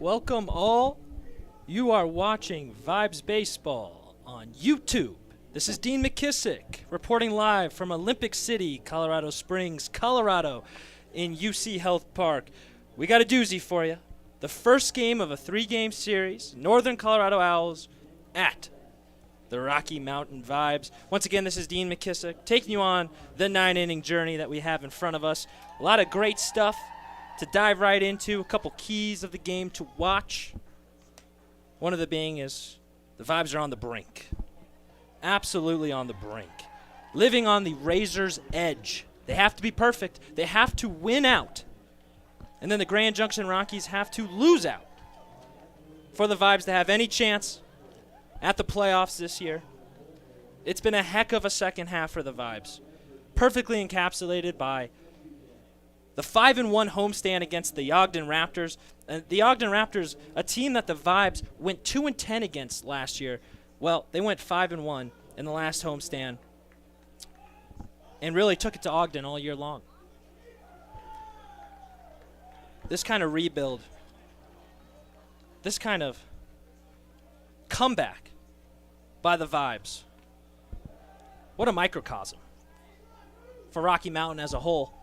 Welcome all. You are watching Vibes Baseball on YouTube. This is Dean McKissick reporting live from Olympic City, Colorado Springs, Colorado in UC Health Park. We got a doozy for you. The first game of a 3-game series, Northern Colorado Owls at the Rocky Mountain Vibes. Once again, this is Dean McKissick taking you on the 9-inning journey that we have in front of us. A lot of great stuff to dive right into, a couple keys of the game to watch. One of them being is the Vibes are on the brink. Absolutely on the brink. Living on the razor's edge. They have to be perfect. They have to win out. And then the Grand Junction Rockies have to lose out for the Vibes to have any chance at the playoffs this year. It's been a heck of a second half for the Vibes. Perfectly encapsulated by the 5-1 homestand against the Ogden Raptors. The Ogden Raptors, a team that the Vibes went 2-10 against last year. Well, they went 5-1 in the last homestand and really took it to Ogden all year long. This kind of rebuild, this kind of comeback by the Vibes, what a microcosm for Rocky Mountain as a whole.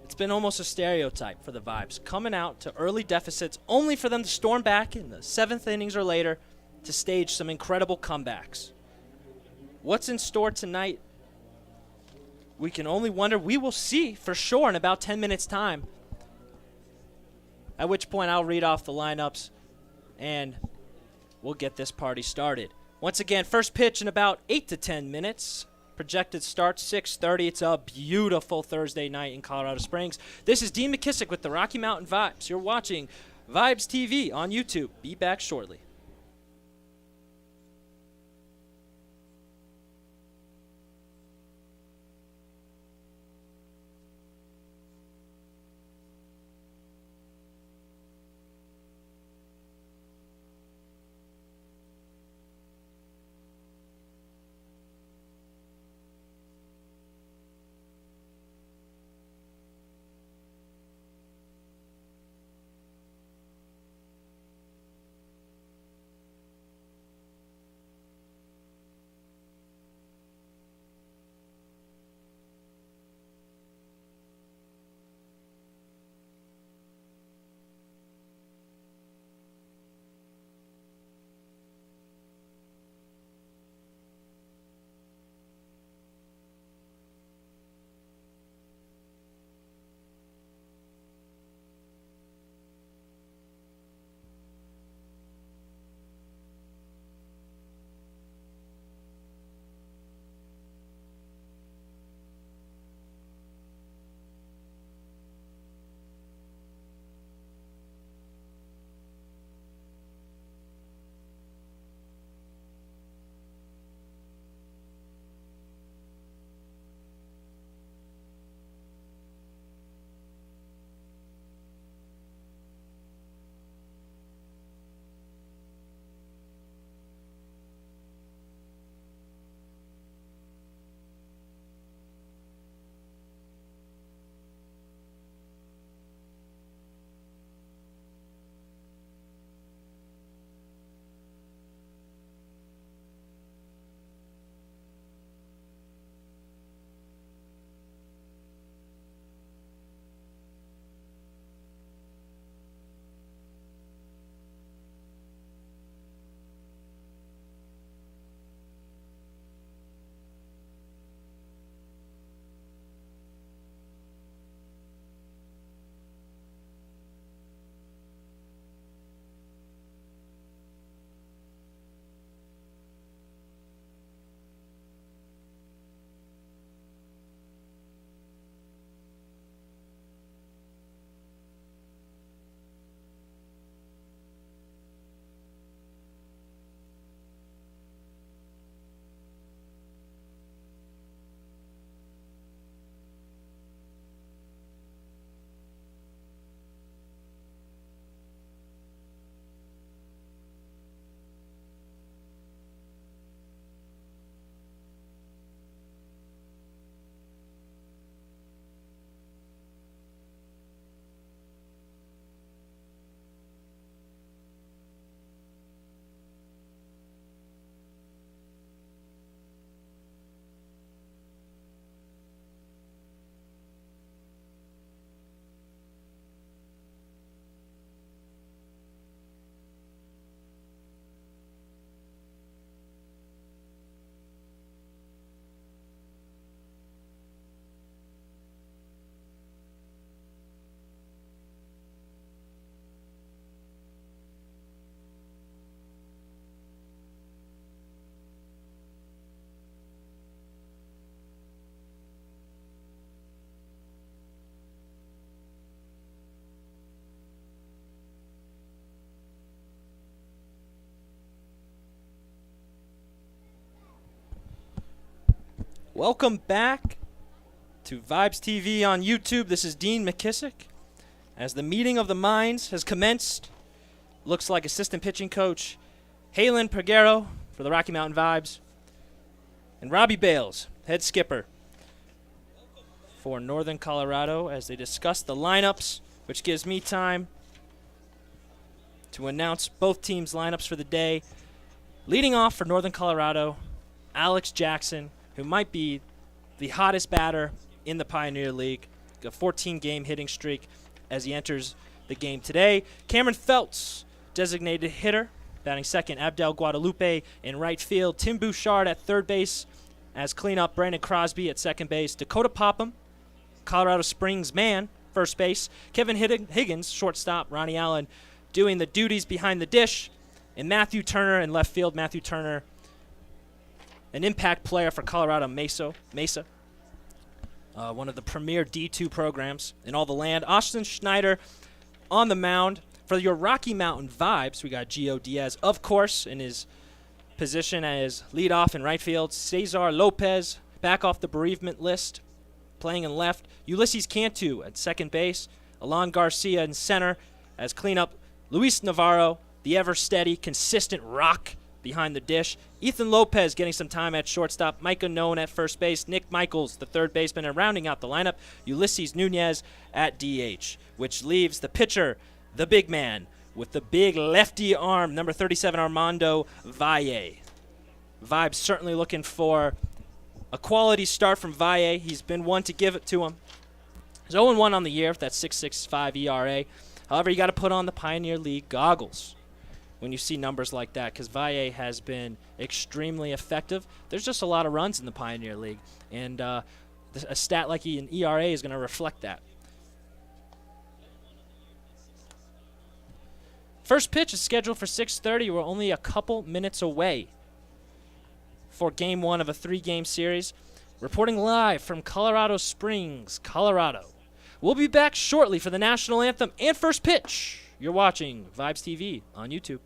It's been almost a stereotype for the Vibes, coming out to early deficits only for them to storm back in the 7th innings or later to stage some incredible comebacks. What's in store tonight? We can only wonder. We will see for sure in about 10 minutes' time, at which point I'll read off the lineups and we'll get this party started. Once again, first pitch in about 8 to 10 minutes. Projected start 6:30. It's a beautiful Thursday night in Colorado Springs. This is Dean McKissick with the Rocky Mountain Vibes. You're watching Vibes TV on YouTube. Be back shortly. Welcome back to Vibes TV on YouTube. This is Dean McKissick. As the meeting of the minds has commenced, looks like assistant pitching coach Halen Peguero for the Rocky Mountain Vibes and Robbie Bales, head skipper for Northern Colorado, as they discuss the lineups, which gives me time to announce both teams' lineups for the day. Leading off for Northern Colorado, Alex Jackson, who might be the hottest batter in the Pioneer League, a 14-game hitting streak as he enters the game today. Cameron Feltz, designated hitter, batting second. Abdel Guadalupe in right field. Tim Bouchard at third base as cleanup. Brandon Crosby at second base. Dakota Popham, Colorado Springs man, first base. Kevin Higgins, shortstop. Ronnie Allen doing the duties behind the dish. And Matthew Turner in left field. Matthew Turner, an impact player for Colorado Mesa. One of the premier D2 programs in all the land. Austin Schneider on the mound. For your Rocky Mountain Vibes, we got Gio Diaz, of course, in his position as leadoff in right field. Cesar Lopez, back off the bereavement list, playing in left. Ulysses Cantu at second base. Alon Garcia in center as cleanup. Luis Navarro, the ever-steady, consistent rock behind the dish. Ethan Lopez getting some time at shortstop. Micah Noen at first base. Nick Michaels, the third baseman, and rounding out the lineup, Ulysses Nunez at DH, which leaves the pitcher, the big man, with the big lefty arm, number 37, Armando Valle. Vibes certainly looking for a quality start from Valle. He's been one to give it to him. He's 0-1 on the year with that 6.65 ERA. However, you got to put on the Pioneer League goggles when you see numbers like that, because Valle has been extremely effective. There's just a lot of runs in the Pioneer League, and a stat like an ERA is going to reflect that. First pitch is scheduled for 6:30. We're only a couple minutes away for Game 1 of a 3-game series. Reporting live from Colorado Springs, Colorado. We'll be back shortly for the national anthem and first pitch. You're watching Vibes TV on YouTube.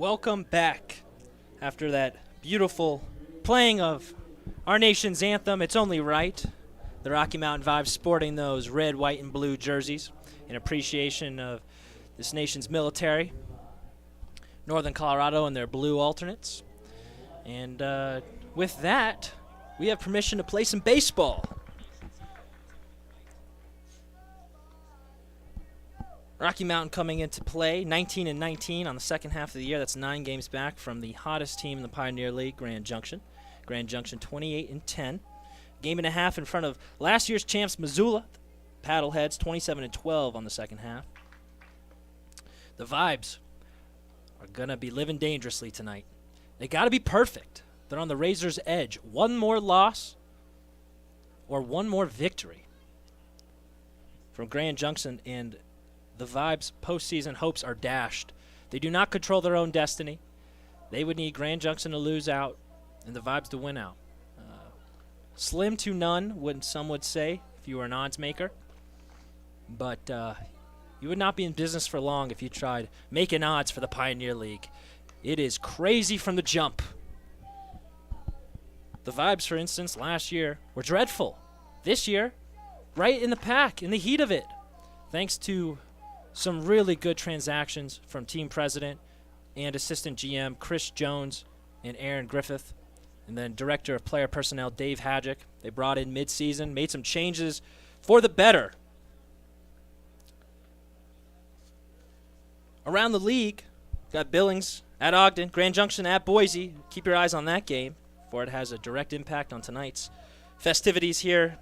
welcome back after that beautiful playing of our nation's anthem. It's only right. The Rocky Mountain Vibes sporting those red, white, and blue jerseys in appreciation of this nation's military, Northern Colorado and their blue alternates. And with that, we have permission to play some baseball. Rocky Mountain coming into play, 19-19 on the second half of the year. That's 9 games back from the hottest team in the Pioneer League, Grand Junction. Grand Junction 28-10. Game and a half in front of last year's champs, Missoula. Paddleheads 27-12 on the second half. The Vibes are going to be living dangerously tonight. They got to be perfect. They're on the razor's edge. One more loss or one more victory from Grand Junction, and the Vibes' postseason hopes are dashed. They do not control their own destiny. They would need Grand Junction to lose out and the Vibes to win out. Slim to none, some would say, if you were an odds maker. But you would not be in business for long if you tried making odds for the Pioneer League. It is crazy from the jump. The Vibes, for instance, last year were dreadful. This year, right in the pack, in the heat of it, thanks to some really good transactions from team president and assistant GM Chris Jones and Aaron Griffith, and then director of player personnel Dave Hadjick. They brought in mid-season, made some changes for the better. Around the league, got Billings at Ogden, Grand Junction at Boise. Keep your eyes on that game, for it has a direct impact on tonight's festivities here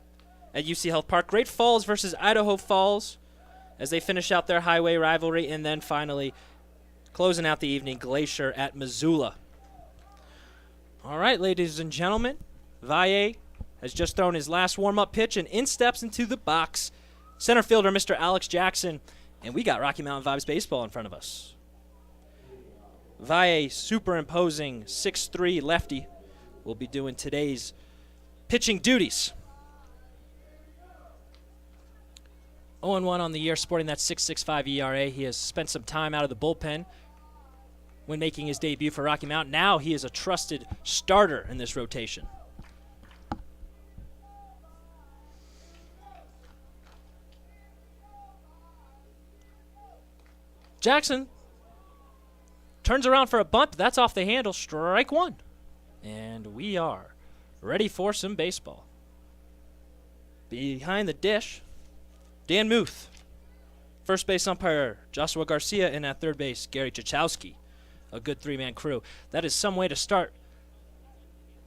at UC Health Park. Great Falls versus Idaho Falls as they finish out their highway rivalry, and then finally closing out the evening, Glacier at Missoula. All right, ladies and gentlemen, Valle has just thrown his last warm-up pitch, and in steps into the box center fielder Mr. Alex Jackson, and we got Rocky Mountain Vibes baseball in front of us. Valle, superimposing 6'3" lefty, will be doing today's pitching duties. 0-1 on the year, sporting that 6.65 ERA. He has spent some time out of the bullpen when making his debut for Rocky Mountain. Now he is a trusted starter in this rotation. Jackson turns around for a bunt. That's off the handle. Strike one. And we are ready for some baseball. Behind the dish, Dan Muth. First base umpire, Joshua Garcia, and at third base, Gary Chachowski. A good three-man crew. That is some way to start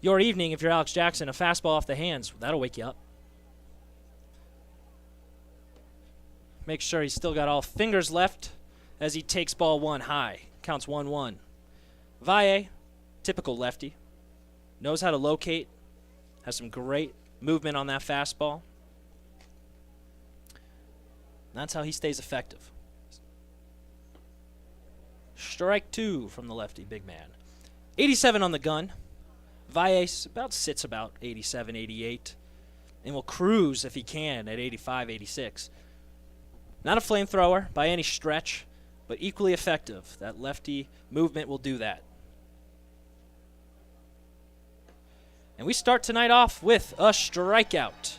your evening if you're Alex Jackson. A fastball off the hands, that'll wake you up. Make sure he's still got all fingers left as he takes ball one high. Counts 1-1. Valle, typical lefty, knows how to locate, has some great movement on that fastball. That's how he stays effective. Strike two from the lefty, big man. 87 on the gun. Valle sits about 87, 88, and will cruise if he can at 85, 86. Not a flamethrower by any stretch, but equally effective. That lefty movement will do that. And we start tonight off with a strikeout.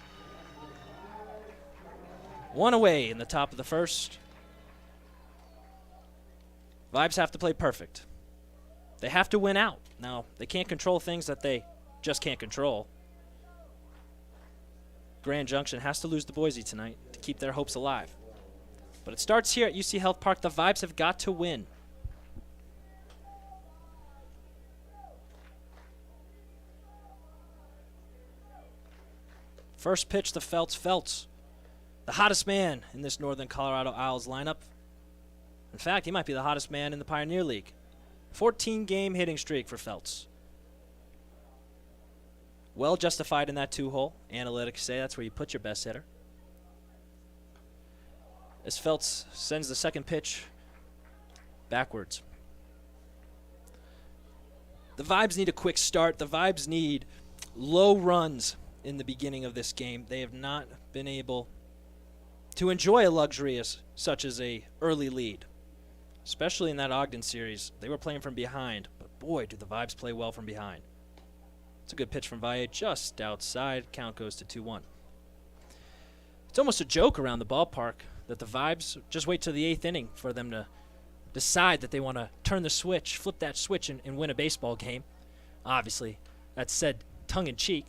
One away in the top of the first. Vibes have to play perfect. They have to win out. Now, they can't control things that they just can't control. Grand Junction has to lose to Boise tonight to keep their hopes alive. But it starts here at UC Health Park. The Vibes have got to win. First pitch to Feltz, the hottest man in this Northern Colorado Owlz lineup. In fact, he might be the hottest man in the Pioneer League. 14-game hitting streak for Feltz. Well justified in that two-hole. Analytics say that's where you put your best hitter. As Feltz sends the second pitch backwards. The Vibes need a quick start. The Vibes need low runs in the beginning of this game. They have not been able to enjoy a luxury such as a early lead. especially in that Ogden series. They were playing from behind, but boy, do the Vibes play well from behind. It's a good pitch from Valle, just outside. Count goes to 2-1. It's almost a joke around the ballpark that the Vibes just wait till the 8th inning for them to decide that they want to turn the switch, flip that switch, and win a baseball game. Obviously, that's said tongue-in-cheek.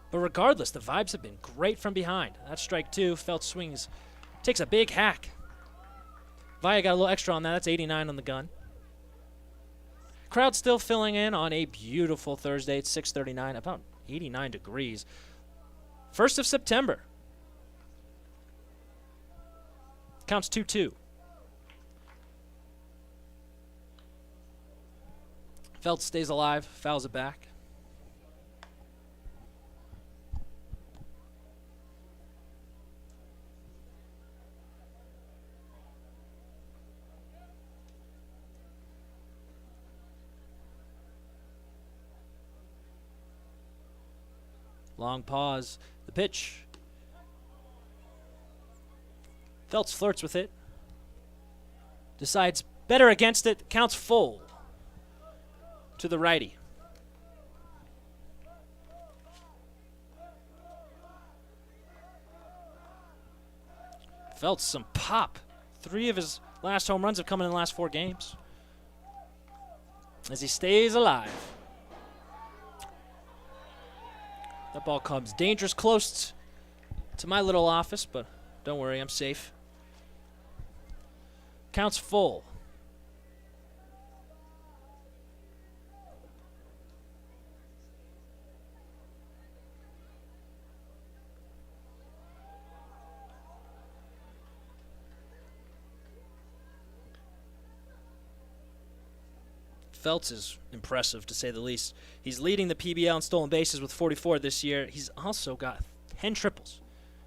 But regardless, the Vibes have been great from behind. That's strike 2. Feltz swings, takes a big hack. Valle got a little extra on that. That's 89 on the gun. Crowd still filling in on a beautiful Thursday. It's 6:39, about 89 degrees. 1st of September. Counts 2-2. Feltz stays alive, fouls it back. Long pause. The pitch. Feltz flirts with it. Decides better against it. Counts full to the righty. Feltz some pop. 3 of his last home runs have come in the last 4 games. As he stays alive. That ball comes dangerous close to my little office, but don't worry, I'm safe. Counts full. Feltz is impressive, to say the least. He's leading the PBL in stolen bases with 44 this year. He's also got 10 triples.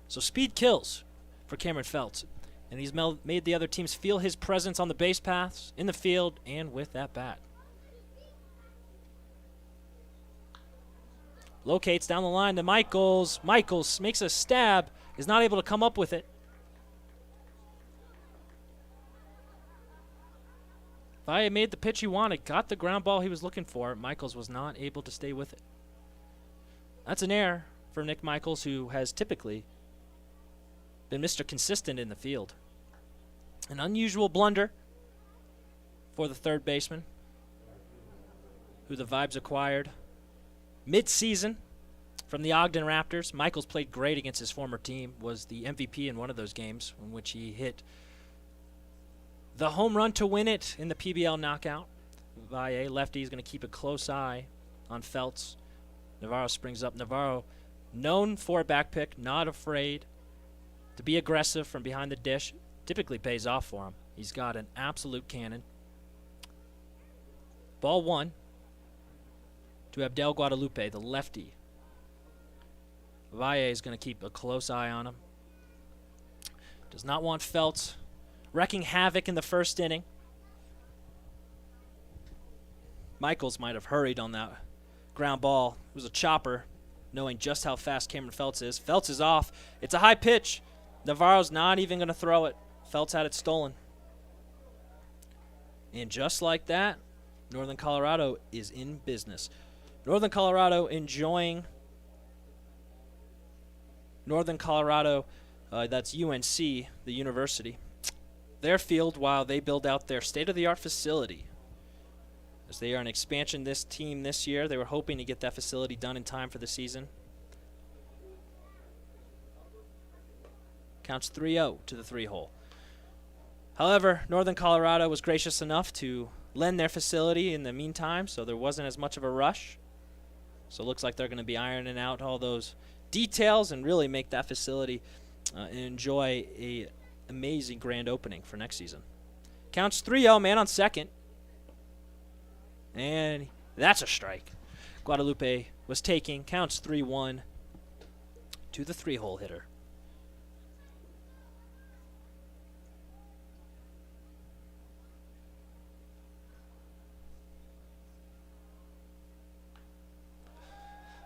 So speed kills for Cameron Feltz. And he's made the other teams feel his presence on the base paths, in the field, and with that bat. Locates down the line to Michaels. Michaels makes a stab, is not able to come up with it. Valle made the pitch he wanted, got the ground ball he was looking for. Michaels was not able to stay with it. That's an error for Nick Michaels, who has typically been Mr. Consistent in the field. An unusual blunder for the third baseman, who the Vibes acquired mid-season from the Ogden Raptors. Michaels played great against his former team, was the MVP in one of those games in which he hit the home run to win it in the PBL knockout. Valle, lefty, is going to keep a close eye on Feltz. Navarro springs up. Navarro, known for a back pick, not afraid to be aggressive from behind the dish. Typically pays off for him. He's got an absolute cannon. Ball 1 to Abdel Guadalupe, the lefty. Valle is going to keep a close eye on him. Does not want Feltz wrecking havoc in the first inning. Michaels might have hurried on that ground ball. It was a chopper, knowing just how fast Cameron Feltz is. Feltz is off. It's a high pitch. Navarro's not even going to throw it. Feltz had it stolen. And just like that, Northern Colorado is in business. Northern Colorado enjoying Northern Colorado, that's UNC, the university, their field while they build out their state-of-the-art facility. As they are an expansion this team this year, they were hoping to get that facility done in time for the season. Counts 3-0 to the 3-hole. However, Northern Colorado was gracious enough to lend their facility in the meantime, so there wasn't as much of a rush. So it looks like they're going to be ironing out all those details and really make that facility enjoy a amazing grand opening for next season. Counts 3-0, man on second. And that's a strike. Guadalupe was taking. Counts 3-1 to the 3-hole hitter.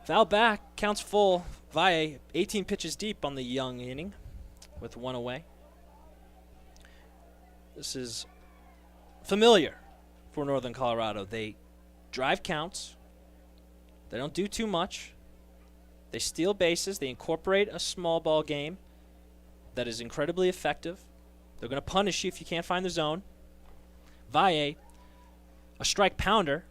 Foul back, counts full. Valle, 18 pitches deep on the young inning with 1 away. This is familiar for Northern Colorado. They drive counts. They don't do too much. They steal bases. They incorporate a small ball game that is incredibly effective. They're going to punish you if you can't find the zone. Valle, a strike pounder.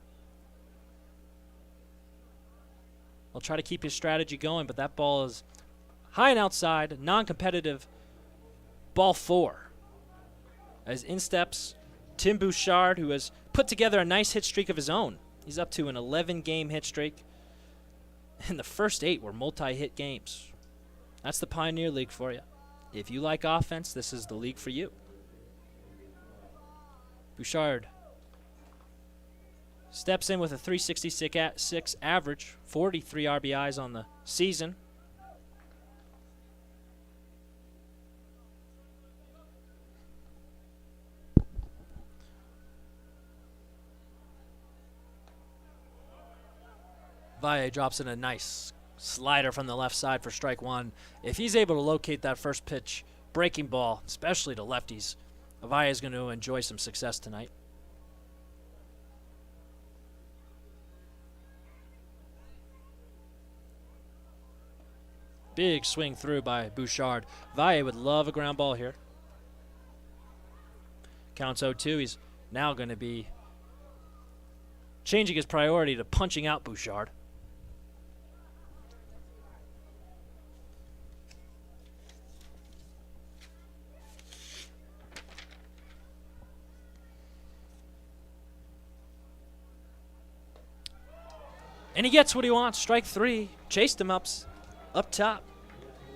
He'll try to keep his strategy going, but that ball is high and outside, non-competitive, ball 4. As in steps Tim Bouchard, who has put together a nice hit streak of his own. He's up to an 11-game hit streak. And the first 8 were multi-hit games. That's the Pioneer League for you. If you like offense, this is the league for you. Bouchard steps in with a 366 average, 43 RBIs on the season. Valle drops in a nice slider from the left side for strike 1. If he's able to locate that first pitch breaking ball, especially to lefties, Valle is going to enjoy some success tonight. Big swing through by Bouchard. Valle would love a ground ball here. Counts 0-2. He's now going to be changing his priority to punching out Bouchard. And he gets what he wants. Strike 3. Chased him up top.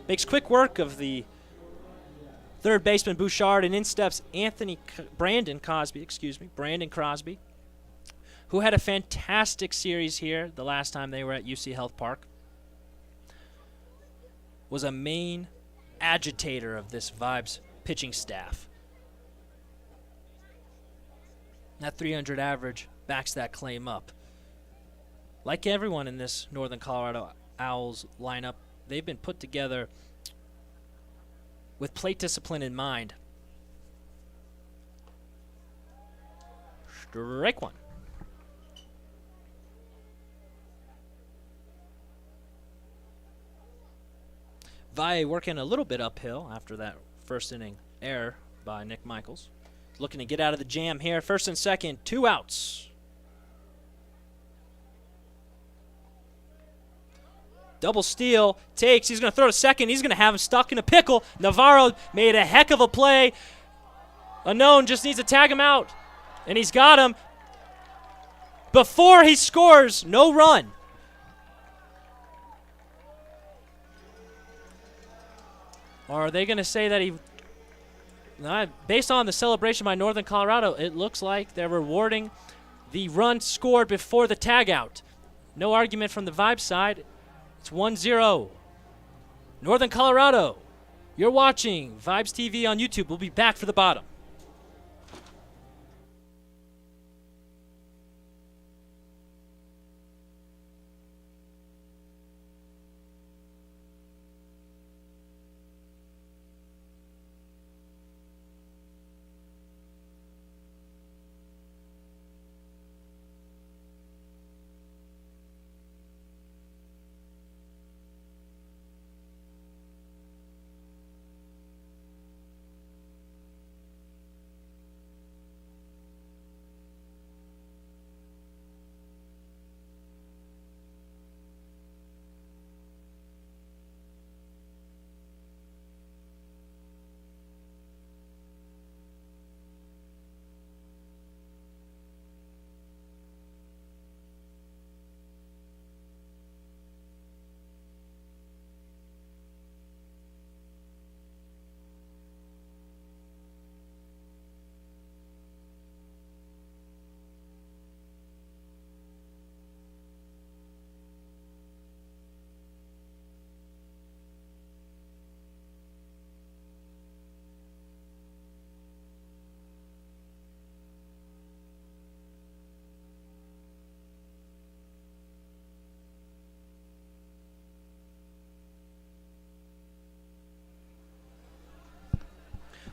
Makes quick work of the third baseman Bouchard, and in steps Brandon Crosby, who had a fantastic series here the last time they were at UC Health Park. Was a main agitator of this Vibes pitching staff. That 300 average backs that claim up. Like everyone in this Northern Colorado Owls lineup, they've been put together with plate discipline in mind. Strike 1. Valle working a little bit uphill after that first inning error by Nick Michaels. Looking to get out of the jam here. First and second, 2 outs. Double steal, takes, he's going to throw to second, he's going to have him stuck in a pickle. Navarro made a heck of a play. Unknown just needs to tag him out, and he's got him. Before he scores, no run. Or are they going to say that he... Based on the celebration by Northern Colorado, it looks like they're rewarding the run scored before the tag out. No argument from the Vibe side. It's 1-0. Northern Colorado. You're watching Vibes TV on YouTube. We'll be back for the bottom.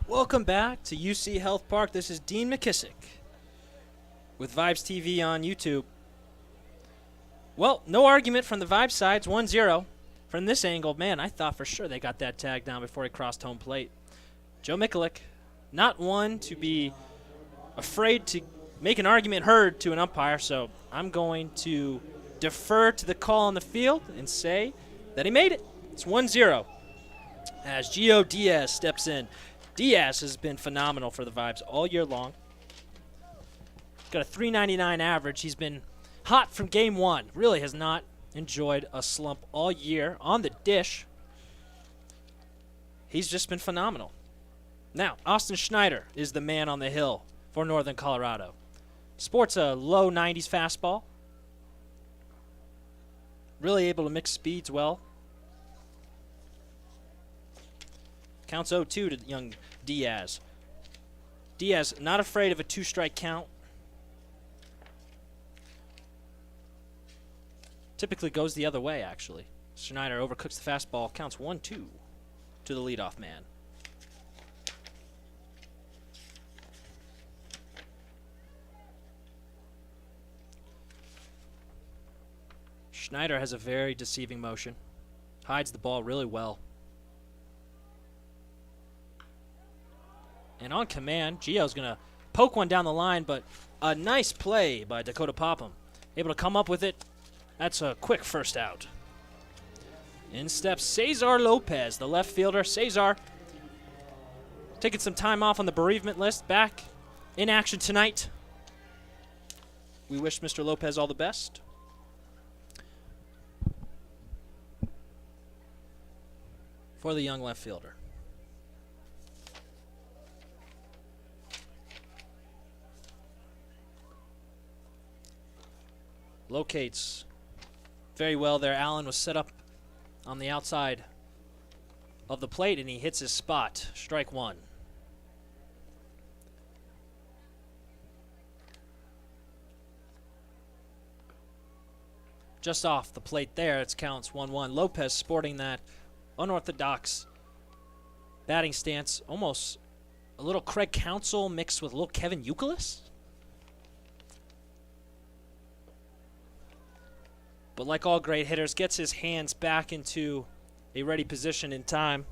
Welcome back to UC Health Park. This is Dean McKissick with Vibes TV on YouTube. Well, no argument from the Vibes sides, 1-0. From this angle, man, I thought for sure they got that tag down before he crossed home plate. Joe Mikulik, not one to be afraid to make an argument heard to an umpire, so I'm going to defer to the call on the field and say that he made it. It's 1-0 as Gio Diaz steps in. Diaz has been phenomenal for the Vibes all year long. Got a .399 average. He's been hot from game one. Really has not enjoyed a slump all year on the dish. He's just been phenomenal. Now, Austin Schneider is the man on the hill for Northern Colorado. Sports a low 90s fastball. Really able to mix speeds well. Counts 0-2 to young Diaz. Diaz not afraid of a two-strike count. Typically goes the other way, actually. Schneider overcooks the fastball. Counts 1-2 to the leadoff man. Schneider has a very deceiving motion. Hides the ball really well. And on command, Gio's going to poke one down the line, but a nice play by Dakota Popham. Able to come up with it. That's a quick first out. In steps Cesar Lopez, the left fielder. Cesar taking some time off on the bereavement list. Back in action tonight. We wish Mr. Lopez all the best. For the young left fielder. Locates very well there. Allen was set up on the outside of the plate, and he hits his spot. Strike one. Just off the plate there, it counts 1-1. Lopez sporting that unorthodox batting stance, almost a little Craig Counsell mixed with a little Kevin Youkilis. But like all great hitters, gets his hands back into a ready position in time.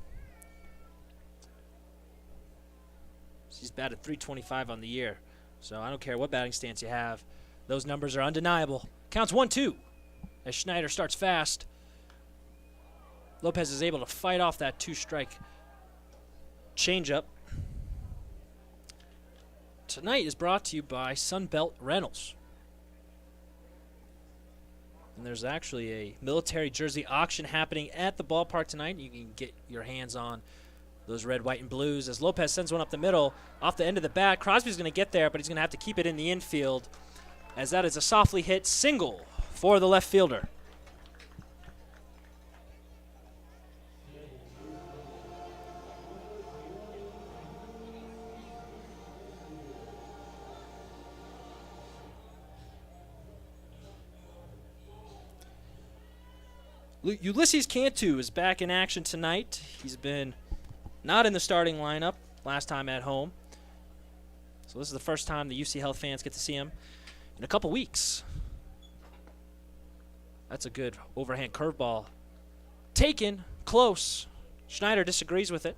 He's batted .325 on the year, so I don't care what batting stance you have. Those numbers are undeniable. Counts 1-2 as Schneider starts fast. Lopez is able to fight off that two-strike changeup. Tonight is brought to you by Sunbelt Rentals. And there's actually a military jersey auction happening at the ballpark tonight. You can get your hands on those red, white, and blues as Lopez sends one up the middle off the end of the bat. Crosby's going to get there, but he's going to have to keep it in the infield as that is a softly hit single for the left fielder. Ulysses Cantu is back in action tonight. He's been not in the starting lineup last time at home. So this is the first time the UC Health fans get to see him in a couple weeks. That's a good overhand curveball. Taken, close. Schneider disagrees with it.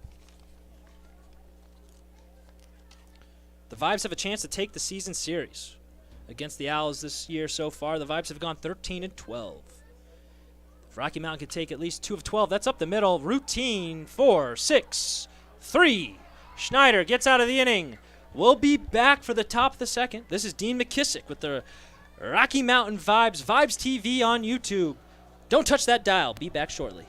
The Vibes have a chance to take the season series against the Owls this year so far. The Vibes have gone 13-12. If Rocky Mountain could take at least 2 of 12, that's up the middle. Routine 4-6-3. Schneider gets out of the inning. We'll be back for the top of the second. This is Dean McKissick with the Rocky Mountain Vibes, Vibes TV on YouTube. Don't touch that dial. Be back shortly.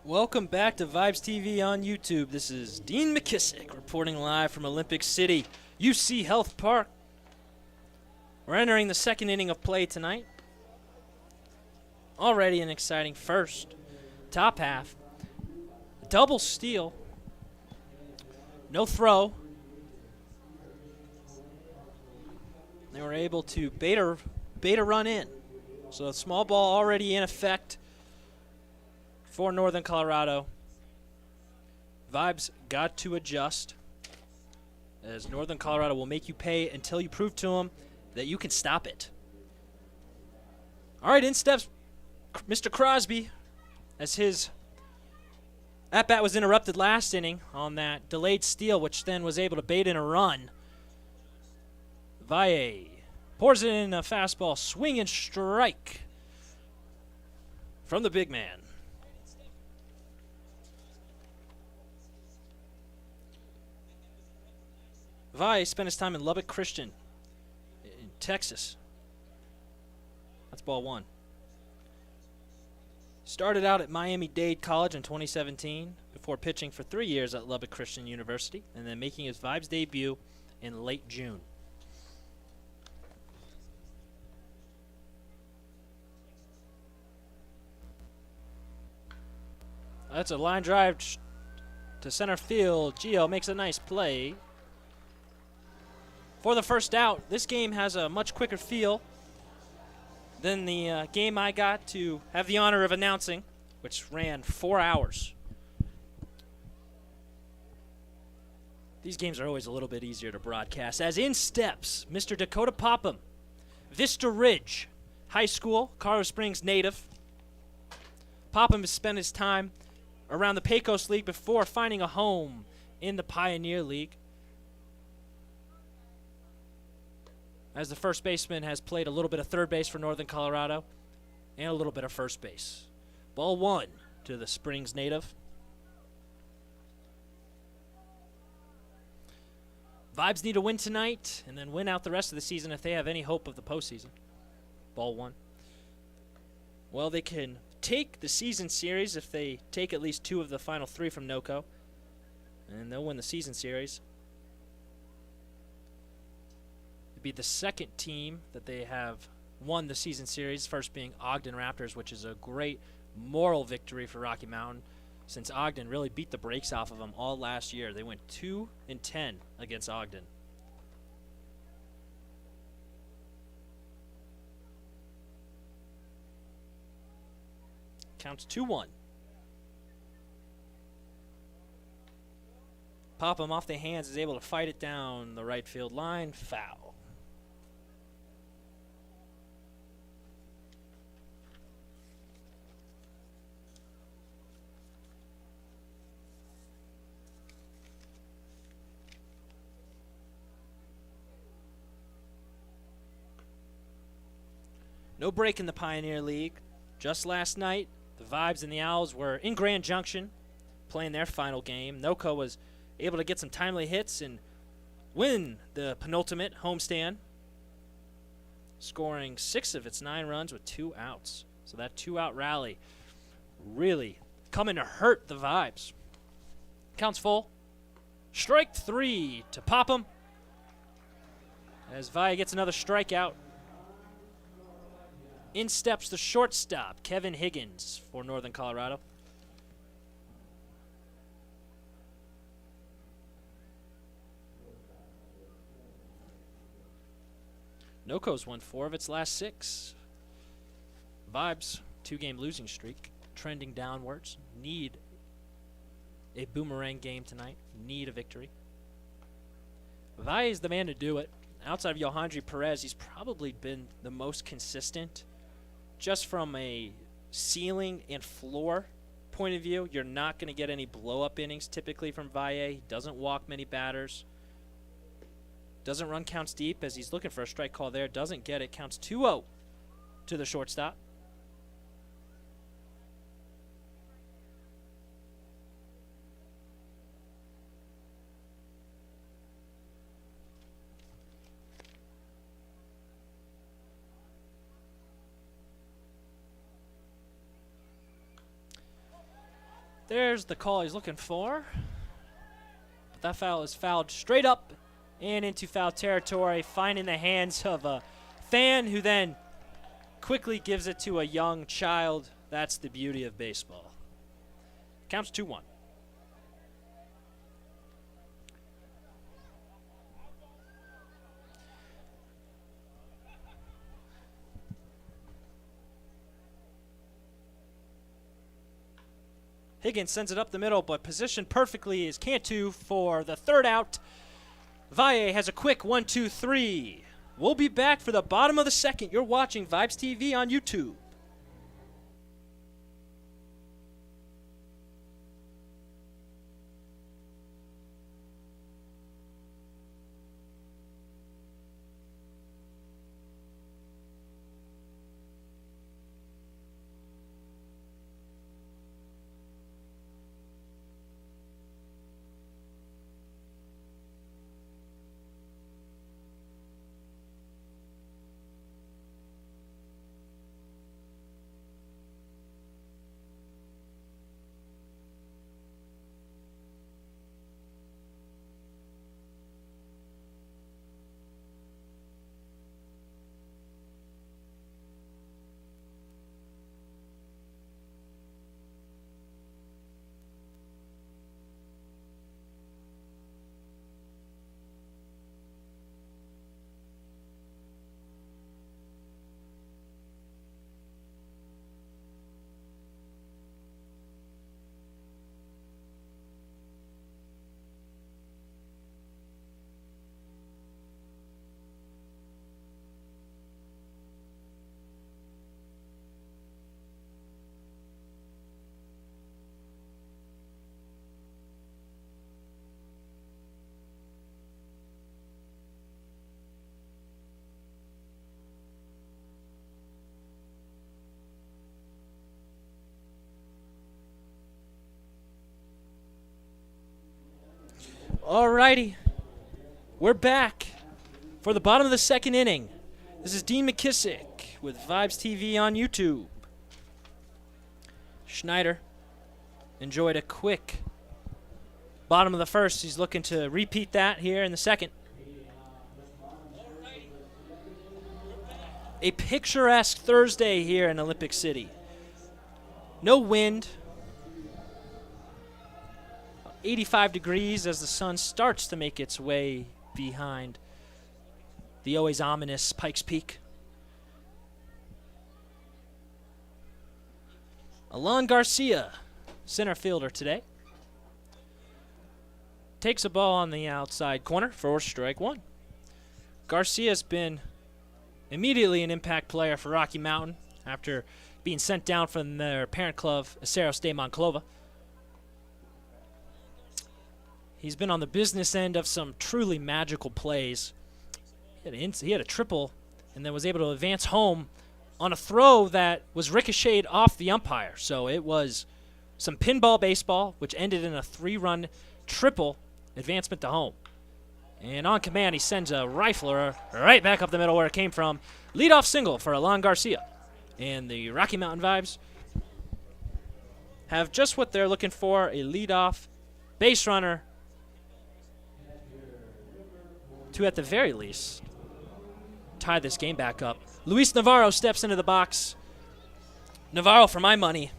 Welcome back to Vibes TV on YouTube. This is Dean McKissick reporting live from Olympic City, UC Health Park. We're entering the second inning of play tonight. Already an exciting first. Top half. Double steal. No throw. They were able to bait a run in. So a small ball already in effect for Northern Colorado. Vibes got to adjust, as Northern Colorado will make you pay until you prove to them that you can stop it. All right, in steps Mr. Crosby, as his at-bat was interrupted last inning on that delayed steal, which then was able to bait in a run. Valle pours it in a fastball, swing and strike from the big man. Valle spent his time in Lubbock Christian in Texas. That's ball one. Started out at Miami-Dade College in 2017 before pitching for 3 years at Lubbock Christian University and then making his Vibes debut in late June. That's a line drive to center field. Gio makes a nice play for the first out. This game has a much quicker feel than the game I got to have the honor of announcing, which ran 4 hours. These games are always a little bit easier to broadcast. As in steps, Mr. Dakota Popham, Vista Ridge High School, Colorado Springs native. Popham has spent his time around the Pecos League before finding a home in the Pioneer League. As the first baseman has played a little bit of third base for Northern Colorado and a little bit of first base. Ball one to the Springs native. Vibes need to win tonight and then win out the rest of the season if they have any hope of the postseason. Ball one. Well, they can take the season series if they take at least 2 of the final 3 from NOCO, and they'll win the season series. Be the second team that they have won the season series, first being Ogden Raptors, which is a great moral victory for Rocky Mountain since Ogden really beat the brakes off of them all last year. They went 2-10 against Ogden. Counts 2-1. Popham off the hands is able to fight it down the right field line. Foul. No break in the Pioneer League. Just last night, the Vibes and the Owls were in Grand Junction playing their final game. NOCO was able to get some timely hits and win the penultimate homestand, scoring 6 of its 9 runs with 2 outs. So that 2-out rally really coming to hurt the Vibes. Counts full. Strike 3 to Popham as Valle gets another strikeout. In steps the shortstop, Kevin Higgins, for Northern Colorado. NOCO's won 4 of its last 6. Vibes, 2-game losing streak, trending downwards. Need a boomerang game tonight. Need a victory. Valle is the man to do it. Outside of Yohandri Perez, he's probably been the most consistent. Just from a ceiling and floor point of view, you're not going to get any blow-up innings typically from Valle. He doesn't walk many batters. Doesn't run counts deep as he's looking for a strike call there. Doesn't get it. Counts 2-0 to the shortstop. There's the call he's looking for. But that foul is fouled straight up and into foul territory, finding the hands of a fan who then quickly gives it to a young child. That's the beauty of baseball. Counts 2-1. Higgins sends it up the middle, but positioned perfectly is Cantu for the third out. Valle has a quick 1-2-3. We'll be back for the bottom of the second. You're watching Vibes TV on YouTube. Alrighty, we're back for the bottom of the second inning. This is Dean McKissick with Vibes TV on YouTube. Schneider enjoyed a quick bottom of the first. He's looking to repeat that here in the second. A picturesque Thursday here in Olympic City. No wind. 85 degrees as the sun starts to make its way behind the always ominous Pikes Peak. Alon Garcia, center fielder today, takes a ball on the outside corner for strike one. Garcia's been immediately an impact player for Rocky Mountain after being sent down from their parent club, Aceros de Monclova. He's been on the business end of some truly magical plays. He had a triple and then was able to advance home on a throw that was ricocheted off the umpire. So it was some pinball baseball, which ended in a 3-run triple advancement to home. And on command, he sends a rifler right back up the middle where it came from. Leadoff single for Alon Garcia. And the Rocky Mountain Vibes have just what they're looking for, a leadoff base runner to, at the very least, tie this game back up. Luis Navarro steps into the box. Navarro, for my money,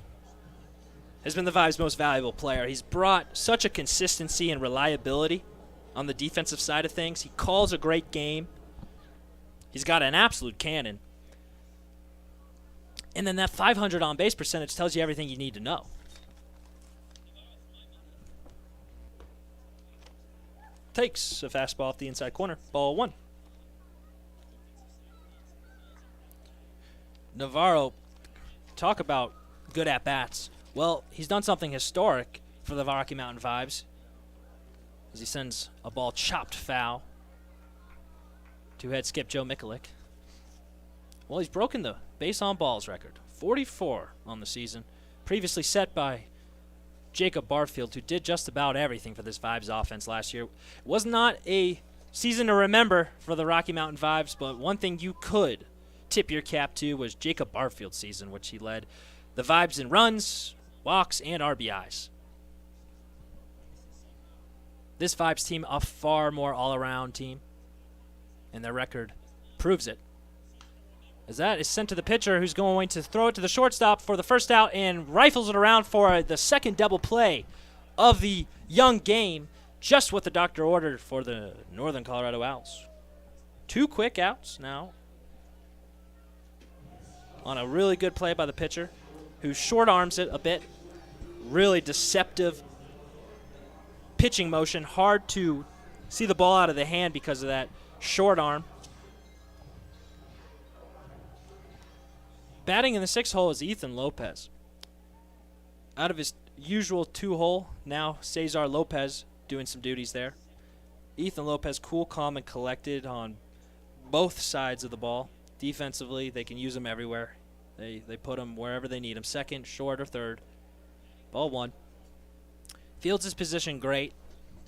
has been the Vibes' most valuable player. He's brought such a consistency and reliability on the defensive side of things. He calls a great game. He's got an absolute cannon. And then that 500 on-base percentage tells you everything you need to know. Takes a fastball off the inside corner. Ball one. Navarro, talk about good at-bats. Well, he's done something historic for the Rocky Mountain Vibes as he sends a ball chopped foul to head skip Joe Mikulik. Well, he's broken the base on balls record. 44 on the season, previously set by Jacob Barfield, who did just about everything for this Vibes offense last year. It was not a season to remember for the Rocky Mountain Vibes, but one thing you could tip your cap to was Jacob Barfield's season, which he led the Vibes in runs, walks, and RBIs. This Vibes team, a far more all-around team, and their record proves it. As that is sent to the pitcher, who's going to throw it to the shortstop for the first out and rifles it around for the second double play of the young game. Just what the doctor ordered for the Northern Colorado Owls. 2 quick outs now on a really good play by the pitcher, who short arms it a bit. Really deceptive pitching motion. Hard to see the ball out of the hand because of that short arm. Batting in the 6th hole is Ethan Lopez. Out of his usual 2-hole, now Cesar Lopez doing some duties there. Ethan Lopez cool, calm, and collected on both sides of the ball. Defensively, they can use him everywhere. They put him wherever they need him. Second, short, or third. Ball 1. Fields his position great.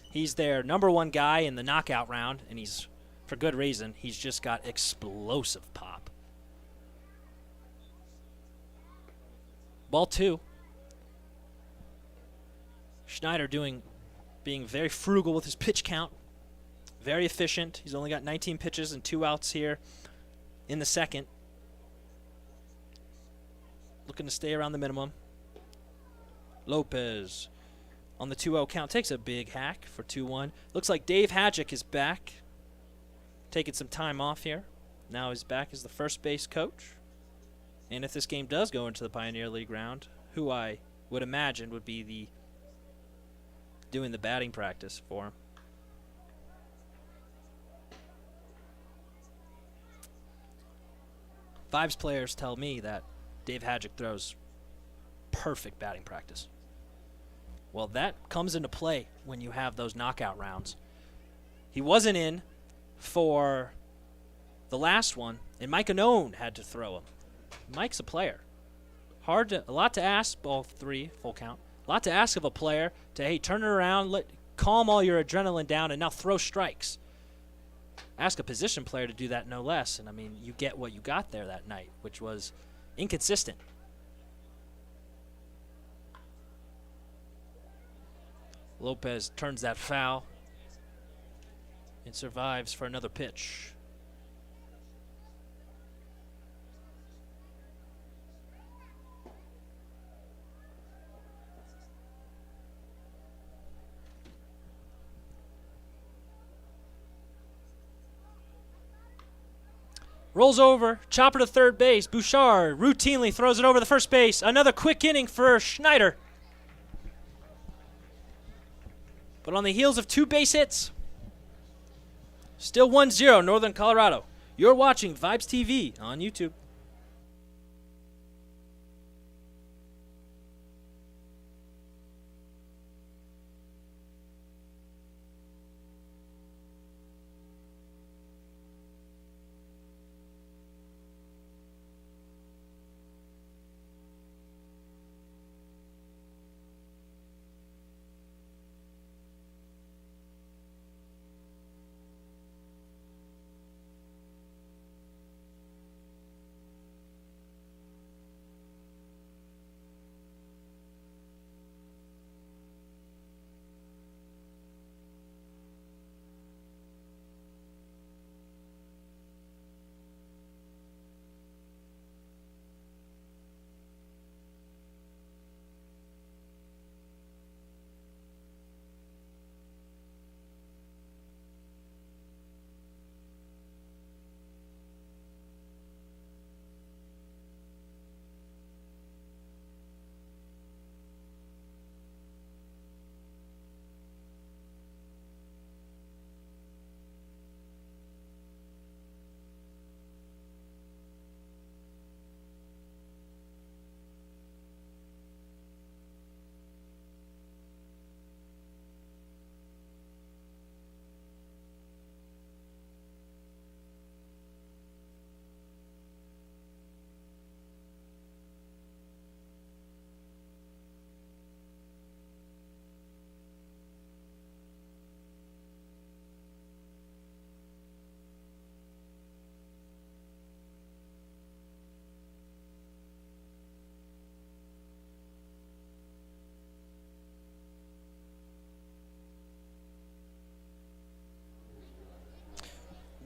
He's their #1 guy in the knockout round, and he's, for good reason, he's just got explosive pop. Ball 2. Schneider being very frugal with his pitch count. Very efficient. He's only got 19 pitches and 2 outs here in the second. Looking to stay around the minimum. Lopez on the 2-0 count takes a big hack for 2-1. Looks like Dave Hadjick is back. Taking some time off here. Now he's back as the first base coach. And if this game does go into the Pioneer League round, who I would imagine would be doing the batting practice for him. Vibes players tell me that Dave Hadjick throws perfect batting practice. Well, that comes into play when you have those knockout rounds. He wasn't in for the last one, and Mike Anone had to throw him. Mike's a player. A lot to ask, ball 3, full count. A lot to ask of a player to, hey, turn it around, calm all your adrenaline down, and now throw strikes. Ask a position player to do that no less, and I mean, you get what you got there that night, which was inconsistent. Lopez turns that foul and survives for another pitch. Rolls over, chopper to third base. Bouchard routinely throws it over the first base. Another quick inning for Schneider. But on the heels of 2 base hits, still 1-0 Northern Colorado. You're watching Vibes TV on YouTube.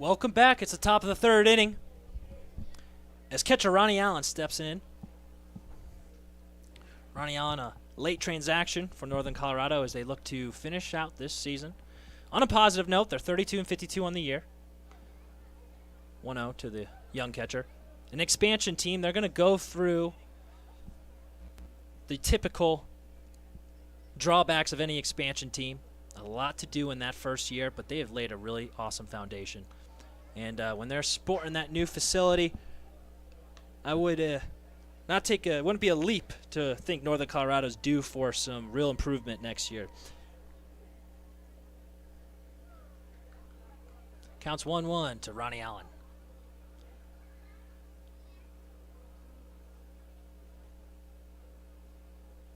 Welcome back. It's the top of the third inning as catcher Ronnie Allen steps in. Ronnie Allen, a late transaction for Northern Colorado as they look to finish out this season. On a positive note, they're 32-52 on the year. 1-0 to the young catcher. An expansion team, they're going to go through the typical drawbacks of any expansion team. A lot to do in that first year, but they have laid a really awesome foundation. And when they're sporting that new facility, I would wouldn't be a leap to think Northern Colorado's due for some real improvement next year. Counts 1-1 to Ronnie Allen.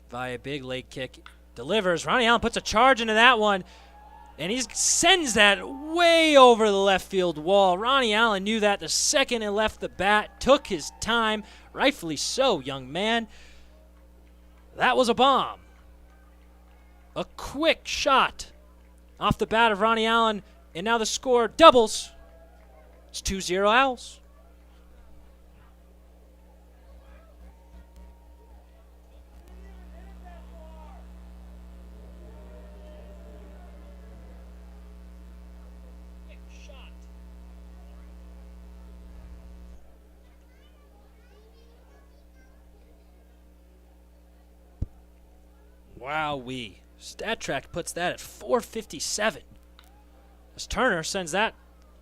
Via big late kick, delivers. Ronnie Allen puts a charge into that one, and he sends that way over the left field wall. Ronnie Allen knew that the second it left the bat, took his time, rightfully so, young man. That was a bomb. A quick shot off the bat of Ronnie Allen, and now the score doubles. It's 2-0 Owls. Wowee. StatTrack puts that at 457. As Turner sends that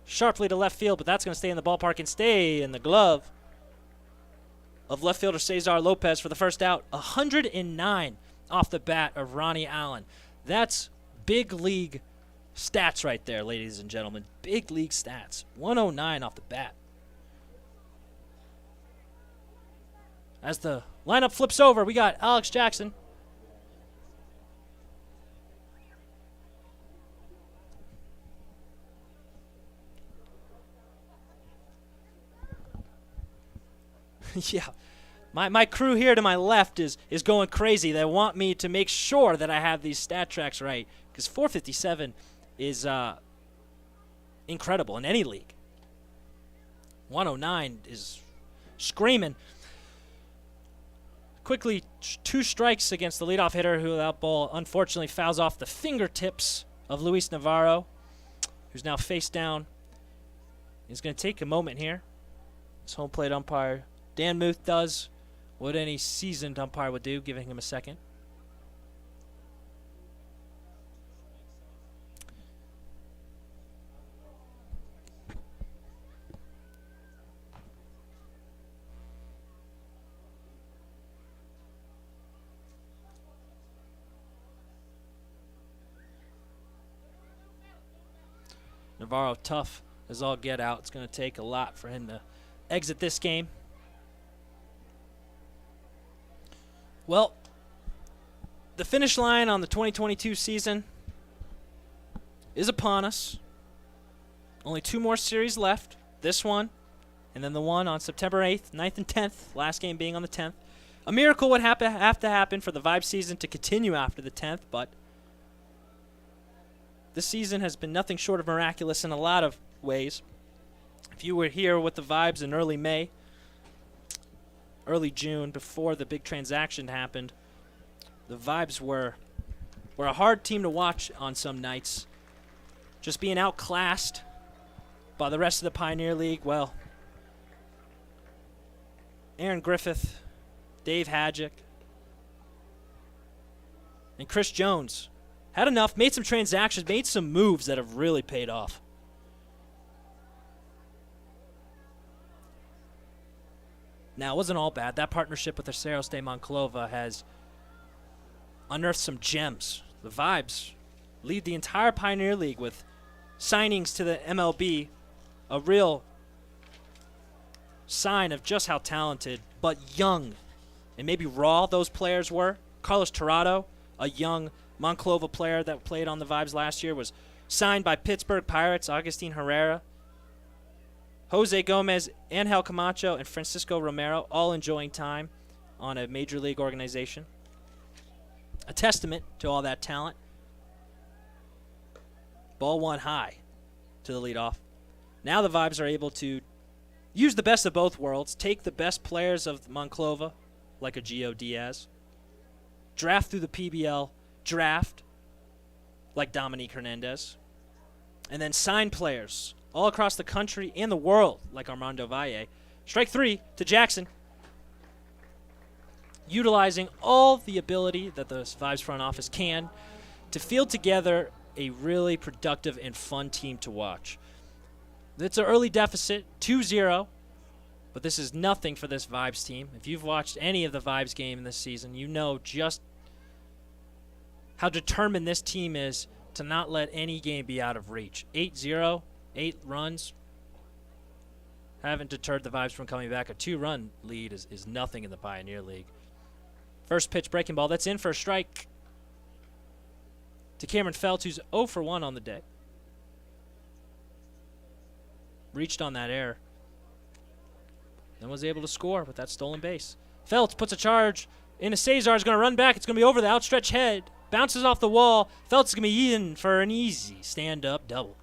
sharply to left field, but that's going to stay in the ballpark and stay in the glove of left fielder Cesar Lopez for the first out. 109 off the bat of Ronnie Allen. That's big league stats right there, ladies and gentlemen. Big league stats. 109 off the bat. As the lineup flips over, we got Alex Jackson. Yeah, my crew here to my left is going crazy. They want me to make sure that I have these stat tracks right, because 457 is incredible in any league. 109 is screaming. Quickly, 2 strikes against the leadoff hitter, who that ball unfortunately fouls off the fingertips of Luis Navarro, who's now face down. He's going to take a moment here. His home plate umpire Dan Muth does what any seasoned umpire would do, giving him a second. Navarro tough as all get out. It's going to take a lot for him to exit this game. Well, the finish line on the 2022 season is upon us. Only 2 more series left. This one, and then the one on September 8th, 9th, and 10th. Last game being on the 10th. A miracle would have to happen for the Vibe season to continue after the 10th, but this season has been nothing short of miraculous in a lot of ways. If you were here with the Vibes in early May, early June, before the big transaction happened, the Vibes were a hard team to watch on some nights. Just being outclassed by the rest of the Pioneer League. Well, Aaron Griffith, Dave Hadjick, and Chris Jones had enough, made some transactions, made some moves that have really paid off. Now, it wasn't all bad. That partnership with Aceros de Monclova has unearthed some gems. The Vibes lead the entire Pioneer League with signings to the MLB, a real sign of just how talented, but young, and maybe raw those players were. Carlos Tirado, a young Monclova player that played on the Vibes last year, was signed by Pittsburgh Pirates. Agustin Herrera, Jose Gomez, Angel Camacho, and Francisco Romero all enjoying time on a major league organization. A testament to all that talent. Ball 1 high to the leadoff. Now the Vibes are able to use the best of both worlds, take the best players of Monclova, like a Gio Diaz, draft through the PBL draft, like Dominique Hernandez, and then sign players all across the country and the world, like Armando Valle. Strike three to Jackson, utilizing all the ability that the Vibes front office can to field together a really productive and fun team to watch. It's an early deficit, 2-0, but this is nothing for this Vibes team. If you've watched any of the Vibes game this season, you know just how determined this team is to not let any game be out of reach. 8-0, 8 runs, haven't deterred the Vibes from coming back. A 2-run lead is nothing in the Pioneer League. First pitch breaking ball, that's in for a strike to Cameron Feltz, who's 0 for 1 on the day. Reached on that error, then was able to score with that stolen base. Feltz puts a charge into Cesar, is going to run back. It's going to be over the outstretched head. Bounces off the wall. Feltz is going to be in for an easy stand-up double.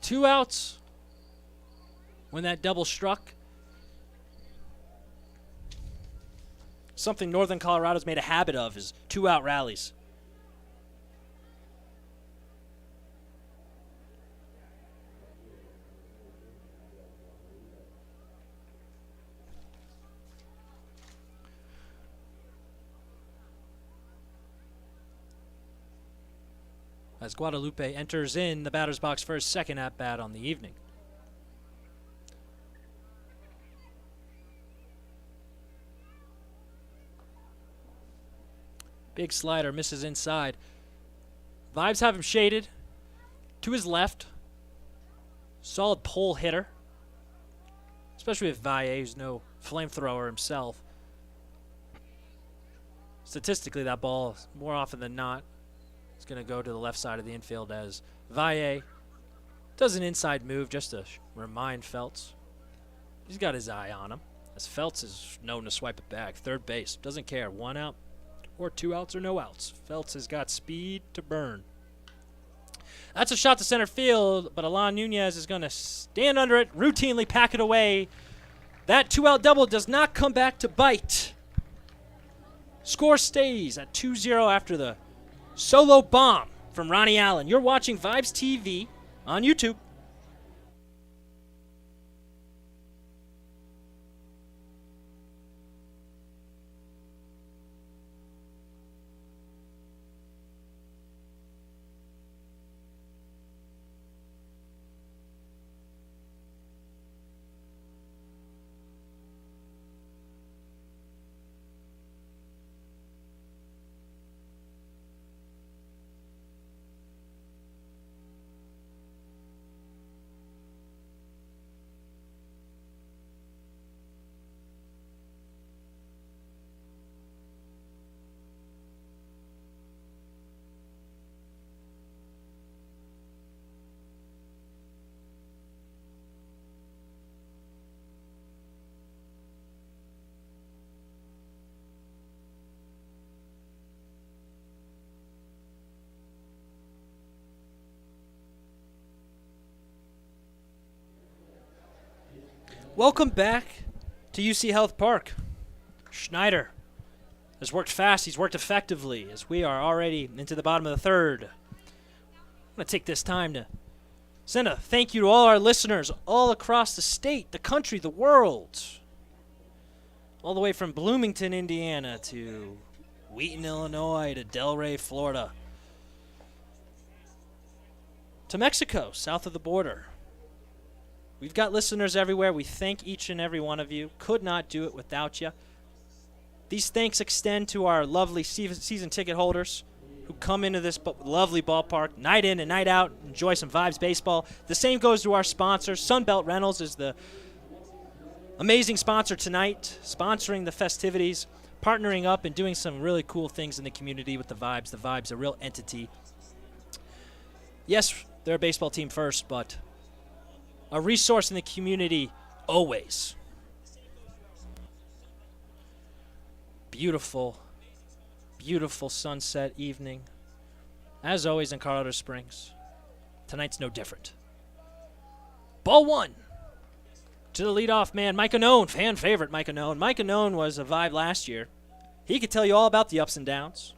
Two outs when that double struck. Something Northern Colorado's made a habit of is 2-out rallies. As Guadalupe enters in the batter's box for his second at-bat on the evening. Big slider misses inside. Vibes have him shaded to his left. Solid pole hitter, especially with Valle, who's no flamethrower himself. Statistically, that ball, more often than not, is going to go to the left side of the infield as Valle does an inside move just to remind Feltz. He's got his eye on him, as Feltz is known to swipe it back. Third base, doesn't care. 1 out or 2 outs or no outs. Feltz has got speed to burn. That's a shot to center field, but Alan Nunez is going to stand under it, routinely pack it away. That 2-out double does not come back to bite. Score stays at 2-0 after the solo bomb from Ronnie Allen. You're watching Vibes TV on YouTube. Welcome back to UC Health Park. Schneider has worked fast. He's worked effectively as we are already into the bottom of the third. I'm going to take this time to send a thank you to all our listeners all across the state, the country, the world. All the way from Bloomington, Indiana to Wheaton, Illinois to Delray, Florida. To Mexico, south of the border. We've got listeners everywhere. We thank each and every one of you. Could not do it without you. These thanks extend to our lovely season ticket holders who come into this lovely ballpark night in and night out, enjoy some Vibes baseball. The same goes to our sponsors. Sunbelt Rentals is the amazing sponsor tonight, sponsoring the festivities, partnering up and doing some really cool things in the community with the Vibes. The Vibes, a real entity. Yes, they're a baseball team first, but a resource in the community always. Beautiful Beautiful sunset evening, as always in Colorado Springs. Tonight's no different. Ball one to the leadoff man, Mike Annone, fan favorite Mike Annone. Mike Annone was a Vibe last year. He could tell you all about the ups and downs.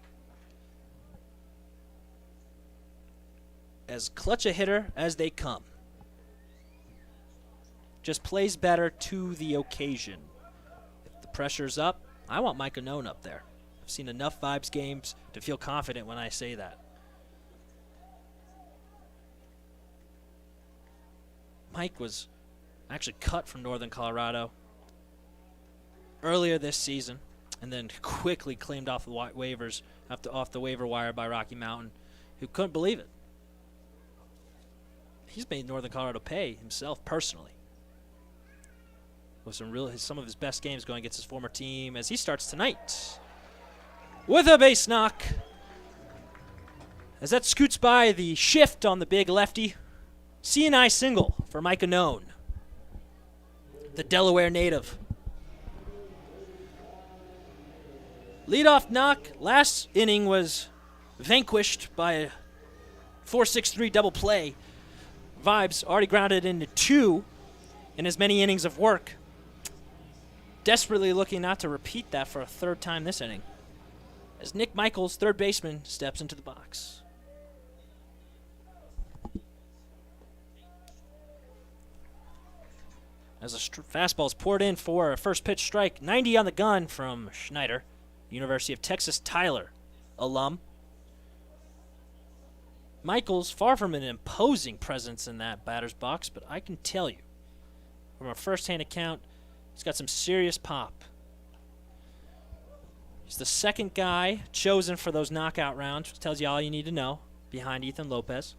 As clutch a hitter as they come. Just plays better to the occasion. If the pressure's up, I want Mike Annone up there. I've seen enough Vibes games to feel confident when I say that. Mike was actually cut from Northern Colorado earlier this season and then quickly claimed off the waivers, off the waiver wire by Rocky Mountain, who couldn't believe it. He's made Northern Colorado pay himself personally. With some of his best games going against his former team as he starts tonight with a base knock. As that scoots by the shift on the big lefty. C&I single for Mike Annone, the Delaware native. Leadoff knock. Last inning was vanquished by a 4-6-3 double play. Vibes already grounded into 2 in as many innings of work. Desperately looking not to repeat that for a third time this inning. As Nick Michaels, third baseman, steps into the box. As a fastball is poured in for a first pitch strike, 90 on the gun from Schneider, University of Texas Tyler alum. Michaels, far from an imposing presence in that batter's box, but I can tell you, from a first-hand account, he's got some serious pop. He's the second guy chosen for those knockout rounds, which tells you all you need to know, behind Ethan Lopez.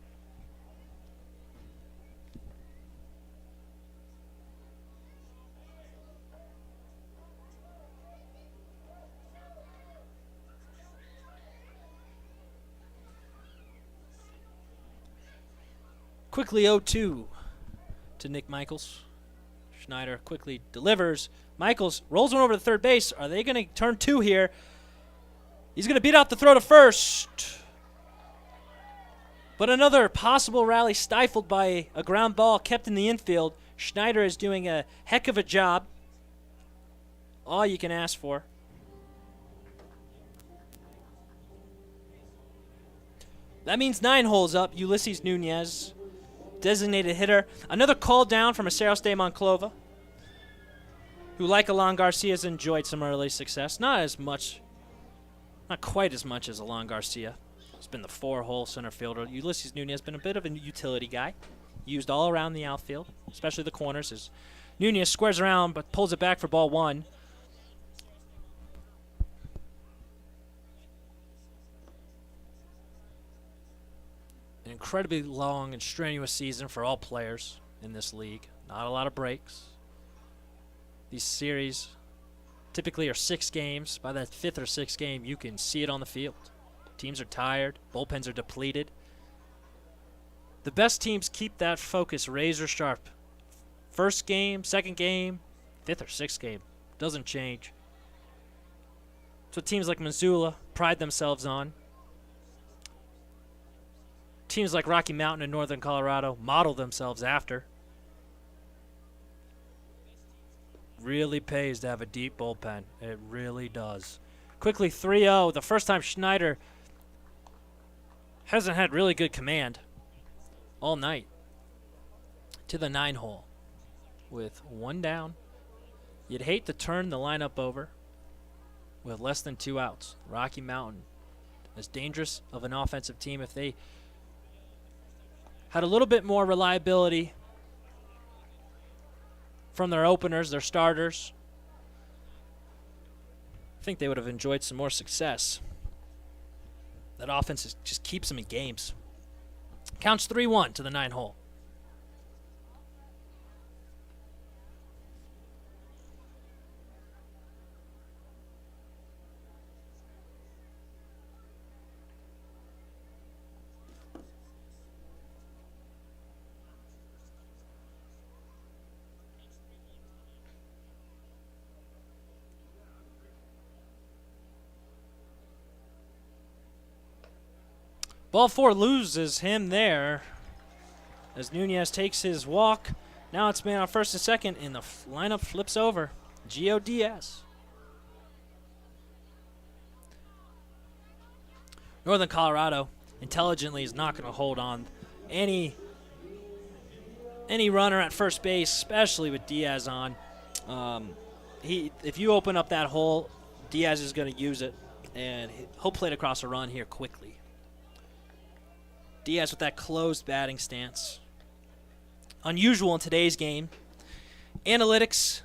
Quickly 0-2 to Nick Michaels. Schneider quickly delivers. Michaels rolls one over to third base. Are they going to turn 2 here? He's going to beat out the throw to first. But another possible rally stifled by a ground ball kept in the infield. Schneider is doing a heck of a job. All you can ask for. That means 9 holes up. Ulysses Nunez, designated hitter. Another call down from Aceros de Monclova, who, like Alon Garcia, has enjoyed some early success. Not quite as much as Alon Garcia. He's been the 4-hole center fielder. Ulysses Nunez has been a bit of a utility guy, used all around the outfield, especially the corners. As Nunez squares around but pulls it back for ball 1. An incredibly long and strenuous season for all players in this league. Not a lot of breaks. These series typically are 6 games. By that 5th or 6th game, you can see it on the field. Teams are tired. Bullpens are depleted. The best teams keep that focus razor sharp. First game, second game, 5th or 6th game. Doesn't change. It's what teams like Missoula pride themselves on. Teams like Rocky Mountain and Northern Colorado model themselves after. Really pays to have a deep bullpen. It really does. Quickly 3-0. The first time Schneider hasn't had really good command all night. To the 9-hole with 1 down. You'd hate to turn the lineup over with less than 2 outs. Rocky Mountain, as dangerous of an offensive team, if they had a little bit more reliability from their openers, their starters, I think they would have enjoyed some more success. That offense just keeps them in games. Counts 3-1 to the 9-hole. Ball 4 loses him there as Nunez takes his walk. Now it's man on first and second, and the lineup flips over. Gio Diaz. Northern Colorado intelligently is not going to hold on any runner at first base, especially with Diaz on. If you open up that hole, Diaz is going to use it, and he'll play it across a run here quickly. Diaz with that closed batting stance. Unusual in today's game. Analytics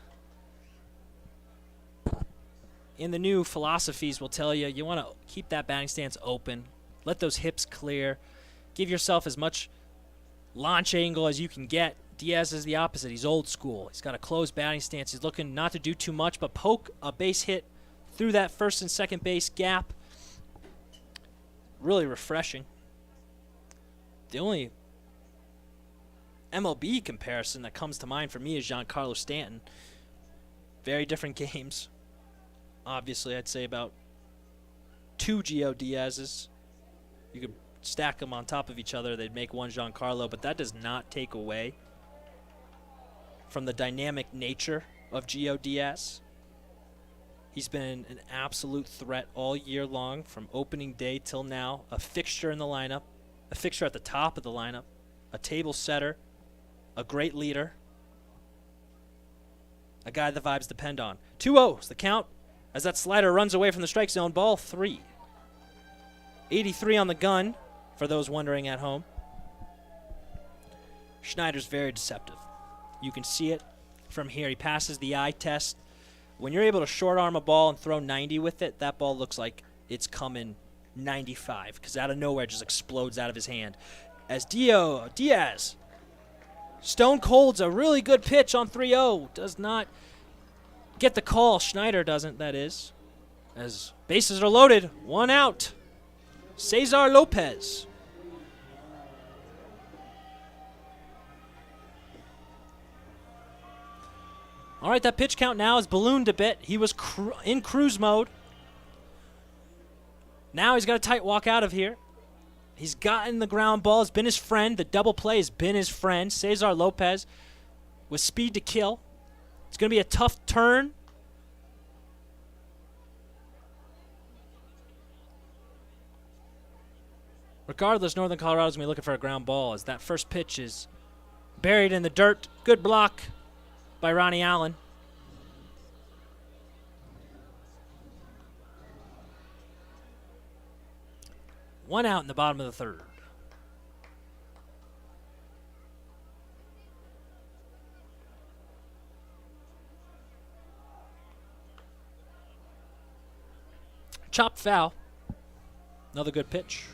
in the new philosophies will tell you want to keep that batting stance open. Let those hips clear. Give yourself as much launch angle as you can get. Diaz is the opposite. He's old school. He's got a closed batting stance. He's looking not to do too much, but poke a base hit through that first and second base gap. Really refreshing. The only MLB comparison that comes to mind for me is Giancarlo Stanton. Very different games. Obviously, I'd say about 2 Gio Diaz's. You could stack them on top of each other. They'd make one Giancarlo, but that does not take away from the dynamic nature of Gio Diaz. He's been an absolute threat all year long from opening day till now. A fixture in the lineup, a fixture at the top of the lineup, a table setter, a great leader, a guy the Vibes depend on. 2-0's the count as that slider runs away from the strike zone. Ball 3. 83 on the gun, for those wondering at home. Schneider's very deceptive. You can see it from here. He passes the eye test. When you're able to short arm a ball and throw 90 with it, that ball looks like it's coming 95 because out of nowhere it just explodes out of his hand. As Diaz stone colds a really good pitch on 3-0. Does not get the call. Schneider doesn't, that is. As bases are loaded, 1 out. Cesar Lopez. All right, that pitch count now is ballooned a bit. He was in cruise mode. Now he's got a tight walk out of here. He's gotten the ground ball. It's been his friend. The double play has been his friend. Cesar Lopez with speed to kill. It's going to be a tough turn. Regardless, Northern Colorado's going to be looking for a ground ball as that first pitch is buried in the dirt. Good block by Ronnie Allen. One out in the bottom of the third. Chopped foul. Another good pitch.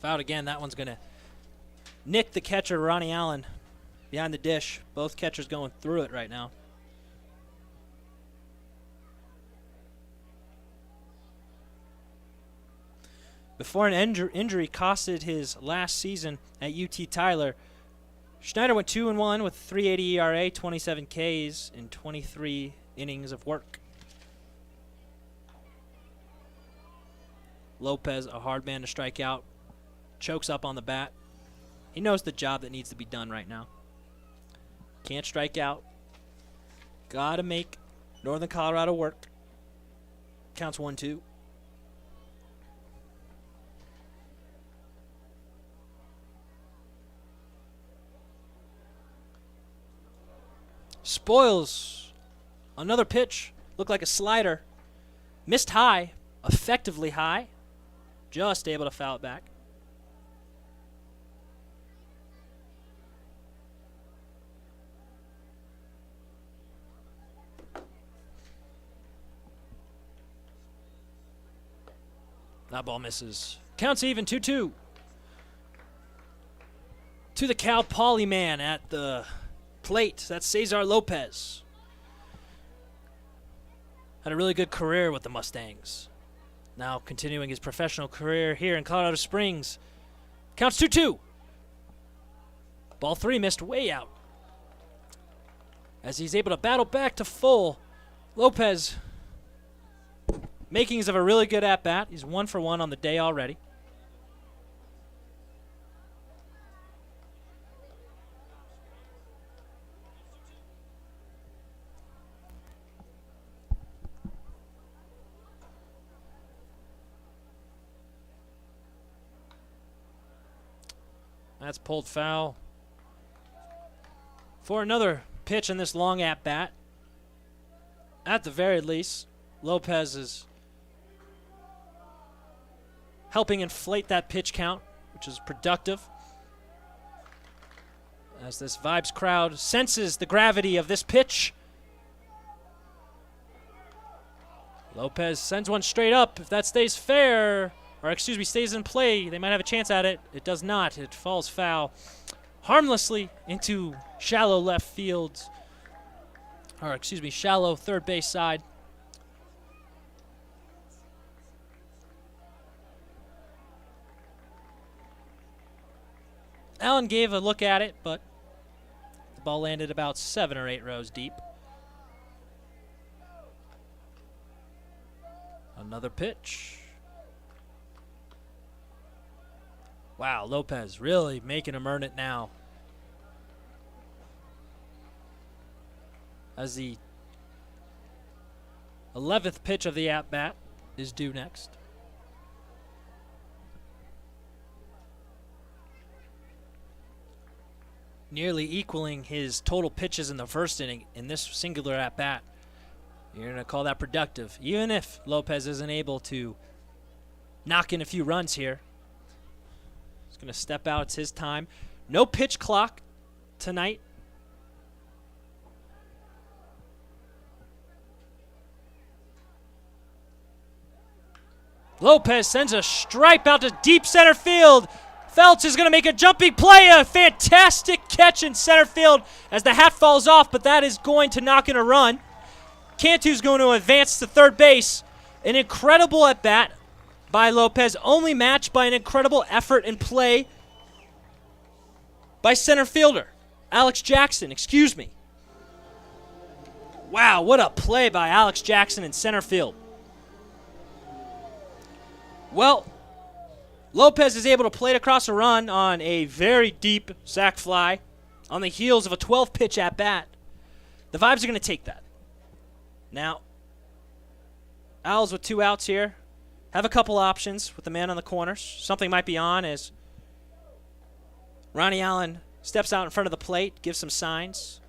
Fouled again. That one's going to nick the catcher, Ronnie Allen, behind the dish. Both catchers going through it right now. Before an injury costed his last season at UT Tyler, Schneider went 2-1 with 3.80 ERA, 27 Ks in 23 innings of work. Lopez, a hard man to strike out. Chokes up on the bat. He knows the job that needs to be done right now. Can't strike out. Gotta make Northern Colorado work. Counts 1-2. Spoils another pitch. Looked like a slider. Missed high. Effectively high. Just able to foul it back. That ball misses. Counts even, 2-2. To the Cal Poly man at the plate. That's Cesar Lopez. Had a really good career with the Mustangs. now continuing his professional career here in Colorado Springs. Counts 2-2. Ball 3 missed way out. As he's able to battle back to full, Lopez, makings of a really good at-bat. He's 1 for 1 on the day already. That's pulled foul. For another pitch in this long at-bat. At the very least, Lopez is helping inflate that pitch count, which is productive. As this Vibes crowd senses the gravity of this pitch. Lopez sends one straight up. If that stays fair, or excuse me, stays in play, they might have a chance at it. It does not. It falls foul harmlessly into shallow left field, or excuse me, shallow third base side. Allen gave a look at it, but the ball landed about 7 or 8 rows deep. Another pitch. Wow, Lopez really making him earn it now. As the 11th pitch of the at-bat is due next. Nearly equaling his total pitches in the first inning in this singular at-bat. You're going to call that productive, even if Lopez isn't able to knock in a few runs here. He's going to step out. It's his time. No pitch clock tonight. Lopez sends a stripe out to deep center field. Feltz is going to make a jumping play. A fantastic catch in center field as the hat falls off, but that is going to knock in a run. Cantu's going to advance to third base. An incredible at-bat by Lopez, only matched by an incredible effort and play by center fielder Alex Jackson, excuse me. Wow, what a play by Alex Jackson in center field. Well, Lopez is able to plate across a run on a very deep sac fly on the heels of a 12-pitch at-bat. The Vibes are going to take that. Now, Owlz with 2 outs here. Have a couple options with the man on the corners. Something might be on as Ronnie Allen steps out in front of the plate, gives some signs.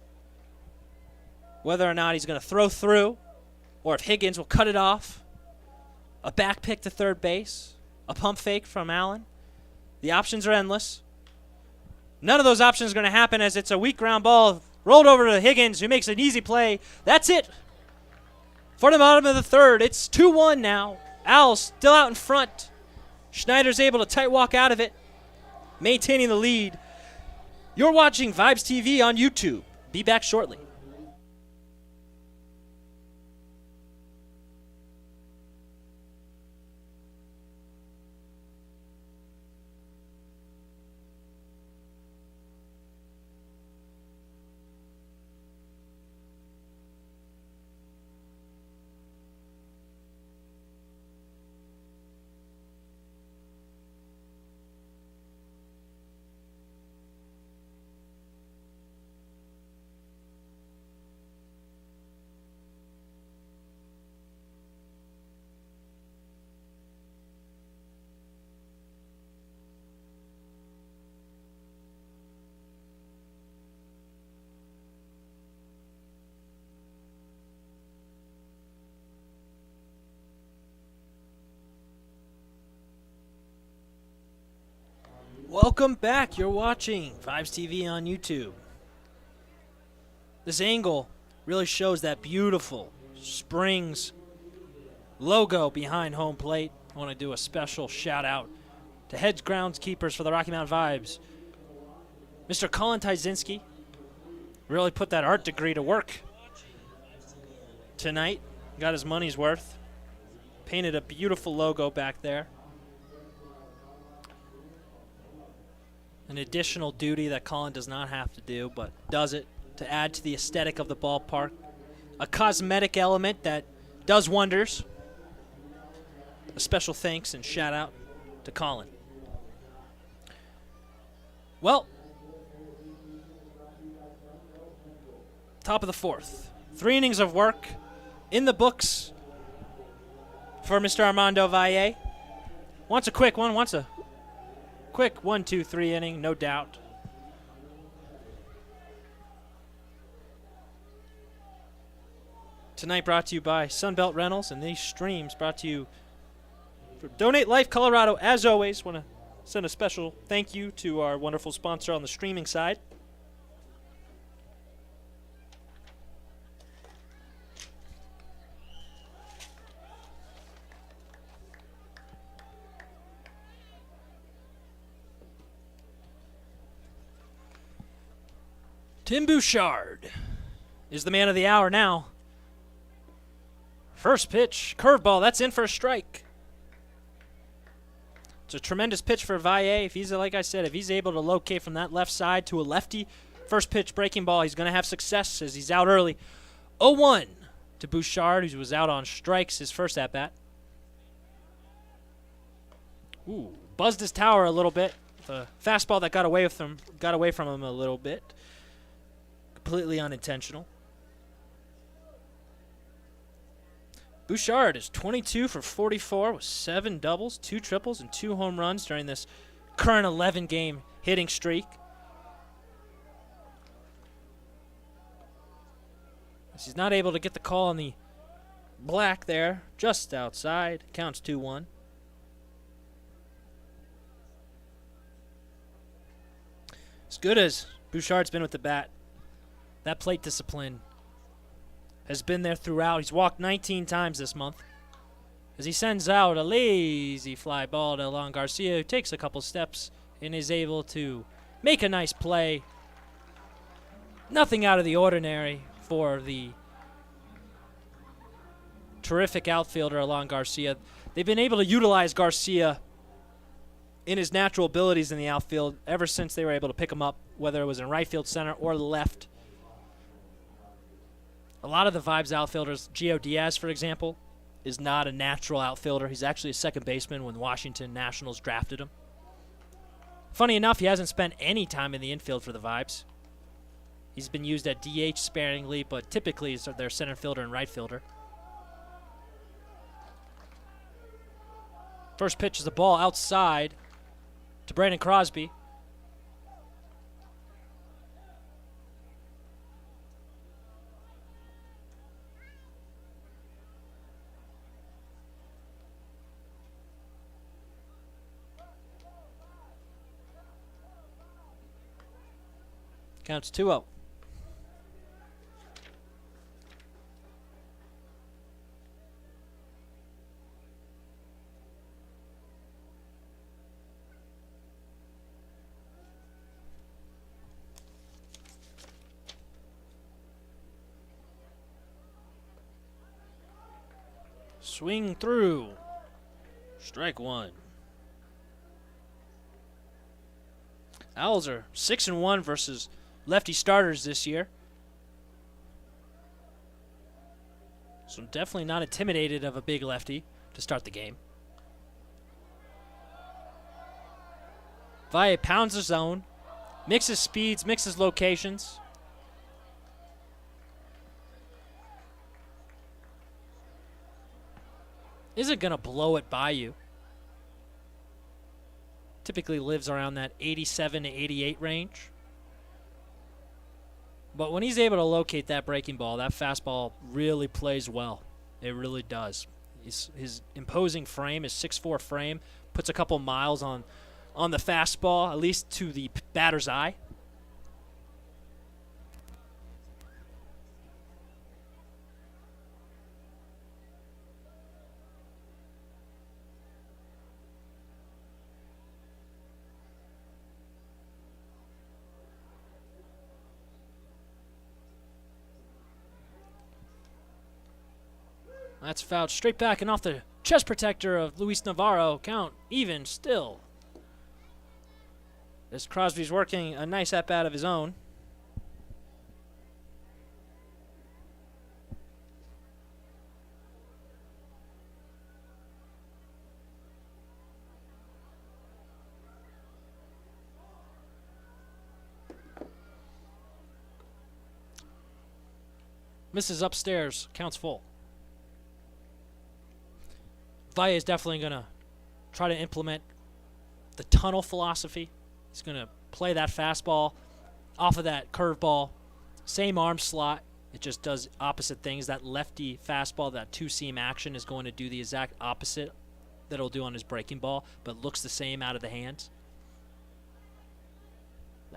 Whether or not he's going to throw through or if Higgins will cut it off. A back pick to third base. A pump fake from Allen. The options are endless. None of those options are going to happen as it's a weak ground ball rolled over to Higgins, who makes an easy play. That's it. For the bottom of the third, it's 2-1 now. Owlz still out in front. Schneider's able to tight walk out of it, maintaining the lead. You're watching Vibes TV on YouTube. Be back shortly. Welcome back. You're watching Vibes TV on YouTube. This angle really shows that beautiful Springs logo behind home plate. I want to do a special shout out to head groundskeepers for the Rocky Mountain Vibes. Mr. Colin Tyzinski really put that art degree to work tonight. Got his money's worth. Painted a beautiful logo back there. An additional duty that Colin does not have to do, but does it to add to the aesthetic of the ballpark. A cosmetic element that does wonders. A special thanks and shout out to Colin. Well, top of the fourth. 3 innings of work in the books for Mr. Armando Valle. Wants a quick one, wants a quick 1, 2, 3 inning, no doubt. Tonight brought to you by Sunbelt Rentals, and these streams brought to you for Donate Life Colorado. As always, want to send a special thank you to our wonderful sponsor on the streaming side. Tim Bouchard is the man of the hour now. First pitch, curveball, that's in for a strike. It's a tremendous pitch for Valle. If he's, like I said, if he's able to locate from that left side to a lefty, first pitch breaking ball, he's going to have success as he's out early. 0-1 to Bouchard, who was out on strikes his first at-bat. Ooh, buzzed his tower a little bit. The fastball that got away from him a little bit. Completely unintentional. Bouchard is 22 for 44 with 7 doubles, 2 triples, and 2 home runs during this current 11-game hitting streak. As he's not able to get the call on the black there, just outside. Counts 2-1. As good as Bouchard's been with the bat, that plate discipline has been there throughout. He's walked 19 times this month as he sends out a lazy fly ball to Alan Garcia, who takes a couple steps and is able to make a nice play. Nothing out of the ordinary for the terrific outfielder Alan Garcia. They've been able to utilize Garcia in his natural abilities in the outfield ever since they were able to pick him up, whether it was in right field, center, or left. A lot of the Vibes outfielders, Gio Diaz, for example, is not a natural outfielder. He's actually a second baseman when Washington Nationals drafted him. Funny enough, he hasn't spent any time in the infield for the Vibes. He's been used at DH sparingly, but typically he's their center fielder and right fielder. First pitch is a ball outside to Brandon Crosby. Counts 2-0. Swing through. Strike 1. Owlz are 6-1 versus lefty starters this year. So I'm definitely not intimidated of a big lefty to start the game. Valle pounds the zone, mixes speeds, mixes locations. Isn't going to blow it by you. Typically lives around that 87 to 88 range. But when he's able to locate that breaking ball, that fastball really plays well. It really does. His imposing frame, his 6'4" frame, puts a couple miles on the fastball, at least to the batter's eye. That's fouled straight back and off the chest protector of Luis Navarro. Count even still. As Crosby's working a nice at-bat of his own. Misses upstairs, counts full. Valle is definitely going to try to implement the tunnel philosophy. He's going to play that fastball off of that curveball. Same arm slot. It just does opposite things. That lefty fastball, that two-seam action is going to do the exact opposite that it'll do on his breaking ball, but looks the same out of the hands.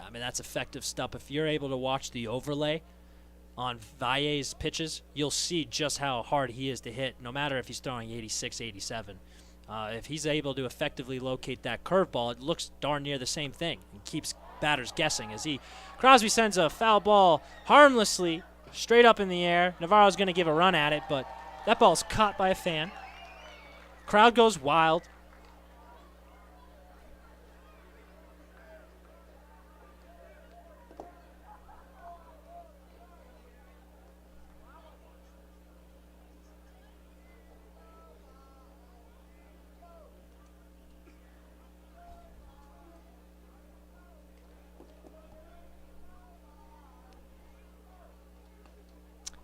I mean, that's effective stuff. If you're able to watch the overlay on Valle's pitches, you'll see just how hard he is to hit, no matter if he's throwing 86, 87. If he's able to effectively locate that curveball, it looks darn near the same thing and keeps batters guessing as Crosby sends a foul ball harmlessly straight up in the air. Navarro's going to give a run at it, but that ball's caught by a fan. Crowd goes wild.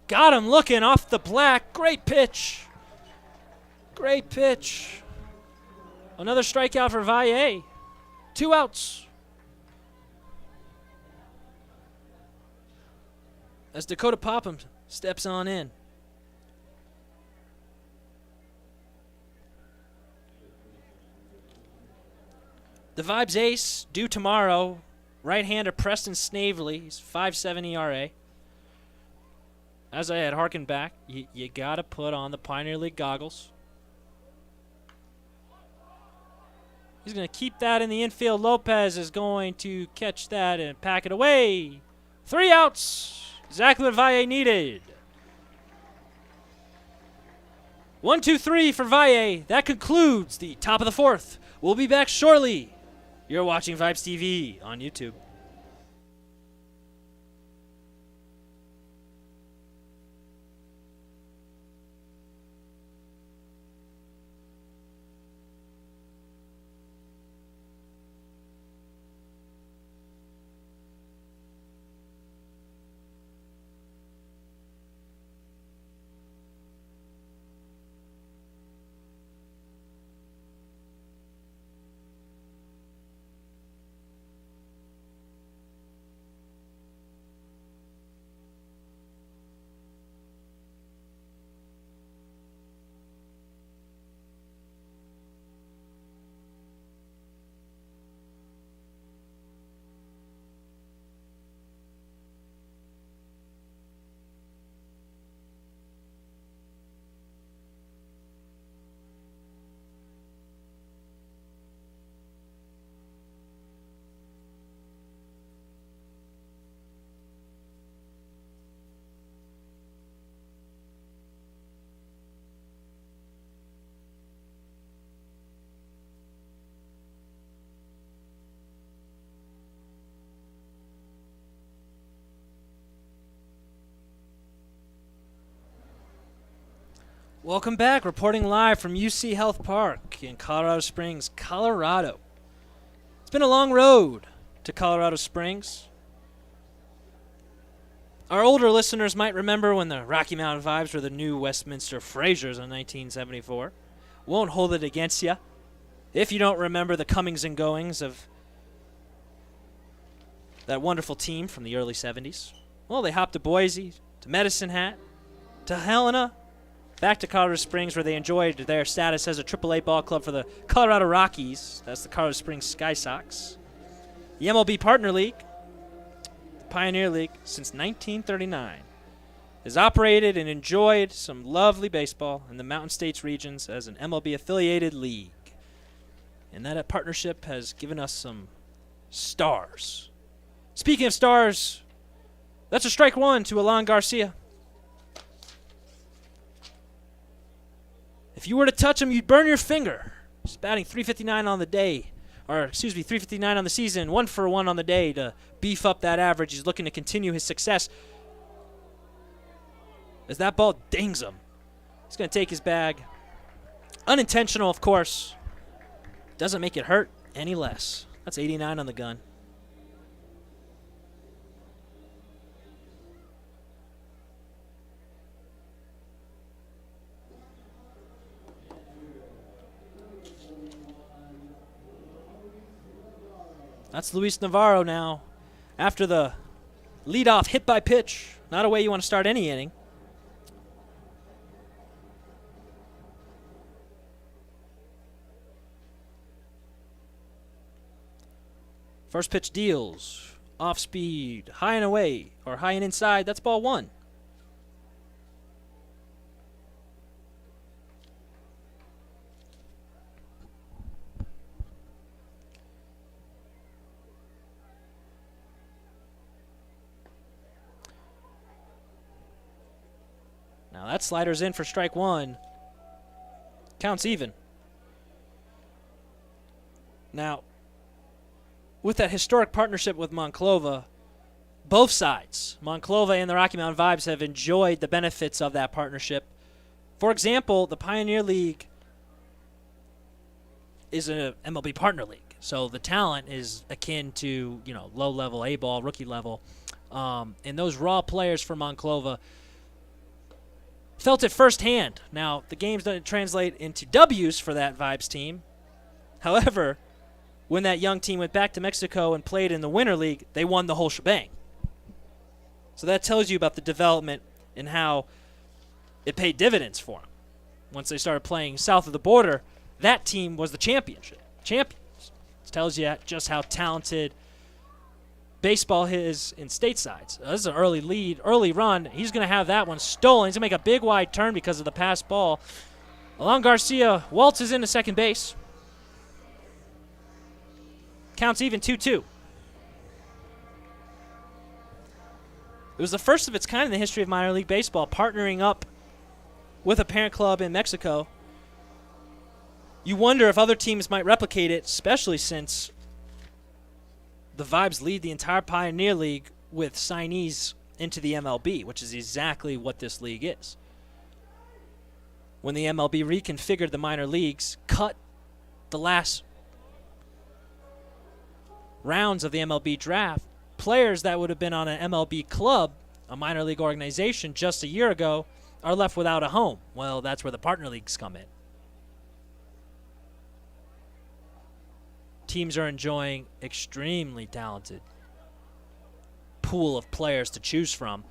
Got him looking off the black. Great pitch. Great pitch. Another strikeout for Valle. 2 outs. As Dakota Popham steps on in. The Vibes ace due tomorrow. Right-hander Preston Snavely. He's 5.7 ERA. As I had harkened back, you got to put on the Pioneer League goggles. He's going to keep that in the infield. Lopez is going to catch that and pack it away. 3 outs. Exactly what Valle needed. 1, 2, 3 for Valle. That concludes the top of the 4th. We'll be back shortly. You're watching Vibes TV on YouTube. Welcome back, reporting live from UC Health Park in Colorado Springs, Colorado. It's been a long road to Colorado Springs. Our older listeners might remember when the Rocky Mountain Vibes were the new Westminster Frasers in 1974. Won't hold it against you if you don't remember the comings and goings of that wonderful team from the early 70s. Well, they hopped to Boise, to Medicine Hat, to Helena, back to Colorado Springs, where they enjoyed their status as a AAA ball club for the Colorado Rockies. That's the Colorado Springs Sky Sox. The MLB Partner League, the Pioneer League, since 1939, has operated and enjoyed some lovely baseball in the Mountain States regions as an MLB-affiliated league. And that partnership has given us some stars. Speaking of stars, that's a strike one to Alan Garcia. If you were to touch him, you'd burn your finger. He's batting .359 on the day. Or, excuse me, .359 on the season, 1-for-1 on the day to beef up that average. He's looking to continue his success. As that ball dings him, he's going to take his bag. Unintentional, of course. Doesn't make it hurt any less. That's 89 on the gun. That's Luis Navarro now. After the leadoff hit by pitch. Not a way you want to start any inning. First pitch deals. Off speed. High and away. Or high and inside. That's ball one. Now that slider's in for strike one. Counts even. Now, with that historic partnership with Monclova, both sides, Monclova and the Rocky Mountain Vibes, have enjoyed the benefits of that partnership. For example, the Pioneer League is an MLB partner league. So the talent is akin to, low-level A-ball, rookie level. And those raw players for Monclova felt it firsthand. Now, the games don't translate into W's for that Vibes team. However, when that young team went back to Mexico and played in the Winter League, they won the whole shebang. So that tells you about the development and how it paid dividends for them. Once they started playing south of the border, that team was the champions. It tells you just how talented baseball is in stateside. So this is an early lead, early run. He's going to have that one stolen. He's going to make a big wide turn because of the pass ball. Alon Garcia waltzes into second base. Counts even 2-2. It was the first of its kind in the history of minor league baseball, partnering up with a parent club in Mexico. You wonder if other teams might replicate it, especially since the Vibes lead the entire Pioneer League with signees into the MLB, which is exactly what this league is. When the MLB reconfigured the minor leagues, cut the last rounds of the MLB draft, players that would have been on an MLB club, a minor league organization, just a year ago, are left without a home. Well, that's where the partner leagues come in. Teams are enjoying extremely talented pool of players to choose from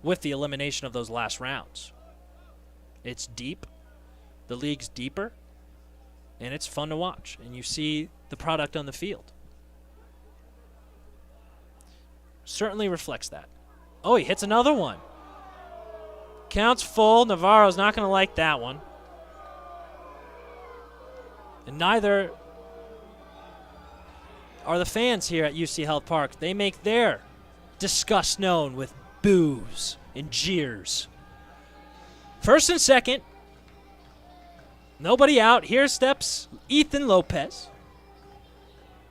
with the elimination of those last rounds. It's deep. The league's deeper. And it's fun to watch. And you see the product on the field. Certainly reflects that. Oh, he hits another one. Counts full. Navarro's not going to like that one. And neither are the fans here at UC Health Park. They make their disgust known with boos and jeers. First and second. Nobody out. Here steps Ethan Lopez.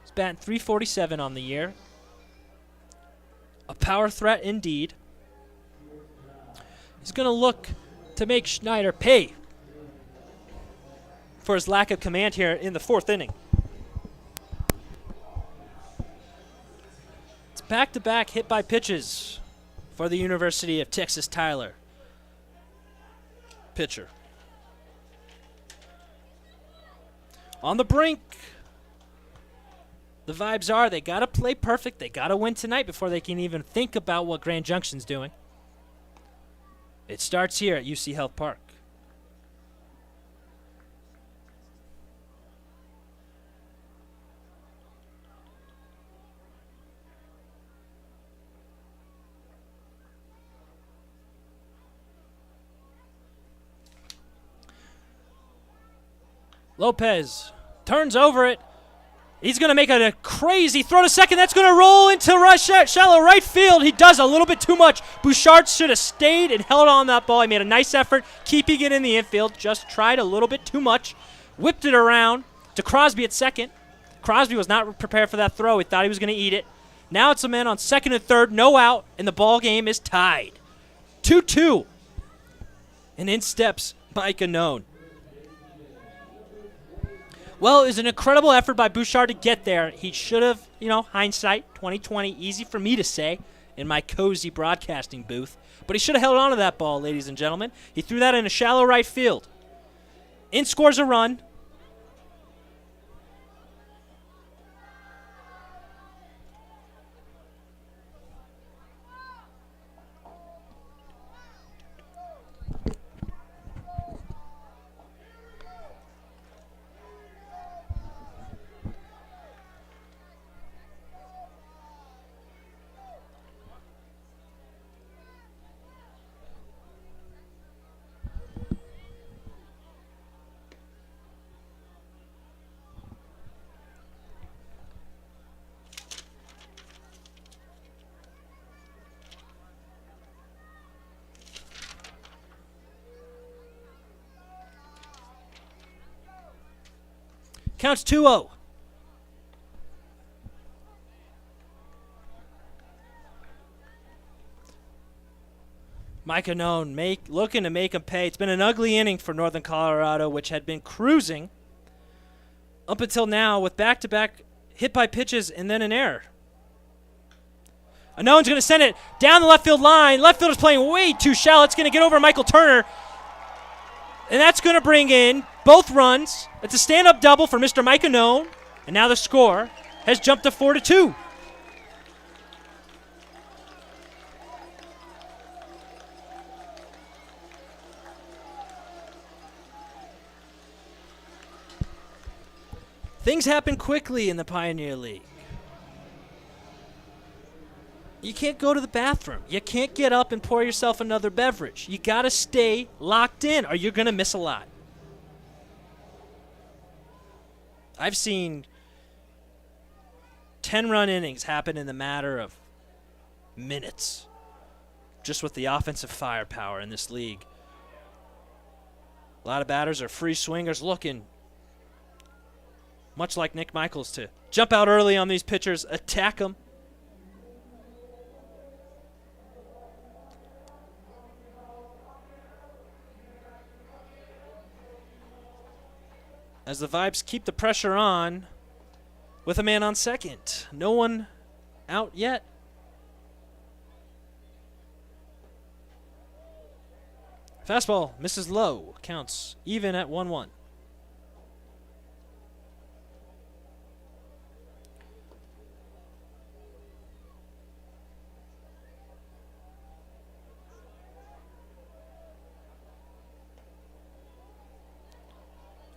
He's batting .347 on the year. A power threat indeed. He's going to look to make Schneider pay for his lack of command here in the fourth inning. It's back-to-back hit by pitches for the University of Texas Tyler pitcher. On the brink. The Vibes are, they got to play perfect. They got to win tonight before they can even think about what Grand Junction's doing. It starts here at UC Health Park. Lopez turns over it. He's going to make a crazy throw to second. That's going to roll into shallow right field. He does a little bit too much. Bouchard should have stayed and held on that ball. He made a nice effort keeping it in the infield. Just tried a little bit too much. Whipped it around to Crosby at second. Crosby was not prepared for that throw. He thought he was going to eat it. Now it's a man on second and third, no out, and the ball game is tied. 2-2. And in steps Mike Unknown. Well, it was an incredible effort by Bouchard to get there. He should have, hindsight, 2020, easy for me to say in my cozy broadcasting booth. But he should have held on to that ball, ladies and gentlemen. He threw that in a shallow right field. In scores a run. Counts 2-0. Mike Unknown looking to make him pay. It's been an ugly inning for Northern Colorado, which had been cruising up until now with back-to-back hit by pitches and then an error. Unknown's going to send it down the left field line. Left field is playing way too shallow. It's going to get over Michael Turner. And that's going to bring in both runs. It's a stand-up double for Mr. Mike Unknown. And now the score has jumped to 4-2. Things happen quickly in the Pioneer League. You can't go to the bathroom. You can't get up and pour yourself another beverage. You got to stay locked in or you're going to miss a lot. I've seen 10-run innings happen in the matter of minutes just with the offensive firepower in this league. A lot of batters are free swingers looking, much like Nick Michaels, to jump out early on these pitchers, attack them. As the Vibes keep the pressure on with a man on second. No one out yet. Fastball misses low. Counts even at 1-1.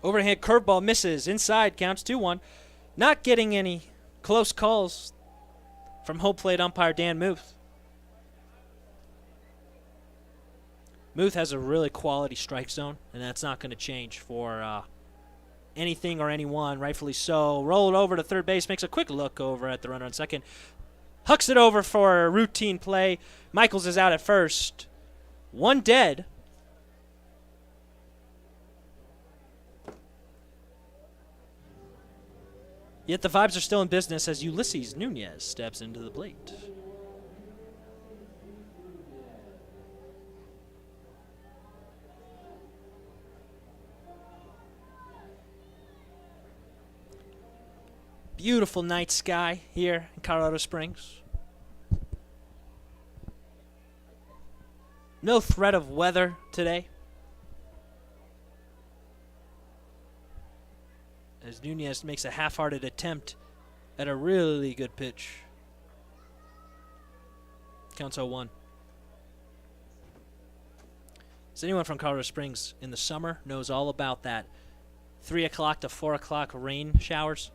Overhand curveball misses. Inside, counts 2-1. Not getting any close calls from home plate umpire Dan Muth. Muth has a really quality strike zone, and that's not going to change for anything or anyone, rightfully so. Rolled over to third base, makes a quick look over at the runner on second. Hucks it over for a routine play. Michaels is out at first. One dead. Yet the Vibes are still in business as Ulysses Nunez steps into the plate. Beautiful night sky here in Colorado Springs. No threat of weather today. As Nunez makes a half-hearted attempt at a really good pitch. Counts 0-1. As anyone from Colorado Springs in the summer knows all about that 3 o'clock to 4 o'clock rain showers.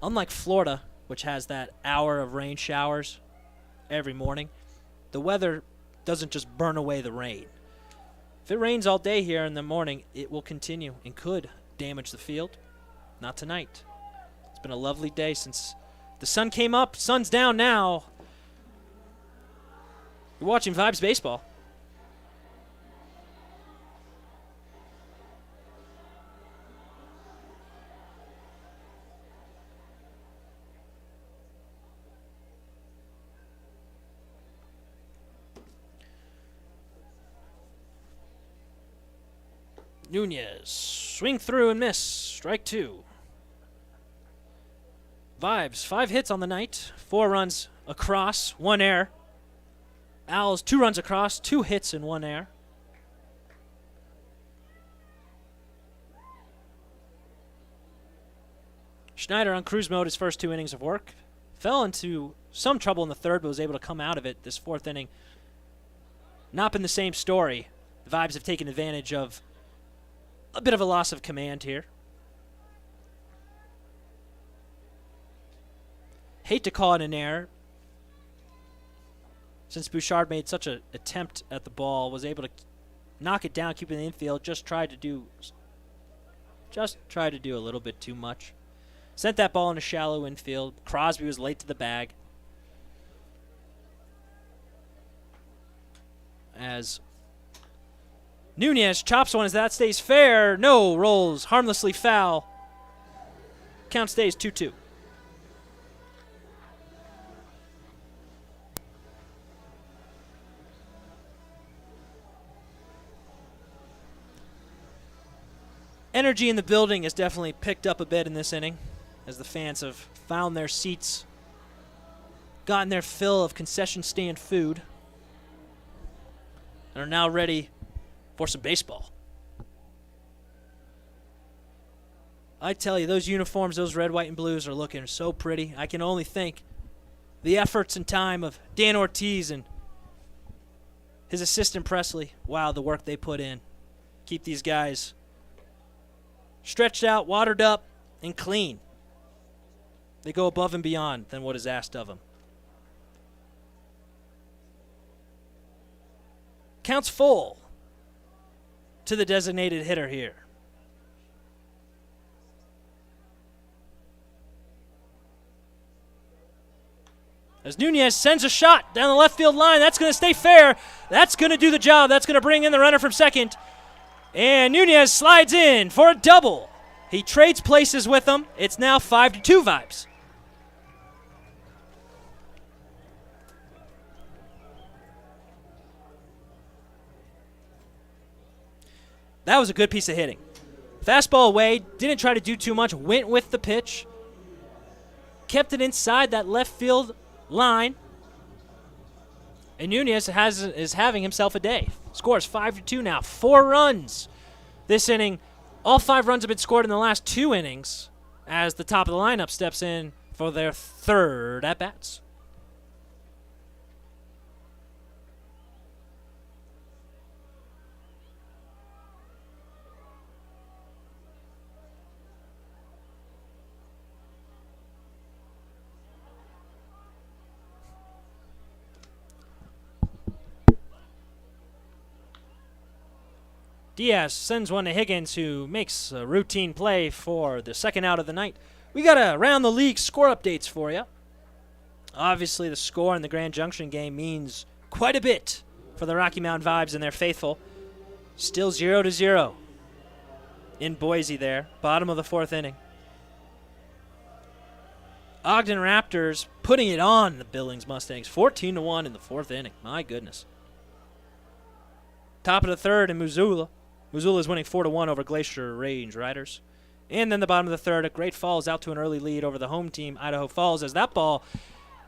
Unlike Florida, which has that hour of rain showers every morning, the weather doesn't just burn away the rain. If it rains all day here in the morning, it will continue and could damage the field. Not tonight. It's been a lovely day since the sun came up. Sun's down now. You're watching Vibes Baseball. Nunez, swing through and miss. Strike 2. Vibes, 5 hits on the night. 4 runs across, 1 error. Owlz, 2 runs across, 2 hits and 1 error. Schneider on cruise mode his first 2 innings of work. Fell into some trouble in the third, but was able to come out of it this 4th inning. Not been the same story. The Vibes have taken advantage of a bit of a loss of command here. Hate to call it an error, since Bouchard made such an attempt at the ball, was able to knock it down, keep it in the infield, just tried to do a little bit too much. Sent that ball in a shallow infield. Crosby was late to the bag. As Nunez chops one as that stays fair. No, rolls harmlessly foul. Count stays 2-2. Energy in the building has definitely picked up a bit in this inning as the fans have found their seats, gotten their fill of concession stand food, and are now ready for some baseball. I tell you, those uniforms, those red, white, and blues are looking so pretty. I can only thank the efforts and time of Dan Ortiz and his assistant Presley. Wow, the work they put in. Keep these guys stretched out, watered up, and clean. They go above and beyond than what is asked of them. Counts full to the designated hitter here. As Nunez sends a shot down the left field line, that's going to stay fair. That's going to do the job. That's going to bring in the runner from second. And Nunez slides in for a double. He trades places with them. It's now 5-2 Vibes. That was a good piece of hitting. Fastball away, didn't try to do too much, went with the pitch. Kept it inside that left field line. And Nunez is having himself a day. Scores 5-2 now. 4 runs this inning. All 5 runs have been scored in the last 2 innings as the top of the lineup steps in for their 3rd at-bats. Diaz sends one to Higgins, who makes a routine play for the 2nd out of the night. We got around the league score updates for you. Obviously, the score in the Grand Junction game means quite a bit for the Rocky Mountain Vibes and their faithful. Still 0-0 in Boise there, bottom of the 4th inning. Ogden Raptors putting it on the Billings Mustangs, 14-1 in the 4th inning. My goodness. Top of the 3rd in Missoula. Missoula is winning 4-1 over Glacier Range Riders. And then the bottom of the 3rd, Great Falls out to an early lead over the home team, Idaho Falls, as that ball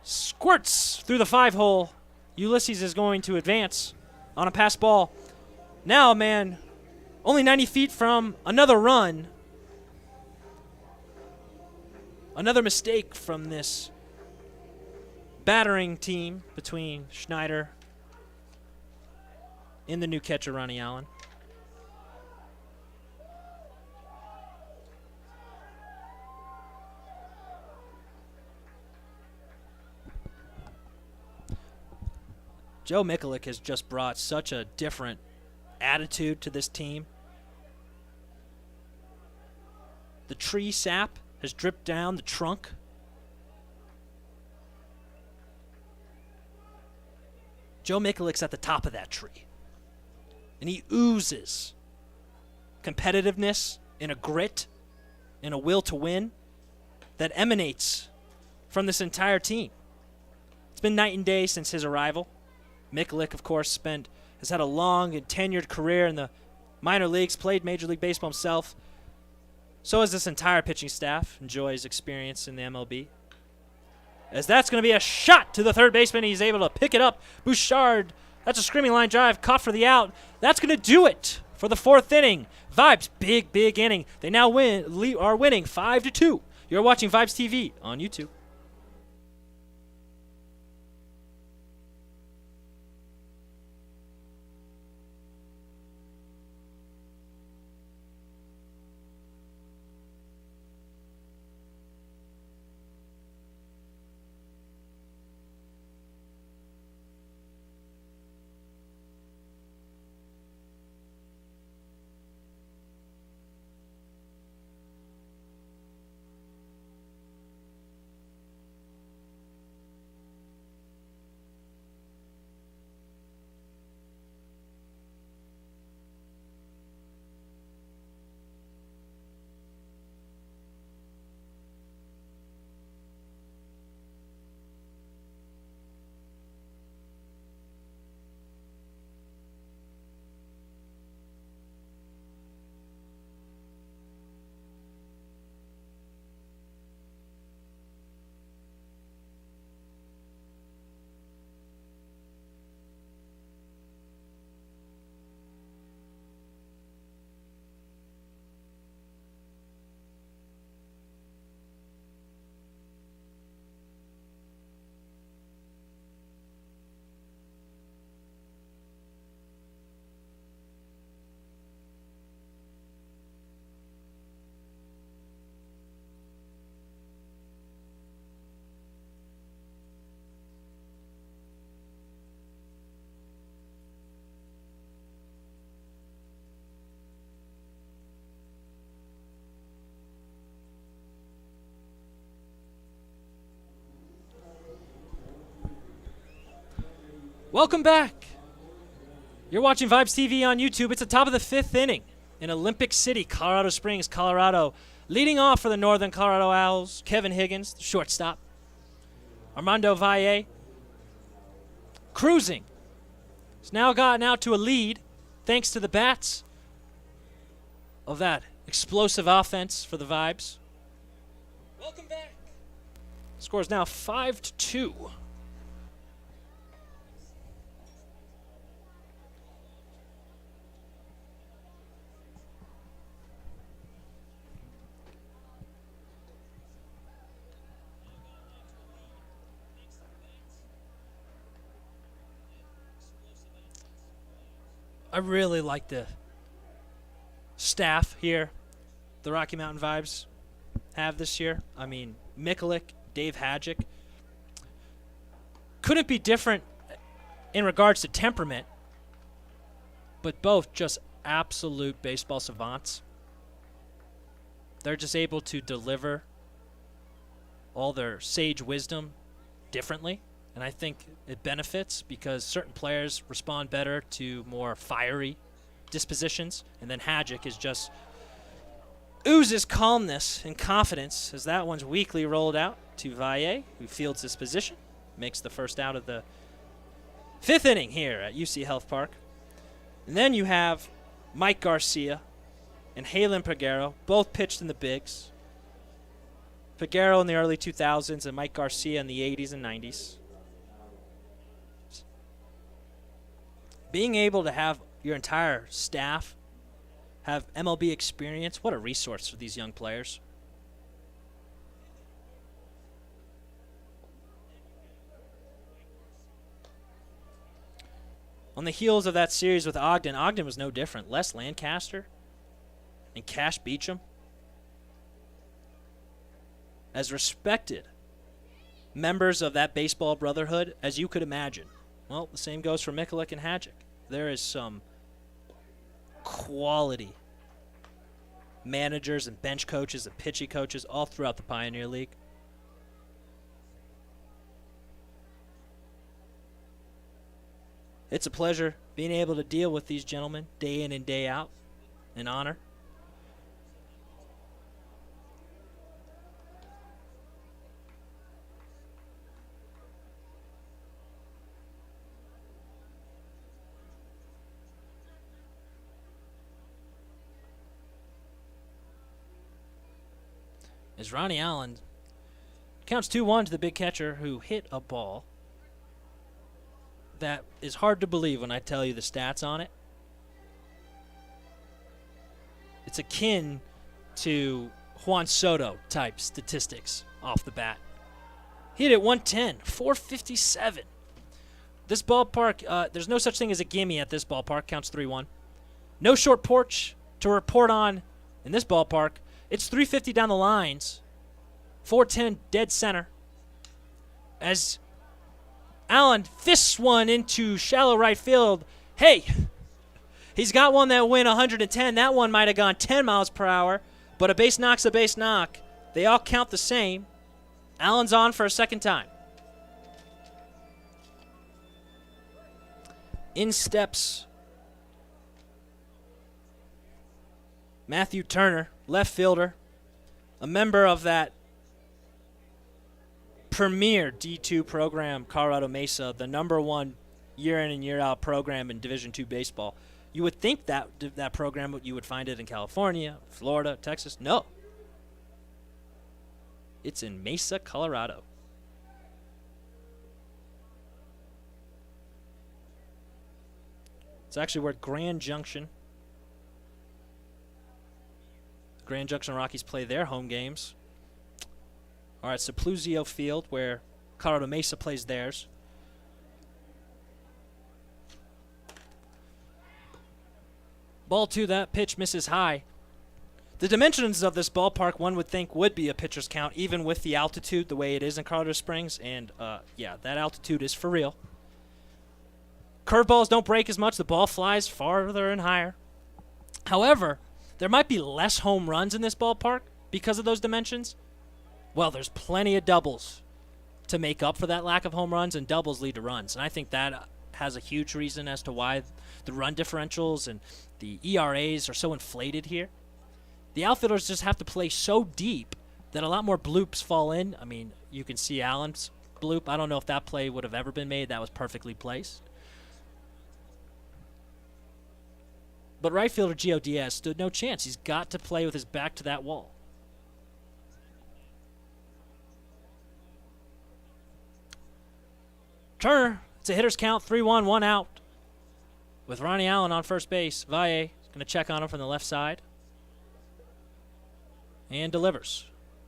squirts through the 5-hole. Ulysses is going to advance on a pass ball. Now, man, only 90 feet from another run. Another mistake from this battering team between Schneider and the new catcher, Ronnie Allen. Joe Mikulik has just brought such a different attitude to this team. The tree sap has dripped down the trunk. Joe Mikulic's at the top of that tree. And he oozes competitiveness and a grit and a will to win that emanates from this entire team. It's been night and day since his arrival. Mikulic, of course, has had a long and tenured career in the minor leagues, played Major League Baseball himself. So has this entire pitching staff. Enjoys experience in the MLB. As that's going to be a shot to the third baseman. He's able to pick it up. Bouchard, that's a screaming line drive, caught for the out. That's going to do it for the fourth inning. Vibes, big inning. They now are winning 5-2. You're watching Vibes TV on YouTube. Welcome back. You're watching Vibes TV on YouTube. It's the top of the fifth inning in Olympic City, Colorado Springs, Colorado. Leading off for the Northern Colorado Owls, Kevin Higgins, the shortstop. Armando Valle, cruising. He's now gotten out to a lead thanks to the bats of that explosive offense for the Vibes. Welcome back. Score is now 5-2. I really like the staff here the Rocky Mountain Vibes have this year. I mean, Mikulic, Dave Hadjic. Couldn't be different in regards to temperament, but both just absolute baseball savants. They're just able to deliver all their sage wisdom differently. And I think it benefits because certain players respond better to more fiery dispositions. And then Hadjic is just oozes calmness and confidence as that one's weakly rolled out to Valle, who fields this position, makes the first out of the fifth inning here at UC Health Park. And then you have Mike Garcia and Halen Peguero, both pitched in the bigs. Peguero in the early 2000s and Mike Garcia in the 80s and 90s. Being able to have your entire staff have MLB experience, what a resource for these young players. On the heels of that series with Ogden, Ogden was no different. Les Lancaster and Cash Beecham, as respected members of that baseball brotherhood as you could imagine. Well, the same goes for Mikulic and Hadjic. There is some quality managers and bench coaches and pitching coaches all throughout the Pioneer League. It's a pleasure being able to deal with these gentlemen day in and day out. An honor. As Ronnie Allen counts 2-1 to the big catcher who hit a ball that is hard to believe when I tell you the stats on it. It's akin to Juan Soto type statistics off the bat. He hit it 110, 457. This ballpark, there's no such thing as a gimme at this ballpark, counts 3-1. No short porch to report on in this ballpark. It's 350 down the lines, 410 dead center. As Allen fists one into shallow right field. Hey, he's got one that went 110. That one might have gone 10 miles per hour, but a base knock's a base knock. They all count the same. Allen's on for a second time. In steps Matthew Turner, left fielder, a member of that premier D2 program, Colorado Mesa, the #1 year in and year out program in Division II baseball. You would think that that program, you would find it in California, Florida, Texas. No. It's in Mesa, Colorado. It's actually where Grand Junction Rockies play their home games. All right, Sapluzio Field, where Colorado Mesa plays theirs. Ball 2, that pitch misses high. The dimensions of this ballpark, one would think, would be a pitcher's count, even with the altitude the way it is in Colorado Springs. And, yeah, that altitude is for real. Curveballs don't break as much. The ball flies farther and higher. However, there might be less home runs in this ballpark because of those dimensions. Well, there's plenty of doubles to make up for that lack of home runs, and doubles lead to runs. And I think that has a huge reason as to why the run differentials and the ERAs are so inflated here. The outfielders just have to play so deep that a lot more bloops fall in. I mean, you can see Allen's bloop. I don't know if that play would have ever been made. That was perfectly placed. But right fielder Gio Diaz stood no chance. He's got to play with his back to that wall. Turner, it's a hitter's count, 3-1, 1 out. With Ronnie Allen on first base, Valle is going to check on him from the left side. And delivers.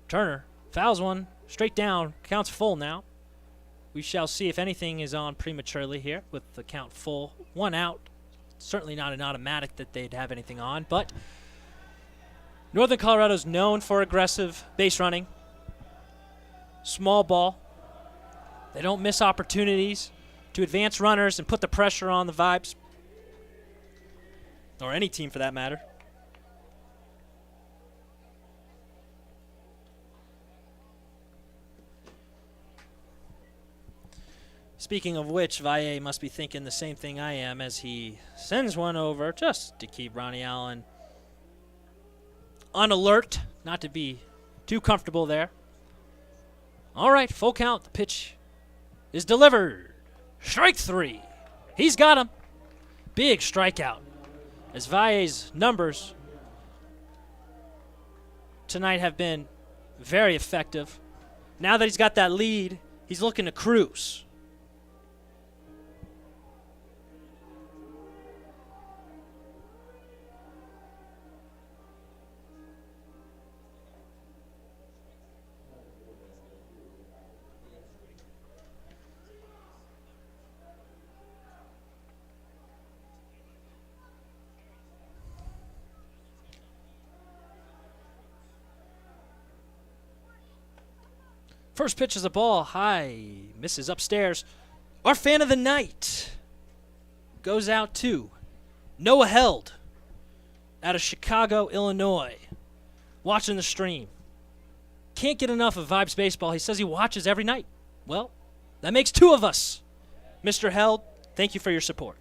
Turner fouls one, straight down, counts full now. We shall see if anything is on prematurely here with the count full, 1 out. Certainly not an automatic that they'd have anything on, but Northern Colorado's known for aggressive base running. Small ball. They don't miss opportunities to advance runners and put the pressure on the Vibes, or any team for that matter. Speaking of which, Valle must be thinking the same thing I am as he sends one over just to keep Ronnie Allen on alert, not to be too comfortable there. All right, full count. The pitch is delivered. Strike 3. He's got him. Big strikeout. As Valle's numbers tonight have been very effective. Now that he's got that lead, he's looking to cruise. First pitch is a ball high, misses upstairs. Our fan of the night goes out to Noah Held out of Chicago, Illinois. watching the stream. Can't get enough of Vibes Baseball. He says he watches every night. Well, that makes 2 of us. Mr. Held, thank you for your support.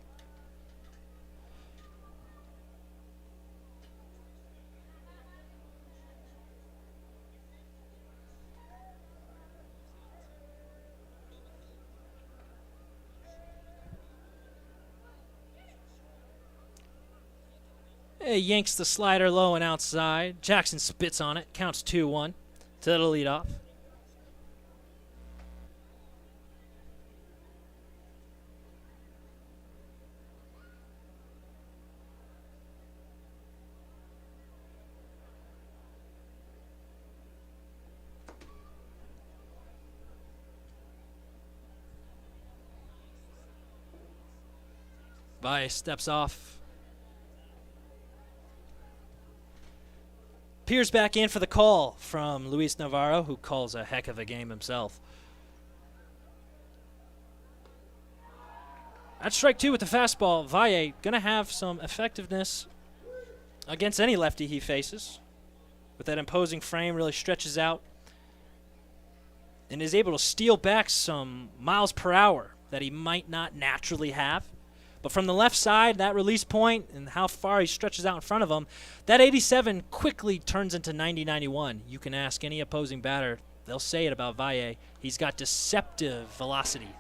He yanks the slider low and outside. Jackson spits on it. Counts 2-1 to the leadoff. Valle steps off. Peers back in for the call from Luis Navarro, who calls a heck of a game himself. At strike 2 with the fastball, Valle going to have some effectiveness against any lefty he faces. With that imposing frame, really stretches out and is able to steal back some miles per hour that he might not naturally have. But from the left side, that release point and how far he stretches out in front of him, that 87 quickly turns into 90-91. You can ask any opposing batter. They'll say it about Valle. He's got deceptive velocity.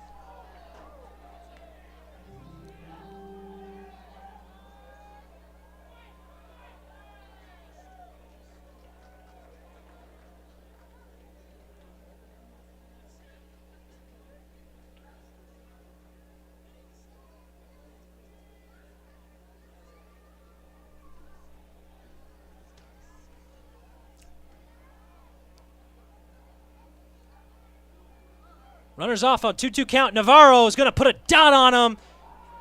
Runners off on 2-2 count. Navarro is going to put a dot on him.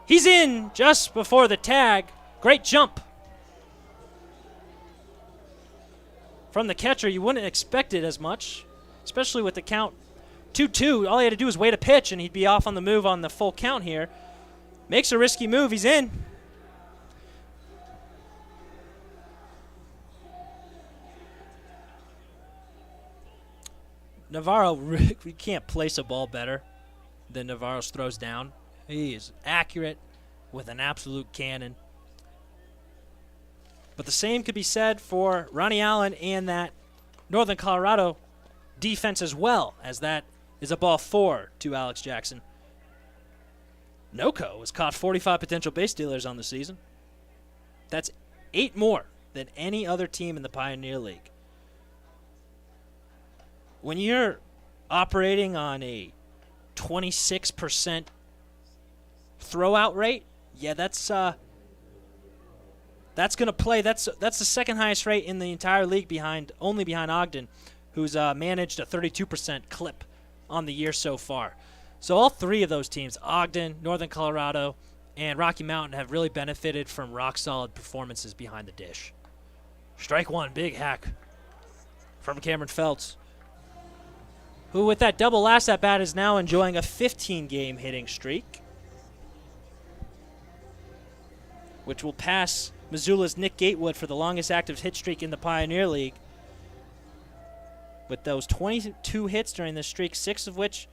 He's in just before the tag. Great jump from the catcher. You wouldn't expect it as much, especially with the count 2-2. All he had to do was wait a pitch, and he'd be off on the move on the full count here. Makes a risky move. He's in. Navarro, we can't place a ball better than Navarro's throws down. He is accurate with an absolute cannon. But the same could be said for Ronnie Allen and that Northern Colorado defense as well, as that is a ball 4 to Alex Jackson. Noco has caught 45 potential base stealers on the season. That's 8 more than any other team in the Pioneer League. When you're operating on a 26% throwout rate, yeah, that's going to play. That's the second highest rate in the entire league, only behind Ogden, who's managed a 32% clip on the year so far. So all 3 of those teams, Ogden, Northern Colorado, and Rocky Mountain, have really benefited from rock-solid performances behind the dish. Strike 1, big hack from Cameron Feltz, who with that double last at-bat is now enjoying a 15-game hitting streak, which will pass Missoula's Nick Gatewood for the longest active hit streak in the Pioneer League. With those 22 hits during this streak, 6 of which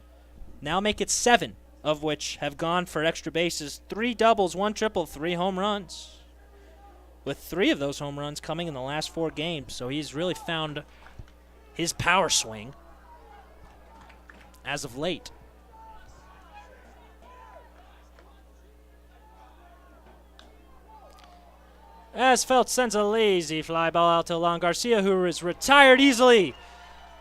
now make it 7 of which have gone for extra bases, 3 doubles, 1 triple, 3 home runs, with 3 of those home runs coming in the last 4 games. So he's really found his power swing as of late. As Feltz sends a lazy fly ball out to Alon Garcia, who is retired easily.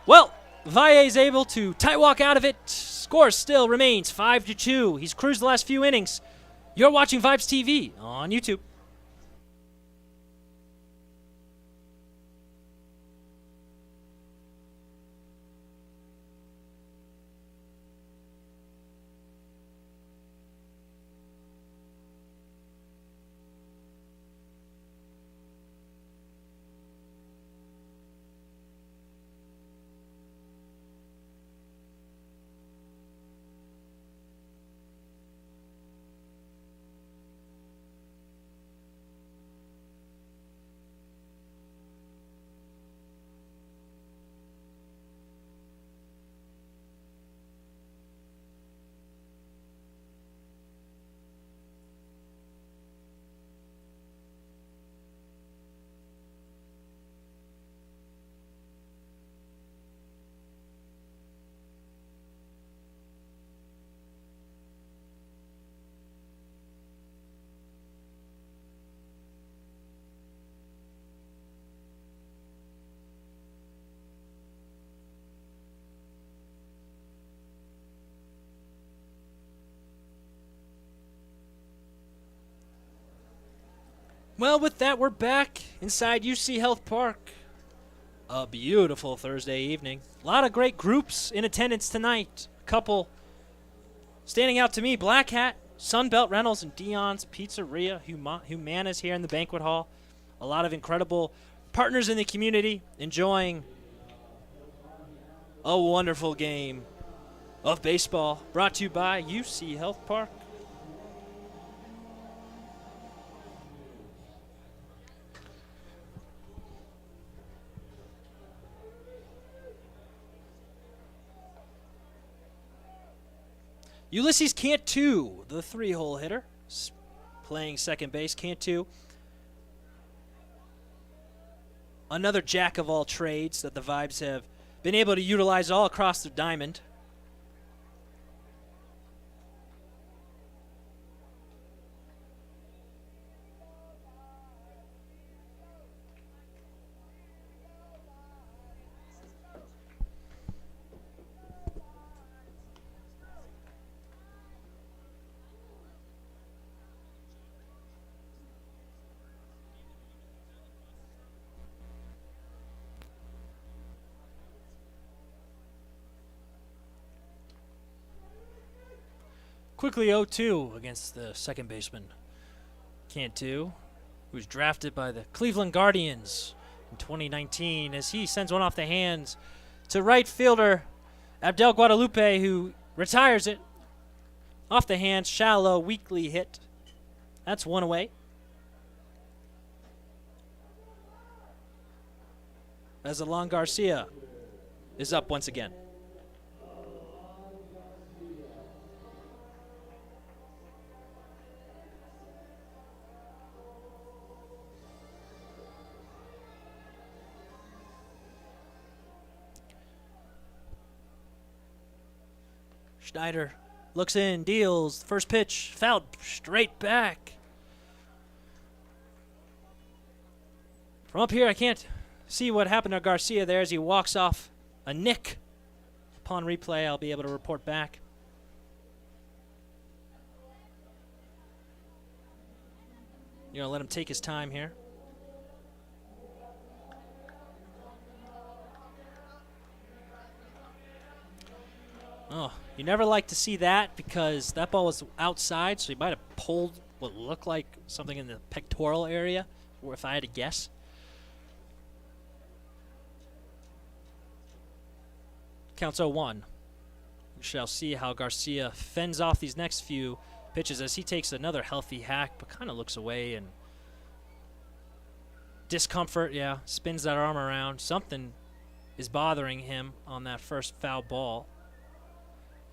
Well, Valle is able to tight walk out of it. Score still remains 5-2. He's cruised the last few innings. You're watching Vibes TV on YouTube. Well, with that, we're back inside UC Health Park. A beautiful Thursday evening. A lot of great groups in attendance tonight. A couple standing out to me, Black Hat, Sunbelt Rentals, and Dion's Pizzeria. Humana's here in the banquet hall. A lot of incredible partners in the community enjoying a wonderful game of baseball brought to you by UC Health Park. Ulysses Cantu, the 3-hole hitter, playing second base. Cantu, another jack of all trades that the Vibes have been able to utilize all across the diamond. Quickly 0-2 against the second baseman, Cantu, who was drafted by the Cleveland Guardians in 2019, as he sends one off the hands to right fielder Abdel Guadalupe, who retires it. Off the hands, shallow, weakly hit. That's one away. As Alon Garcia is up once again. Schneider looks in, deals, first pitch, fouled straight back. From up here, I can't see what happened to Garcia there as he walks off a nick. Upon replay, I'll be able to report back. You're going to let him take his time here. Oh, you never like to see that because that ball was outside, so he might have pulled what looked like something in the pectoral area, or if I had to guess. Counts 0-1. We shall see how Garcia fends off these next few pitches as he takes another healthy hack, but kind of looks away and discomfort, yeah, spins that arm around. Something is bothering him on that first foul ball.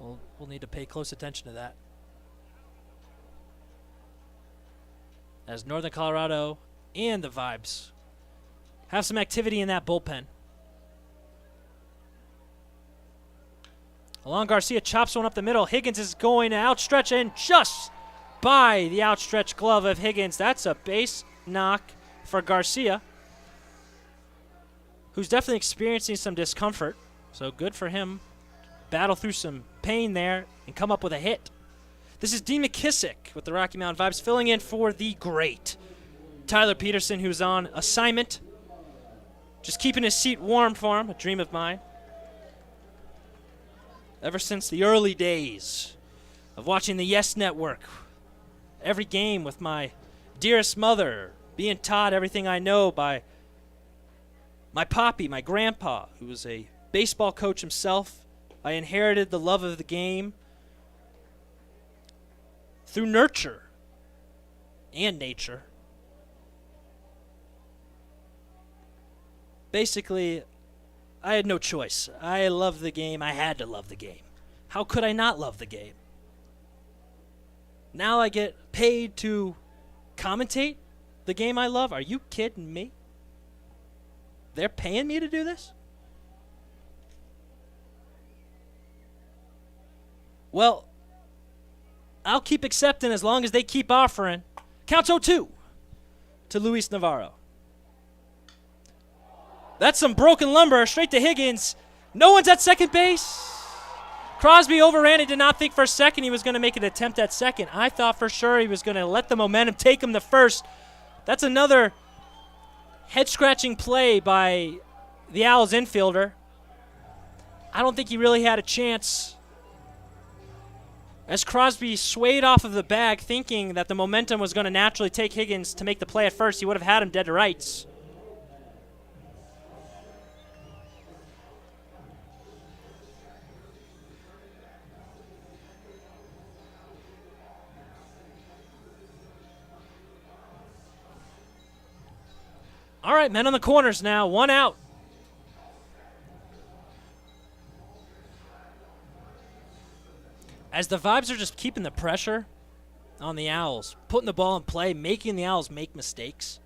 We'll need to pay close attention to that. As Northern Colorado and the Vibes have some activity in that bullpen. Alon Garcia chops one up the middle. Higgins is going to outstretch and just by the outstretched glove of Higgins. That's a base knock for Garcia, who's definitely experiencing some discomfort. So good for him. Battle through some pain there and come up with a hit. This is Dean McKissick with the Rocky Mountain Vibes, filling in for the great Tyler Peterson, who's on assignment. Just keeping his seat warm for him, a dream of mine. Ever since the early days of watching the Yes Network, every game with my dearest mother, being taught everything I know by my poppy, my grandpa, who was a baseball coach himself. I inherited the love of the game through nurture and nature. Basically, I had no choice. I love the game. I had to love the game. How could I not love the game? Now I get paid to commentate the game I love? Are you kidding me? They're paying me to do this? Well, I'll keep accepting as long as they keep offering. Counts 0-2 to Luis Navarro. That's some broken lumber straight to Higgins. No one's at second base. Crosby overran and did not think for a second he was going to make an attempt at second. I thought for sure he was going to let the momentum take him to first. That's another head-scratching play by the Owls infielder. I don't think he really had a chance, as Crosby swayed off of the bag thinking that the momentum was going to naturally take Higgins to make the play at first. He would have had him dead to rights. All right, men on the corners now. 1 out. As the Vibes are just keeping the pressure on the Owls, putting the ball in play, making the Owls make mistakes.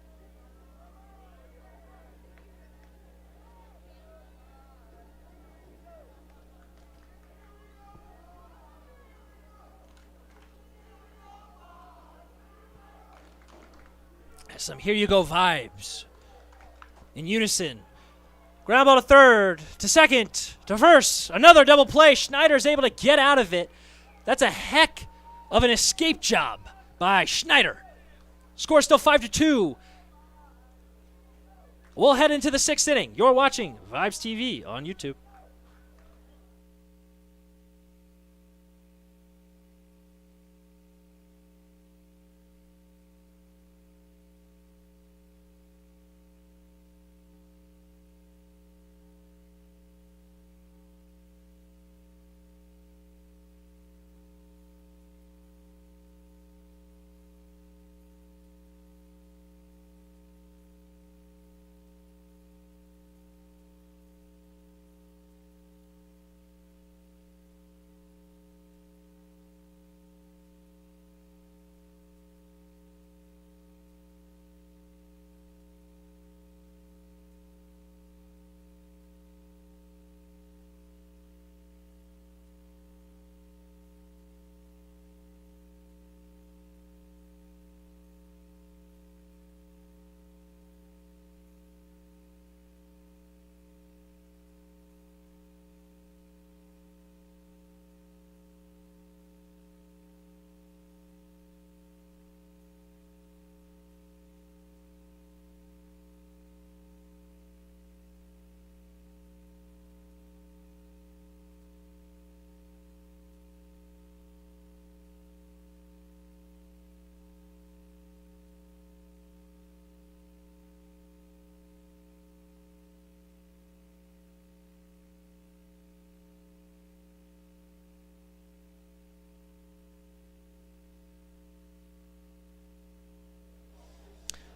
Some here you go vibes. In unison. Ground ball to third, to second, to first. Another double play. Schneider's able to get out of it. That's a heck of an escape job by Schneider. Score still 5-2. We'll head into the 6th inning. You're watching Vibes TV on YouTube.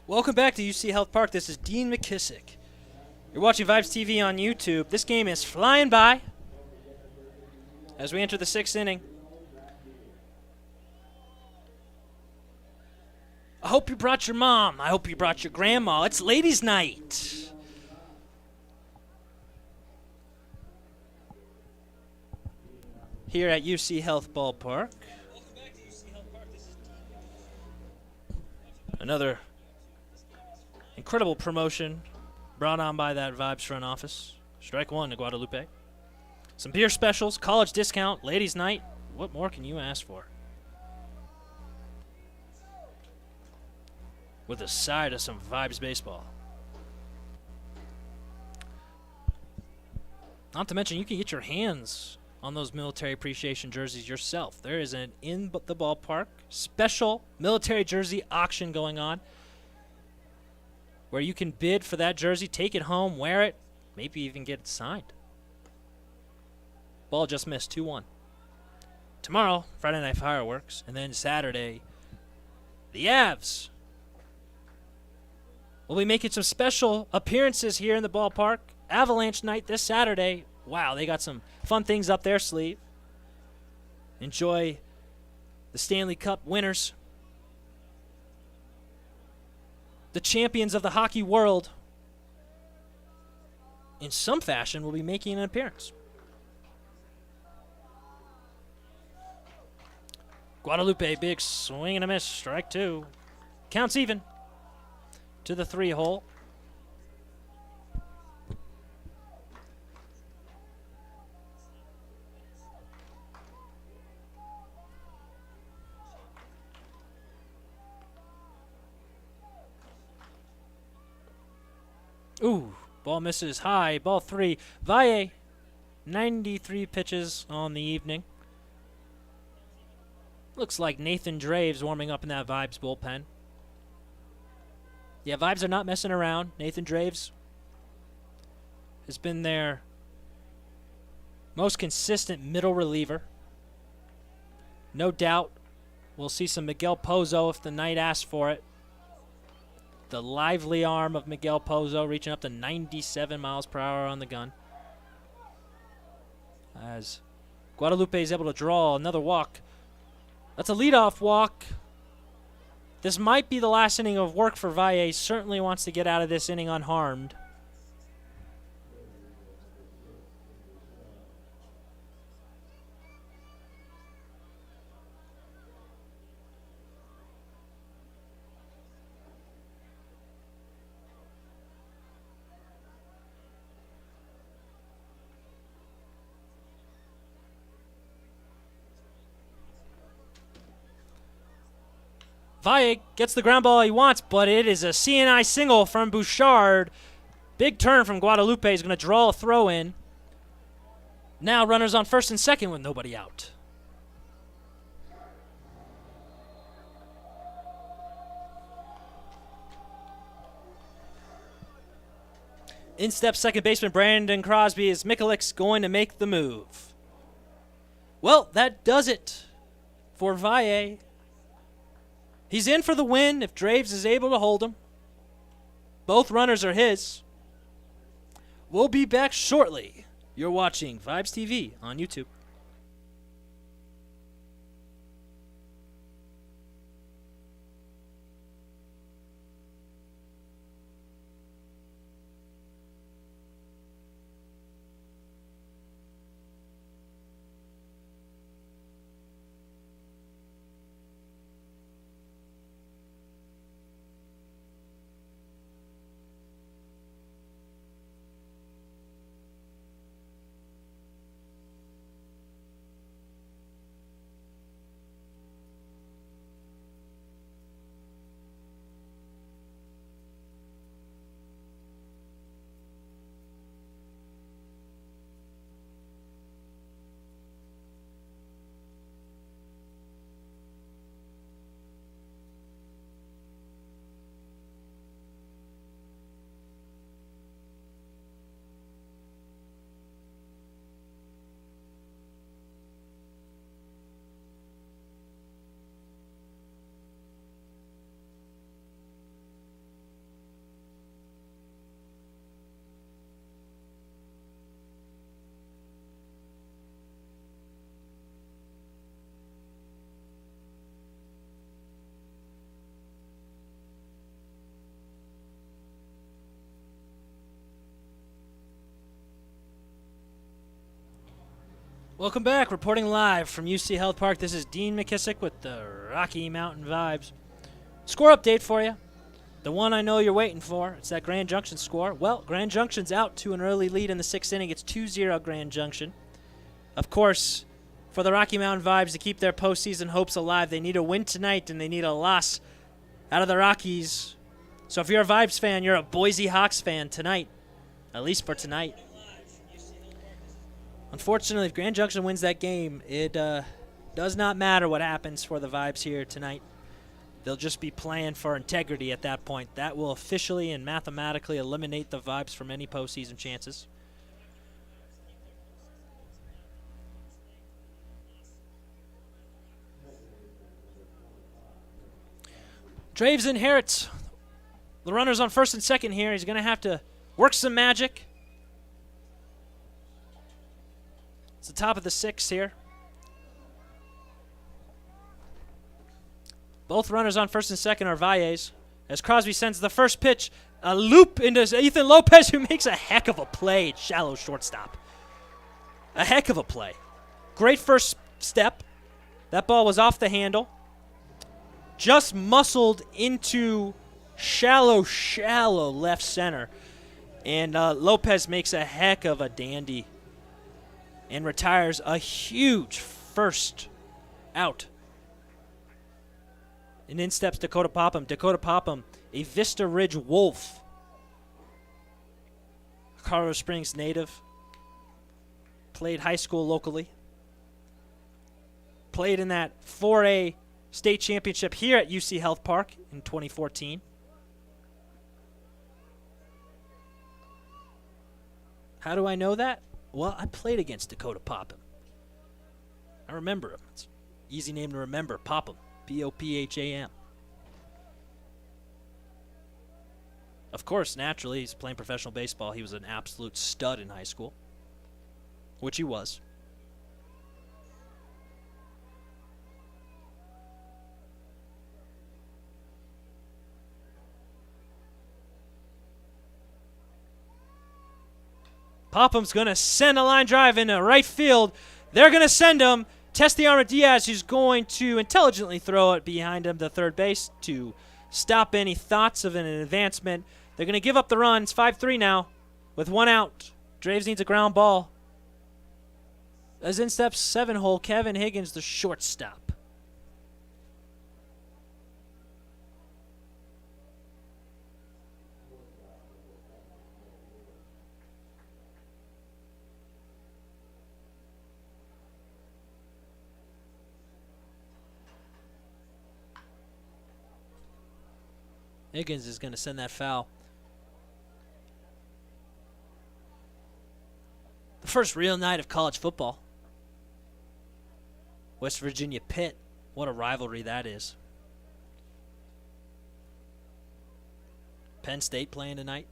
Welcome back to UC Health Park. This is Dean McKissick. You're watching Vibes TV on YouTube. This game is flying by as we enter the 6th inning. I hope you brought your mom. I hope you brought your grandma. It's ladies' night. Here at UC Health Ballpark. Another incredible promotion brought on by that Vibes front office. Strike one to Guadalupe. Some beer specials, college discount, ladies' night. What more can you ask for? With a side of some Vibes baseball. Not to mention, you can get your hands on those military appreciation jerseys yourself. There is an in the ballpark special military jersey auction going on, where you can bid for that jersey, take it home, wear it, maybe even get it signed. Ball just missed 2-1. Tomorrow, Friday Night Fireworks, and then Saturday, the Avs will be making some special appearances here in the ballpark. Avalanche night this Saturday. Wow, they got some fun things up their sleeve. Enjoy the Stanley Cup winners. The champions of the hockey world, in some fashion, will be making an appearance. Guadalupe, big swing and a miss. Strike two. Counts even to the 3-hole. Ooh, ball misses high. Ball 3. Valle, 93 pitches on the evening. Looks like Nathan Draves warming up in that Vibes bullpen. Yeah, Vibes are not messing around. Nathan Draves has been their most consistent middle reliever. No doubt we'll see some Miguel Pozo if the night asks for it. The lively arm of Miguel Pozo reaching up to 97 miles per hour on the gun. As Guadalupe is able to draw another walk. That's a leadoff walk. This might be the last inning of work for Valle. Certainly wants to get out of this inning unharmed. Valle gets the ground ball he wants, but it is a CNI single from Bouchard. Big turn from Guadalupe. He's going to draw a throw in. Now runners on first and second with nobody out. In steps second baseman Brandon Crosby. Is Mikulic's going to make the move? Well, that does it for Valle. He's in for the win if Draves is able to hold him. Both runners are his. We'll be back shortly. You're watching Vibes TV on YouTube. Welcome back. Reporting live from UC Health Park. This is Dean McKissick with the Rocky Mountain Vibes. Score update for you. The one I know you're waiting for. It's that Grand Junction score. Well, Grand Junction's out to an early lead in the sixth inning. It's 2-0 Grand Junction. Of course, for the Rocky Mountain Vibes to keep their postseason hopes alive, they need a win tonight and they need a loss out of the Rockies. So if you're a Vibes fan, you're a Boise Hawks fan tonight, at least for tonight. Unfortunately, if Grand Junction wins that game, it does not matter what happens for the Vibes here tonight. They'll just be playing for integrity at that point. That will officially and mathematically eliminate the Vibes from any postseason chances. Draves inherits the runners on first and second here. He's going to have to work some magic. It's the top of the sixth here. Both runners on first and second are Valles. As Crosby sends the first pitch, a loop into Ethan Lopez, who makes a heck of a play at shallow shortstop. A heck of a play. Great first step. That ball was off the handle. Just muscled into shallow left center. And Lopez makes a heck of a dandy and retires a huge first out. And in steps Dakota Popham. Dakota Popham, a Vista Ridge Wolf. Colorado Springs native. Played high school locally. Played in that 4A state championship here at UC Health Park in 2014. How do I know that? Well, I played against Dakota Popham. I remember him. It's an easy name to remember. Popham. Popham. Of course, naturally, he's playing professional baseball. He was an absolute stud in high school, which he was. Popham's going to send a line drive into right field. They're going to send him. Test the arm of Diaz, who's going to intelligently throw it behind him to third base to stop any thoughts of an advancement. They're going to give up the run. It's 5-3 now with 1 out. Draves needs a ground ball. As in steps 7-hole, Kevin Higgins, the shortstop. Higgins is going to send that foul. The first real night of college football. West Virginia Pitt. What a rivalry that is. Penn State playing tonight.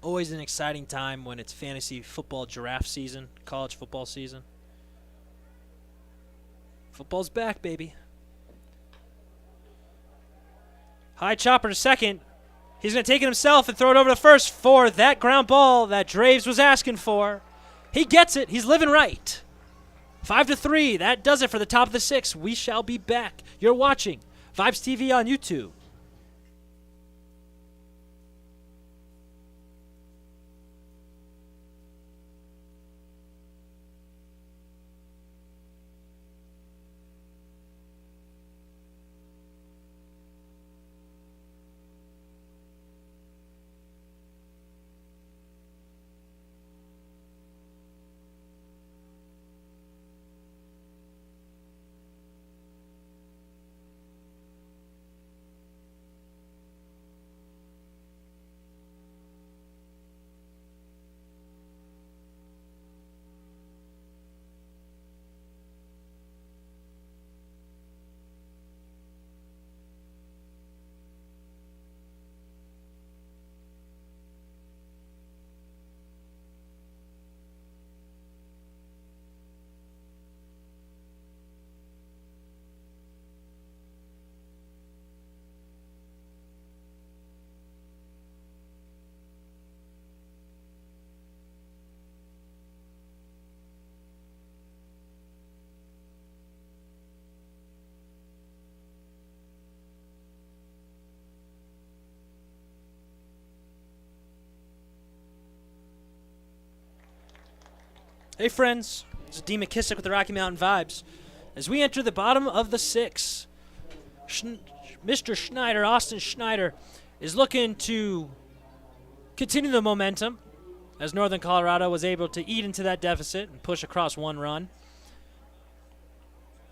Always an exciting time when it's fantasy football giraffe season, college football season. Football's back, baby. High chopper to second. He's going to take it himself and throw it over to first for that ground ball that Draves was asking for. He gets it. He's living right. 5-3. That does it for the top of the 6th. We shall be back. You're watching Vibes TV on YouTube. Hey friends, this is Dean McKissick with the Rocky Mountain Vibes. As we enter the bottom of the 6th, Mr. Schneider, Austin Schneider, is looking to continue the momentum as Northern Colorado was able to eat into that deficit and push across 1 run.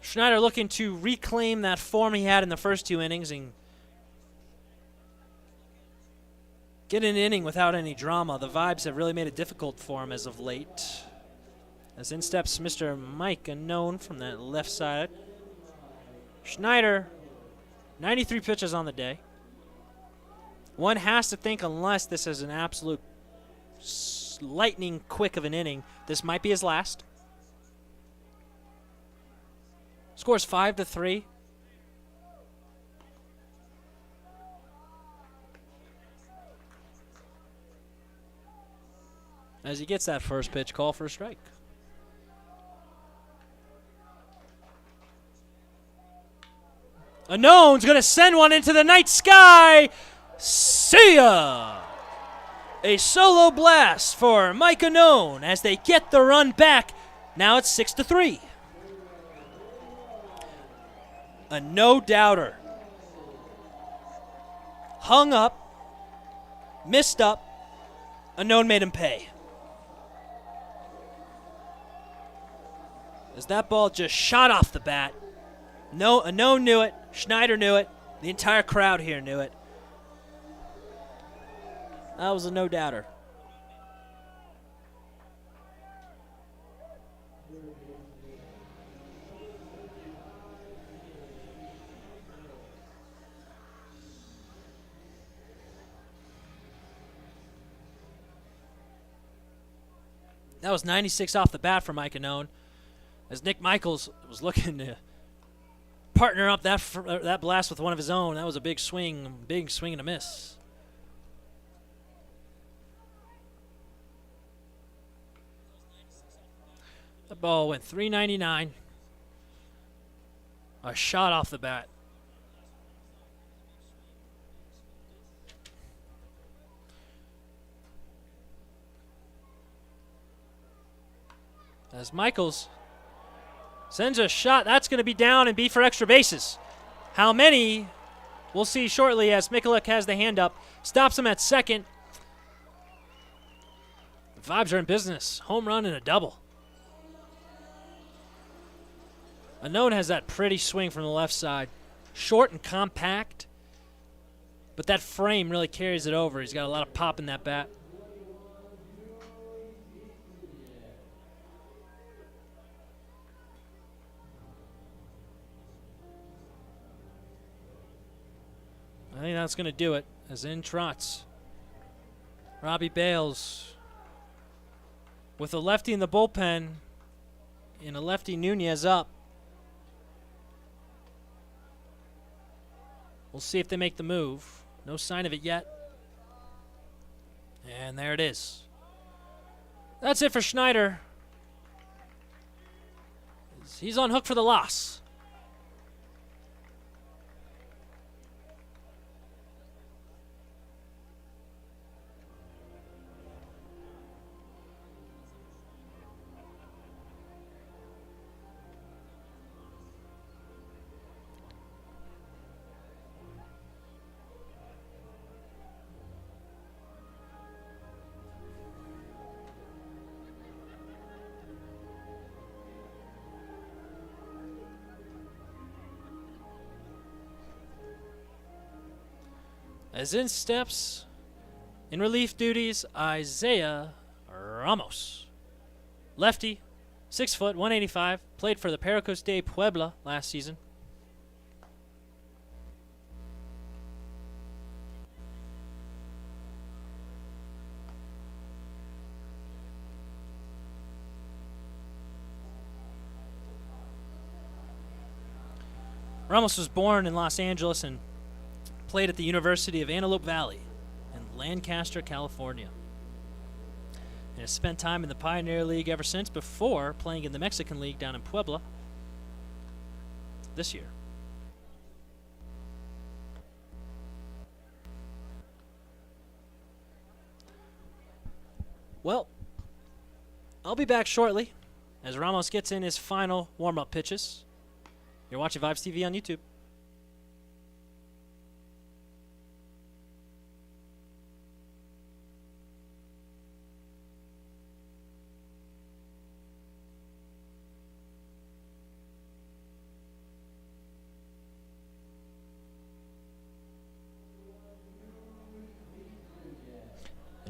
Schneider looking to reclaim that form he had in the first 2 innings and get an inning without any drama. The Vibes have really made it difficult for him as of late. As in steps Mr. Mike Unknown from that left side. Schneider, 93 pitches on the day. One has to think, unless this is an absolute lightning quick of an inning, this might be his last. Scores 5-3. As he gets that first pitch call for a strike. Unknown's going to send one into the night sky. See ya! A solo blast for Mike Unknown as they get the run back. Now it's 6-3. A no-doubter. Hung up, missed up, Unknown made him pay. As that ball just shot off the bat. No, Unknown knew it. Schneider knew it. The entire crowd here knew it. That was a no-doubter. That was 96 off the bat for Mike Unknown, as Nick Michaels was looking to partner up that blast with one of his own. That was a big swing and a miss. The ball went 399. A shot off the bat. As Michaels sends a shot, that's going to be down and be for extra bases. How many? We'll see shortly as Mikulik has the hand up. Stops him at second. The Vibes are in business. Home run and a double. Unknown has that pretty swing from the left side. Short and compact, but that frame really carries it over. He's got a lot of pop in that bat. I think that's going to do it, as in trots Robbie Bales with a lefty in the bullpen and a lefty Nunez up. We'll see if they make the move. No sign of it yet. And there it is. That's it for Schneider. He's on hook for the loss. As in steps, in relief duties, Isaiah Ramos. Lefty, 6 foot, 185, played for the Pericos de Puebla last season. Ramos was born in Los Angeles and played at the University of Antelope Valley in Lancaster, California. And has spent time in the Pioneer League ever since, before playing in the Mexican League down in Puebla this year. Well, I'll be back shortly as Ramos gets in his final warm-up pitches. You're watching Vibes TV on YouTube.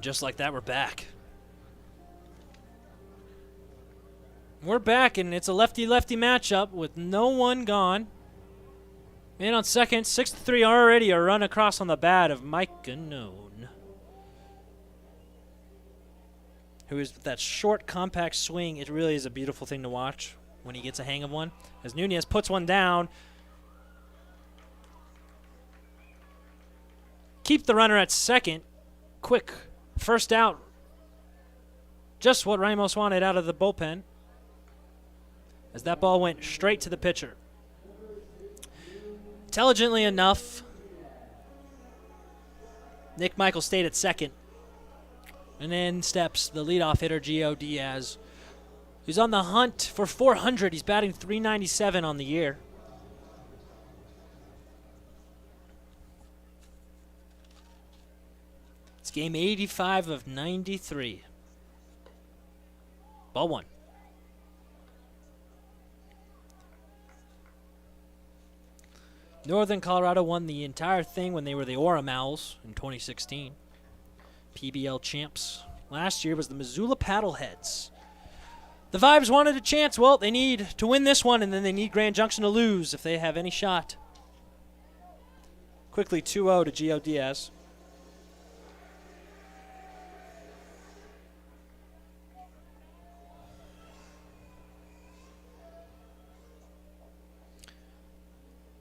Just like that, we're back. We're back, and it's a lefty-lefty matchup with no one gone. Man on second, 6-3 already, a run across on the bat of Mike Unknown, who is that short, compact swing. It really is a beautiful thing to watch when he gets a hang of one. As Nunez puts one down. Keep the runner at second. Quick first out. Just what Ramos wanted out of the bullpen, as that ball went straight to the pitcher. Intelligently enough, Nick Michaels stayed at second. And then steps the leadoff hitter, Gio Diaz, who's on the hunt for 400. He's batting .397 on the year. It's Game 85 of 93. Ball one. Northern Colorado won the entire thing when they were the Owlz in 2016. PBL champs. Last year was the Missoula Paddleheads. The Vibes wanted a chance. Well, they need to win this one, and then they need Grand Junction to lose if they have any shot. Quickly 2-0 to Gio Diaz.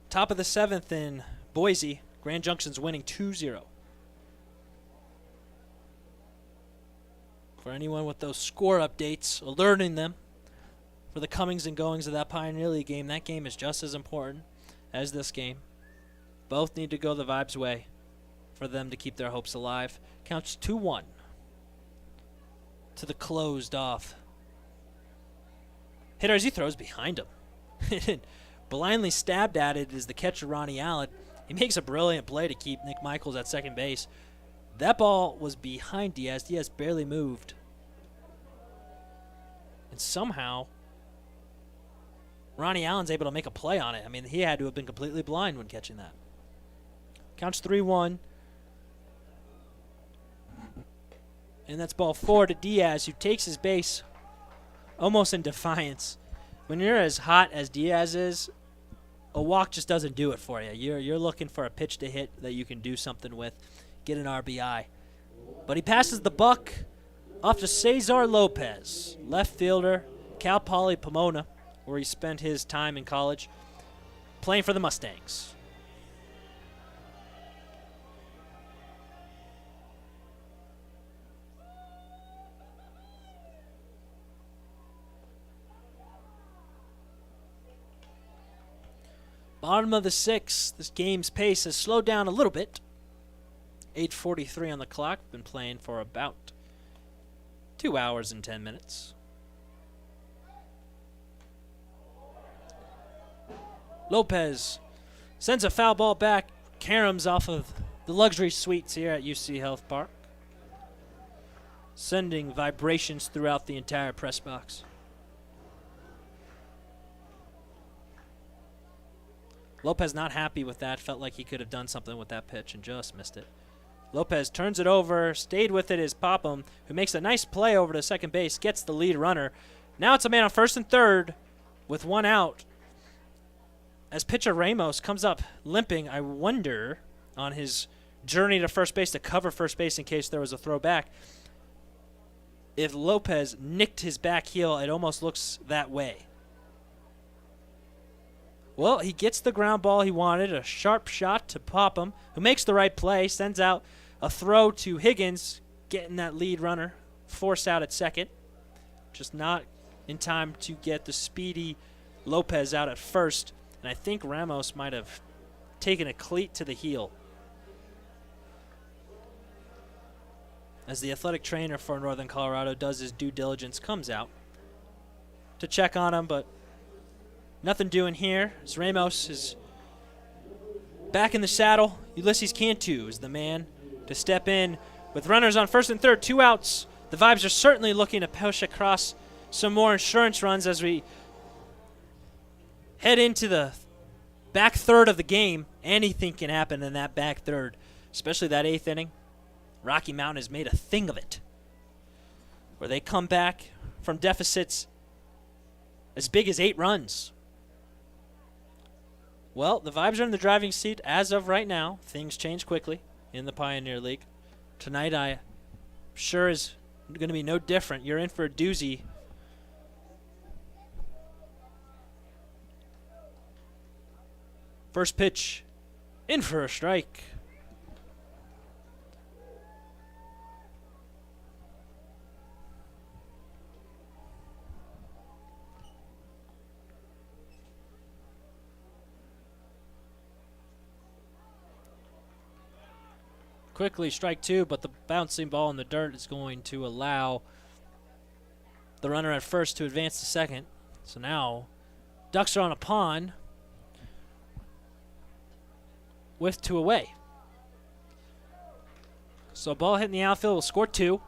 Top of the 7th in Boise. Grand Junction's winning 2-0. For anyone with those score updates, alerting them for the comings and goings of that Pioneer League game, that game is just as important as this game. Both need to go the Vibes' way for them to keep their hopes alive. Counts 2-1 to the closed off hitter as he throws behind him. Blindly stabbed at it is the catcher, Ronnie Allen. He makes a brilliant play to keep Nick Michaels at second base. That ball was behind Diaz. Diaz barely moved. And somehow, Ronnie Allen's able to make a play on it. I mean, he had to have been completely blind when catching that. Counts 3-1. And that's ball 4 to Diaz, who takes his base almost in defiance. When you're as hot as Diaz is, a walk just doesn't do it for you. You're looking for a pitch to hit that you can do something with, get an RBI. But he passes the buck off to Cesar Lopez, left fielder, Cal Poly Pomona, where he spent his time in college, playing for the Mustangs. Bottom of the 6th, this game's pace has slowed down a little bit. 8:43 on the clock. Been playing for about 2 hours and 10 minutes. Lopez sends a foul ball back. Caroms off of the luxury suites here at UC Health Park, sending vibrations throughout the entire press box. Lopez not happy with that. Felt like he could have done something with that pitch and just missed it. Lopez turns it over. Stayed with it is Popham, who makes a nice play over to second base. Gets the lead runner. Now it's a man on first and third with one out. As pitcher Ramos comes up limping, I wonder on his journey to first base to cover first base in case there was a throw back, if Lopez nicked his back heel. It almost looks that way. Well, he gets the ground ball he wanted, a sharp shot to Popham, who makes the right play, sends out a throw to Higgins, getting that lead runner forced out at second. Just not in time to get the speedy Lopez out at first, and I think Ramos might have taken a cleat to the heel. As the athletic trainer for Northern Colorado does his due diligence, comes out to check on him, but nothing doing here as Ramos is back in the saddle. Ulysses Cantu is the man to step in with runners on first and third, 2 outs. The Vibes are certainly looking to push across some more insurance runs as we head into the back third of the game. Anything can happen in that back third, especially that 8th inning. Rocky Mountain has made a thing of it, where they come back from deficits as big as 8 runs. Well, the Vibes are in the driving seat as of right now. Things change quickly in the Pioneer League. Tonight, I sure is going to be no different. You're in for a doozy. First pitch, in for a strike. Quickly, strike 2, but the bouncing ball in the dirt is going to allow the runner at first to advance to second. So now, Ducks are on a pond with 2 away. So ball hitting the outfield will score 2.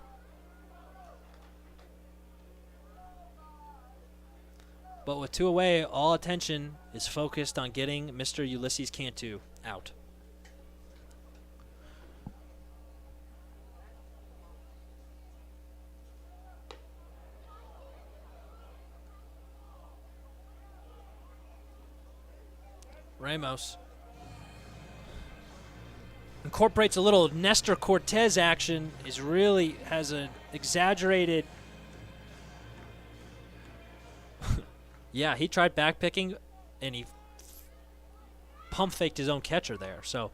But with 2 away, all attention is focused on getting Mr. Ulysses Cantu out. Ramos incorporates a little Nestor Cortez action. Has an exaggerated. Yeah, he tried backpicking, and he pump faked his own catcher there. So,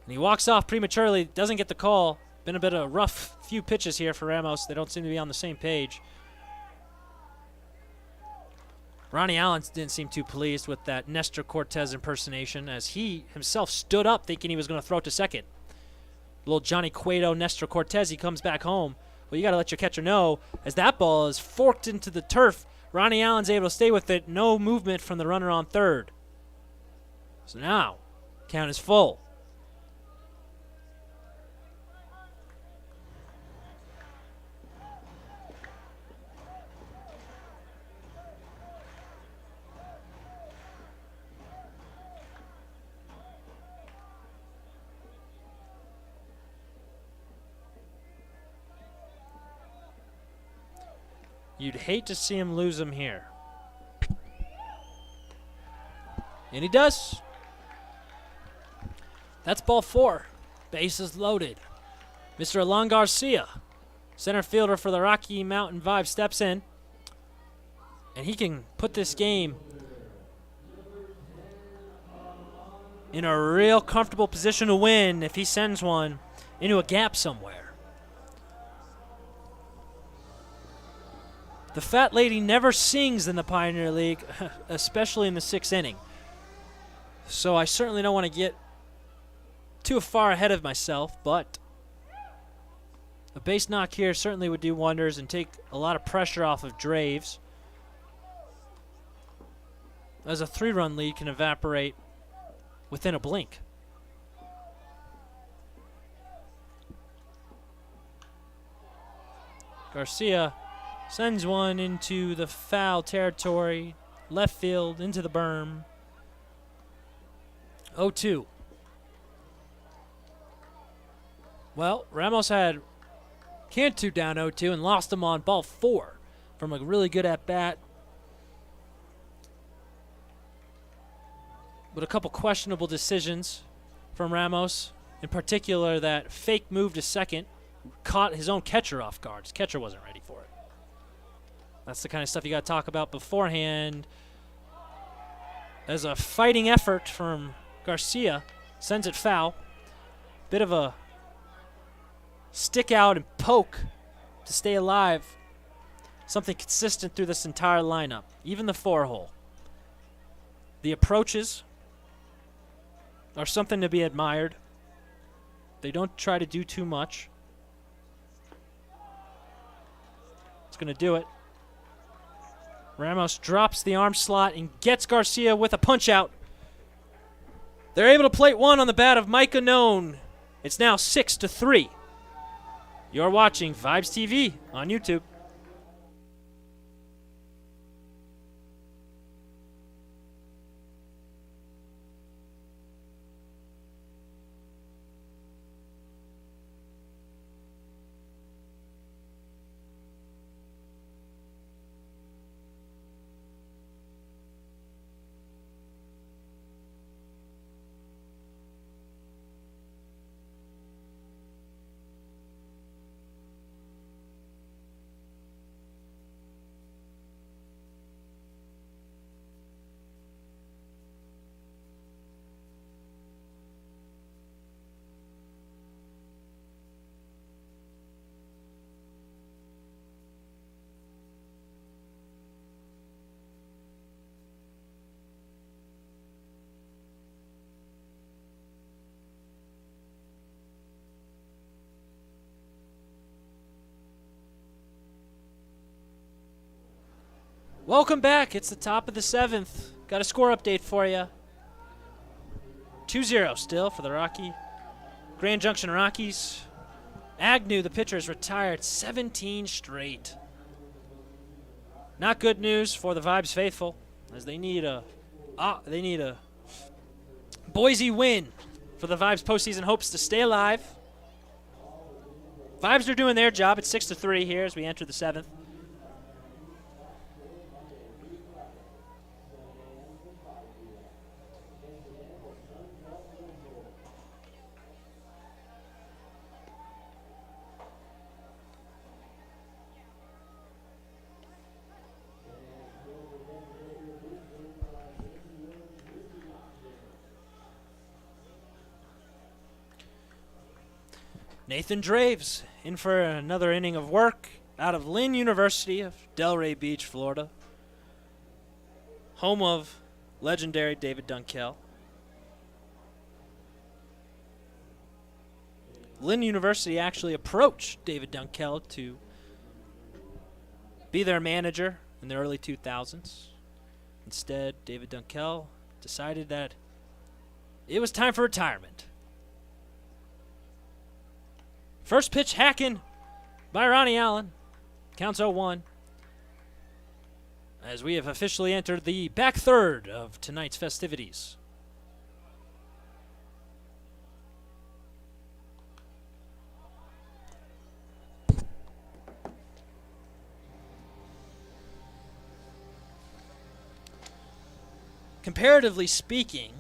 and he walks off prematurely. Doesn't get the call. Been a bit of a rough few pitches here for Ramos. They don't seem to be on the same page. Ronnie Allen didn't seem too pleased with that Nestor Cortez impersonation, as he himself stood up thinking he was going to throw it to second. Little Johnny Cueto, Nestor Cortez, he comes back home. Well, you got to let your catcher know, as that ball is forked into the turf. Ronnie Allen's able to stay with it. No movement from the runner on third. So now, count is full. You'd hate to see him lose him here. And he does. That's ball 4. Bases loaded. Mr. Alon Garcia, center fielder for the Rocky Mountain Vibe, steps in. And he can put this game in a real comfortable position to win if he sends one into a gap somewhere. The fat lady never sings in the Pioneer League, especially in the 6th inning. So I certainly don't want to get too far ahead of myself, but a base knock here certainly would do wonders and take a lot of pressure off of Draves, as a 3-run lead can evaporate within a blink. Garcia sends one into the foul territory, left field, into the berm. 0-2. Well, Ramos had Cantu down 0-2 and lost him on ball 4 from a really good at-bat. But a couple questionable decisions from Ramos, in particular that fake move to second caught his own catcher off guard. His catcher wasn't ready for it. That's the kind of stuff you got to talk about beforehand. As a fighting effort from Garcia, sends it foul. Bit of a stick out and poke to stay alive. Something consistent through this entire lineup, even the 4-hole. The approaches are something to be admired. They don't try to do too much. It's going to do it. Ramos drops the arm slot and gets Garcia with a punch out. They're able to plate one on the bat of Mike Unknown. It's now 6-3. You're watching Vibes TV on YouTube. Welcome back. It's the top of the 7th. Got a score update for you. 2-0 still for the Rocky Grand Junction Rockies. Agnew, the pitcher, is retired 17 straight. Not good news for the Vibes faithful, as they need a Boise win for the Vibes postseason hopes to stay alive. Vibes are doing their job. It's 6-3 here as we enter the 7th. Nathan Draves in for another inning of work out of Lynn University of Delray Beach, Florida. Home of legendary David Dunkel. Lynn University actually approached David Dunkel to be their manager in the early 2000s. Instead, David Dunkel decided that it was time for retirement. First pitch hacking by Ronnie Allen. Counts 0-1. As we have officially entered the back third of tonight's festivities. Comparatively speaking,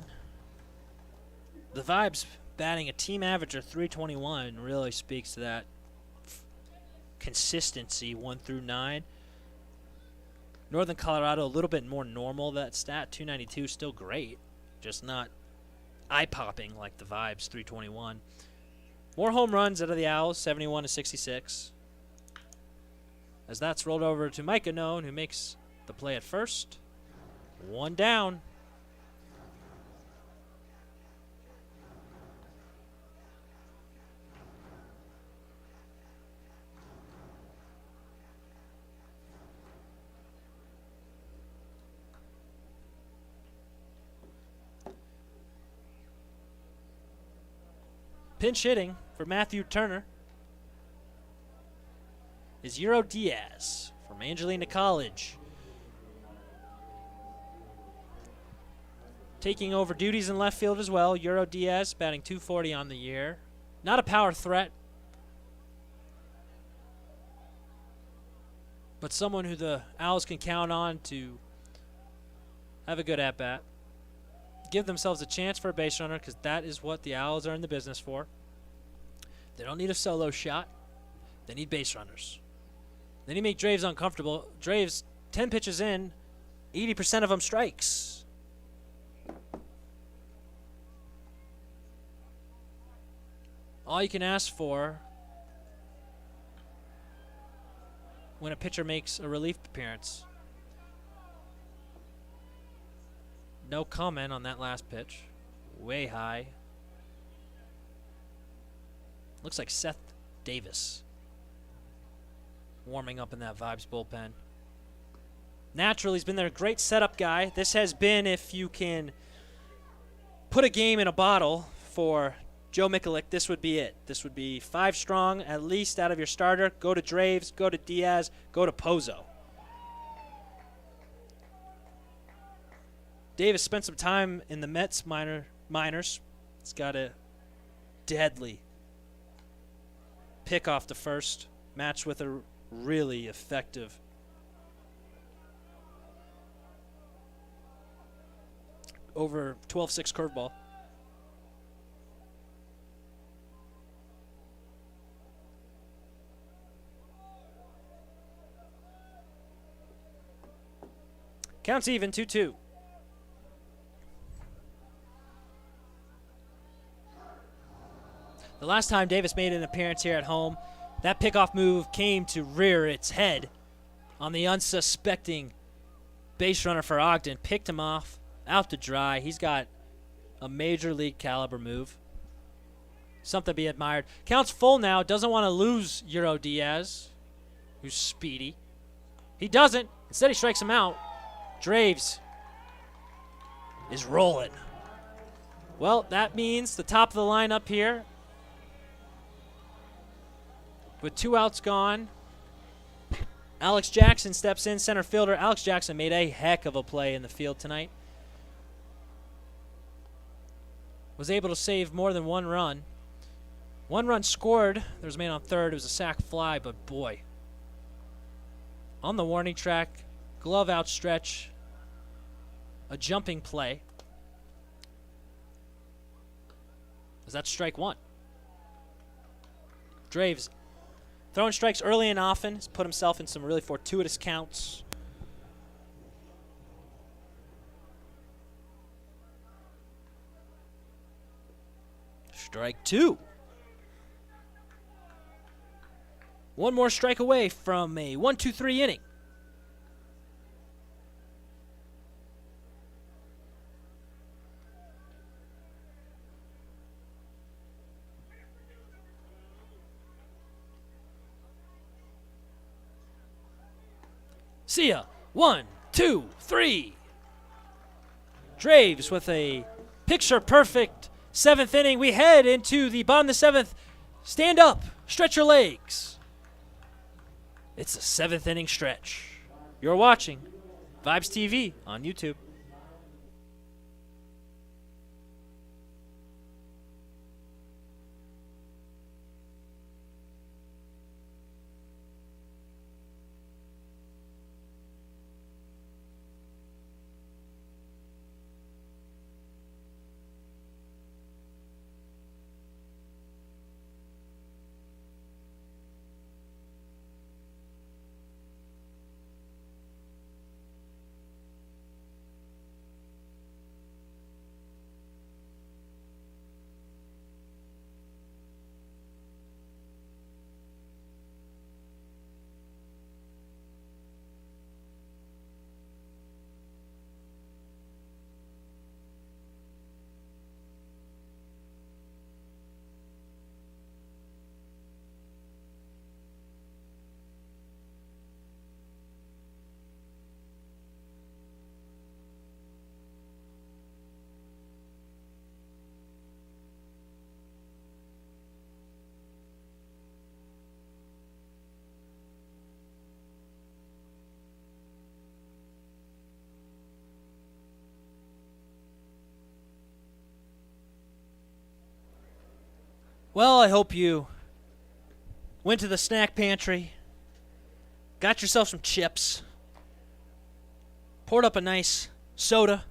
the Vibes batting a team average of 321 really speaks to that consistency 1 through 9. Northern Colorado a little bit more normal, that stat. 292 still great, just not eye-popping like the Vibes 321. More home runs out of the Owls, 71-66. As that's rolled over to Micah Known, who makes the play at first. One down. Pinch hitting for Matthew Turner is Euro Diaz from Angelina College. Taking over duties in left field as well. Euro Diaz batting .240 on the year. Not a power threat, but someone who the Owls can count on to have a good at-bat. Give themselves a chance for a base runner, because that is what the Owls are in the business for. They don't need a solo shot. They need base runners. Then you make Draves uncomfortable. Draves, 10 pitches in, 80% of them strikes. All you can ask for when a pitcher makes a relief appearance. No comment on that last pitch. Way high. Looks like Seth Davis warming up in that Vibes bullpen. Naturally, he's been their great setup guy. This has been, if you can put a game in a bottle for Joe Mikulik, this would be it. This would be 5 strong, at least out of your starter. Go to Draves, go to Diaz, go to Pozo. Davis spent some time in the Mets minors. He's got a deadly pick off the first, matched with a really effective over 12-6 curveball. Counts even, 2-2. The last time Davis made an appearance here at home, that pickoff move came to rear its head on the unsuspecting base runner for Ogden. Picked him off, out to dry. He's got a major league caliber move. Something to be admired. Counts full now. Doesn't want to lose Euro Diaz, who's speedy. He doesn't. Instead, he strikes him out. Draves is rolling. Well, that means the top of the lineup here With 2 outs gone, Alex Jackson steps in, center fielder. Alex Jackson made a heck of a play in the field tonight. Was able to save more than 1 run. 1 run scored. There was a man on third. It was a sac fly, but boy. On the warning track, glove outstretch, a jumping play. Was that strike 1? Draves throwing strikes early and often. He's put himself in some really fortuitous counts. Strike 2. 1 more strike away from a 1-2-3 inning. See ya. 1, 2, 3. Draves with a picture-perfect 7th inning. We head into the bottom of the 7th. Stand up. Stretch your legs. It's a 7th inning stretch. You're watching Vibes TV on YouTube. Well, I hope you went to the snack pantry, got yourself some chips, poured up a nice soda.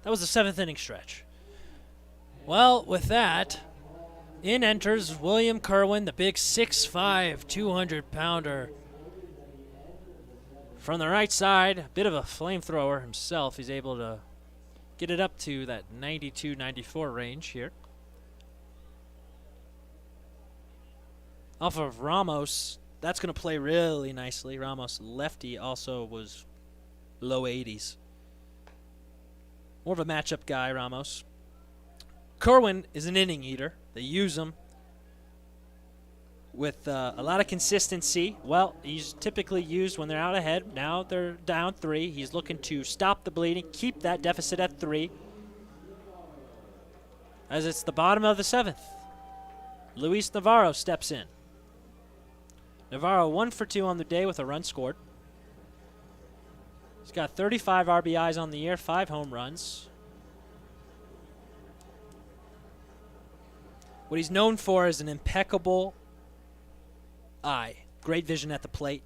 That was the 7th inning stretch. Well, with that, in enters William Kerwin, the big 6'5", 200-pounder. From the right side, a bit of a flamethrower himself. He's able to get it up to that 92, 94 range here. Off of Ramos, that's going to play really nicely. Ramos, lefty, also was low 80s. More of a matchup guy, Ramos. Kerwin is an inning eater. They use him with a lot of consistency. Well, he's typically used when they're out ahead. Now they're down 3. He's looking to stop the bleeding, keep that deficit at 3. As it's the bottom of the 7th. Luis Navarro steps in. Navarro 1 for 2 on the day with a run scored. He's got 35 RBIs on the year, 5 home runs. What he's known for is an impeccable eye. Great vision at the plate.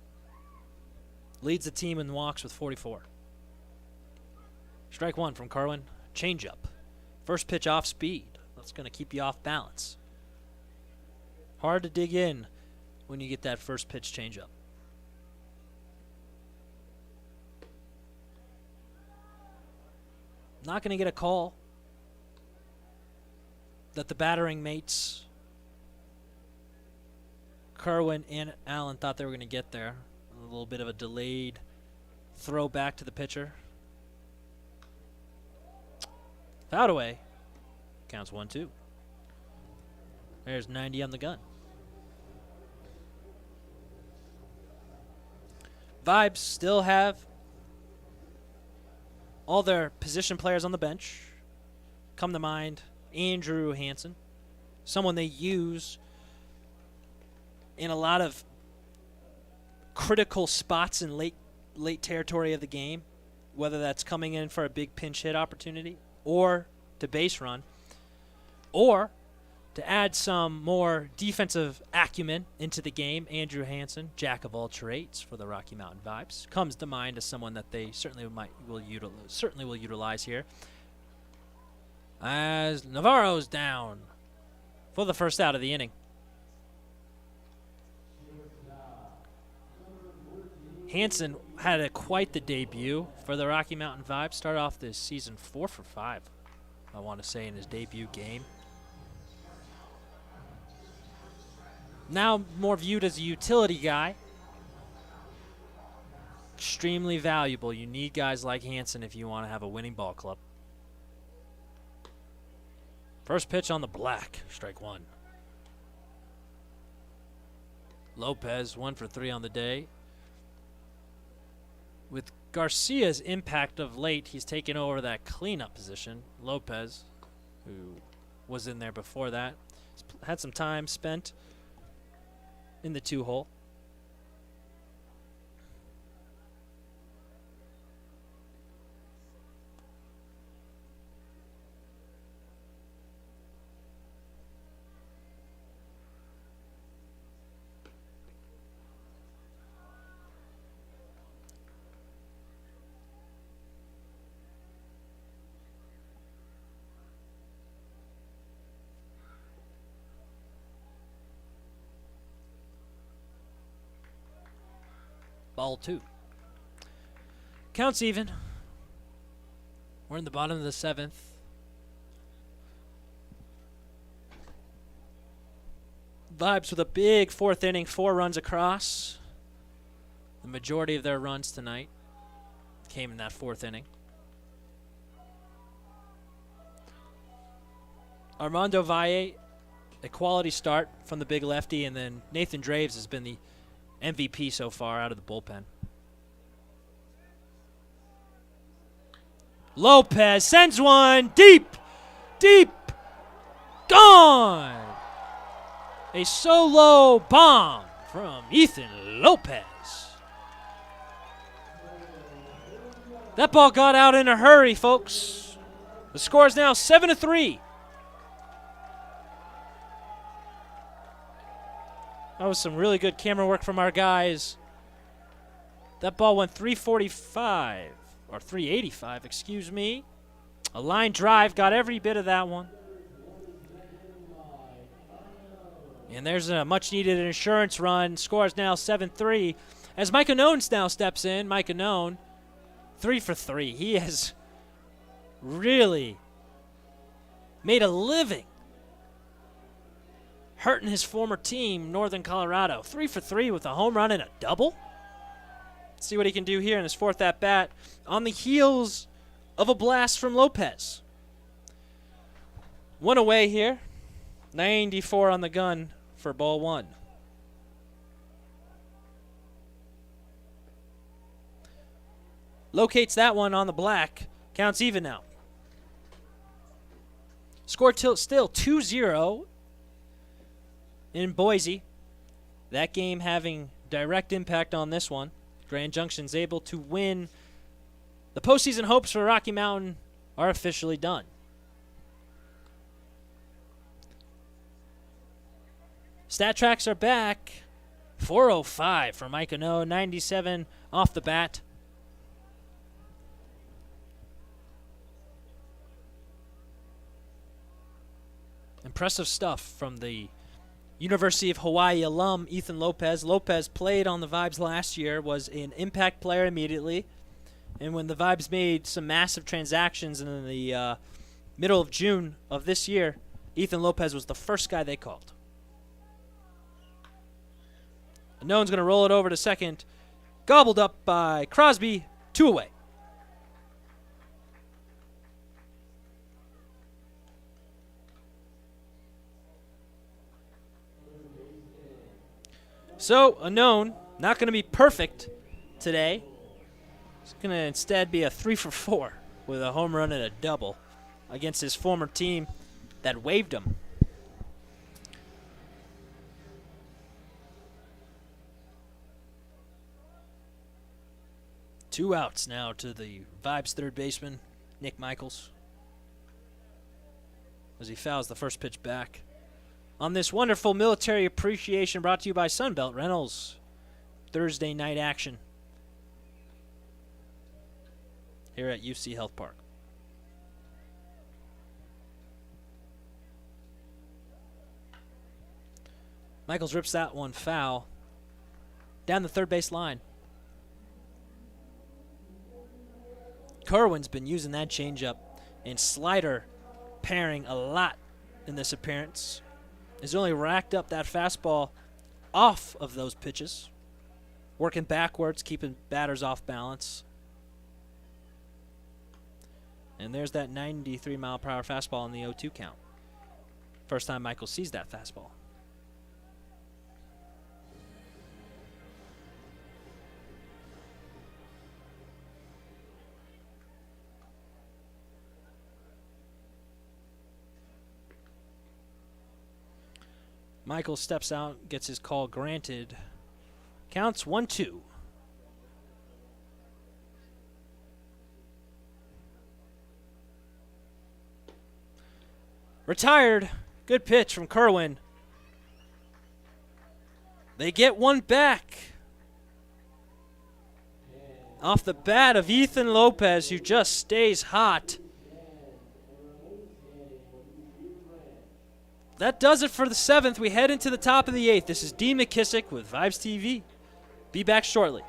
Leads the team in walks with 44. Strike 1 from Kerwin. Changeup. First pitch off speed. That's going to keep you off balance. Hard to dig in when you get that first pitch changeup. Not going to get a call that the battering mates, Kerwin and Allen, thought they were going to get there. A little bit of a delayed throw back to the pitcher. Fouled away. Counts 1-2. There's 90 on the gun. Vibes still have all their position players on the bench. Come to mind, Andrew Hansen, someone they use in a lot of critical spots in late territory of the game, whether that's coming in for a big pinch hit opportunity or to base run, or to add some more defensive acumen into the game. Andrew Hansen, jack of all trades for the Rocky Mountain Vibes, comes to mind as someone that they certainly will utilize here. As Navarro's down for the first out of the inning. Hansen had quite the debut for the Rocky Mountain Vibes. Started off this season 4 for 5, I want to say, in his debut game. Now more viewed as a utility guy. Extremely valuable. You need guys like Hansen if you want to have a winning ball club. First pitch on the black, strike one. Lopez, 1 for 3 on the day. With Garcia's impact of late, he's taken over that cleanup position. Lopez, who was in there before that, had some time spent in the 2-hole. Ball 2. Counts even. We're in the bottom of the 7th. Vibes with a big 4th inning, 4 runs across. The majority of their runs tonight came in that 4th inning. Armando Valle, a quality start from the big lefty, and then Nathan Draves has been the MVP so far out of the bullpen. Lopez sends one deep, gone. A solo bomb from Ethan Lopez. That ball got out in a hurry, folks. The score is now 7-3. That was some really good camera work from our guys. That ball went 345, or 385, excuse me. A line drive, got every bit of that one. And there's a much-needed insurance run. Score is now 7-3. As Mike Anone now steps in, Mike Anone, 3 for 3. He has really made a living hurting his former team, Northern Colorado. 3 for 3 with a home run and a double. Let's see what he can do here in his 4th at-bat on the heels of a blast from Lopez. 1 away here. 94 on the gun for ball 1. Locates that one on the black. Counts even now. Score still 2-0 in Boise. That game having direct impact on this one. Grand Junction's able to win. The postseason hopes for Rocky Mountain are officially done. Stat tracks are back. 405 for Mike Anone, 97 off the bat. Impressive stuff from the University of Hawaii alum Ethan Lopez. Lopez played on the Vibes last year, was an impact player immediately. And when the Vibes made some massive transactions in the middle of June of this year, Ethan Lopez was the first guy they called. No one's going to roll it over to second. Gobbled up by Crosby, 2 away. So, Unknown, not going to be perfect today. It's going to instead be a 3 for 4 with a home run and a double against his former team that waived him. 2 outs now to the Vibes third baseman, Nick Michaels, as he fouls the first pitch back. On this wonderful military appreciation brought to you by Sunbelt Rentals, Thursday night action here at UC Health Park. Michaels rips that one foul down the third base line. Kerwin's been using that changeup and slider pairing a lot in this appearance. He's only racked up that fastball off of those pitches, working backwards, keeping batters off balance. And there's that 93-mile-per-hour fastball in the 0-2 count. First time Michael sees that fastball. Michael steps out, gets his call granted. Counts 1-2. Retired. Good pitch from Kerwin. They get one back. Off the bat of Ethan Lopez, who just stays hot. That does it for the 7th. We head into the top of the 8th. This is Dean McKissick with Vibes TV. Be back shortly.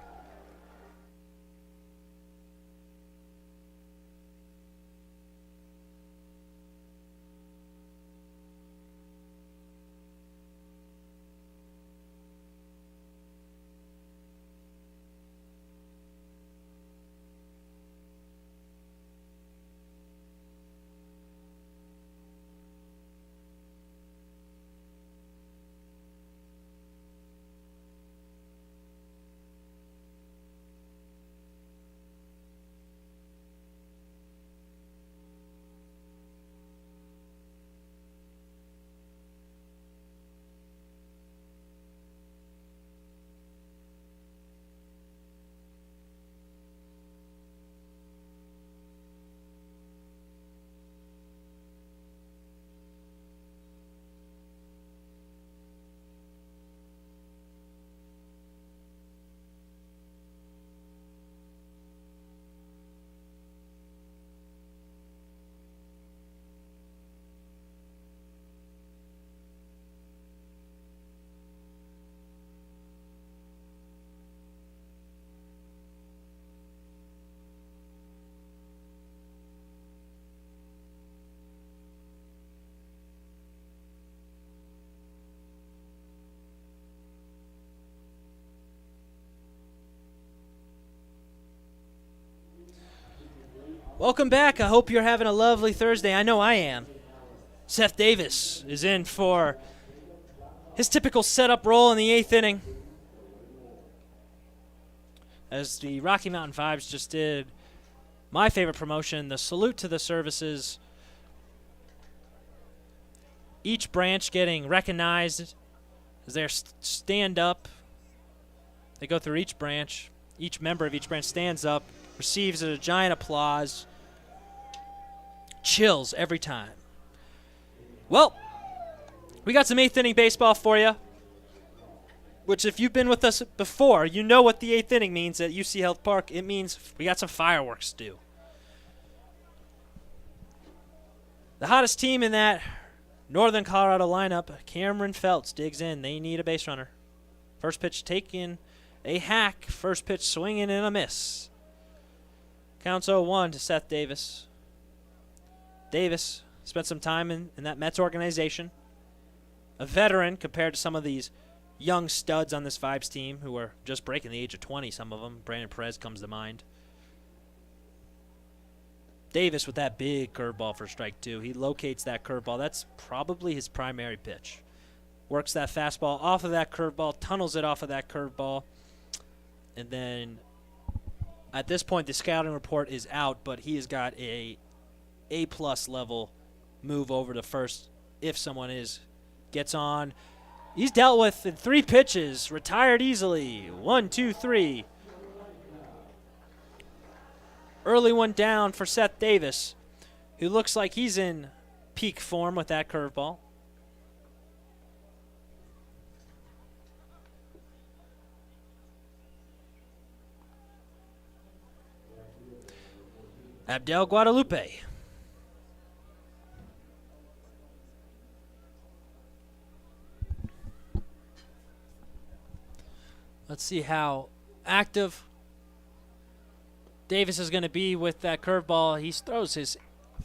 Welcome back. I hope you're having a lovely Thursday. I know I am. Seth Davis is in for his typical setup role in the 8th inning, as the Rocky Mountain Vibes just did my favorite promotion, the salute to the services. Each branch getting recognized as they stand up. They go through each branch. Each member of each branch stands up, receives a giant applause. Chills every time. Well, we got some 8th inning baseball for you, which if you've been with us before, you know what the 8th inning means at UC Health Park. It means we got some fireworks to do. The hottest team in that Northern Colorado lineup, Cameron Feltz, digs in. They need a base runner. First pitch taken, a hack. First pitch swinging and a miss. Counts 0-1 to Seth Davis. Davis spent some time in that Mets organization. A veteran compared to some of these young studs on this Vibes team who are just breaking the age of 20, some of them. Brandon Perez comes to mind. Davis with that big curveball for strike 2. He locates that curveball. That's probably his primary pitch. Works that fastball off of that curveball, tunnels it off of that curveball, and then at this point the scouting report is out, but he has got A-plus level move over to first if someone gets on. He's dealt with in 3 pitches, retired easily. 1, 2, 3. Early one down for Seth Davis, who looks like he's in peak form with that curveball. Abdel Guadalupe. Let's see how active Davis is going to be with that curveball. He throws his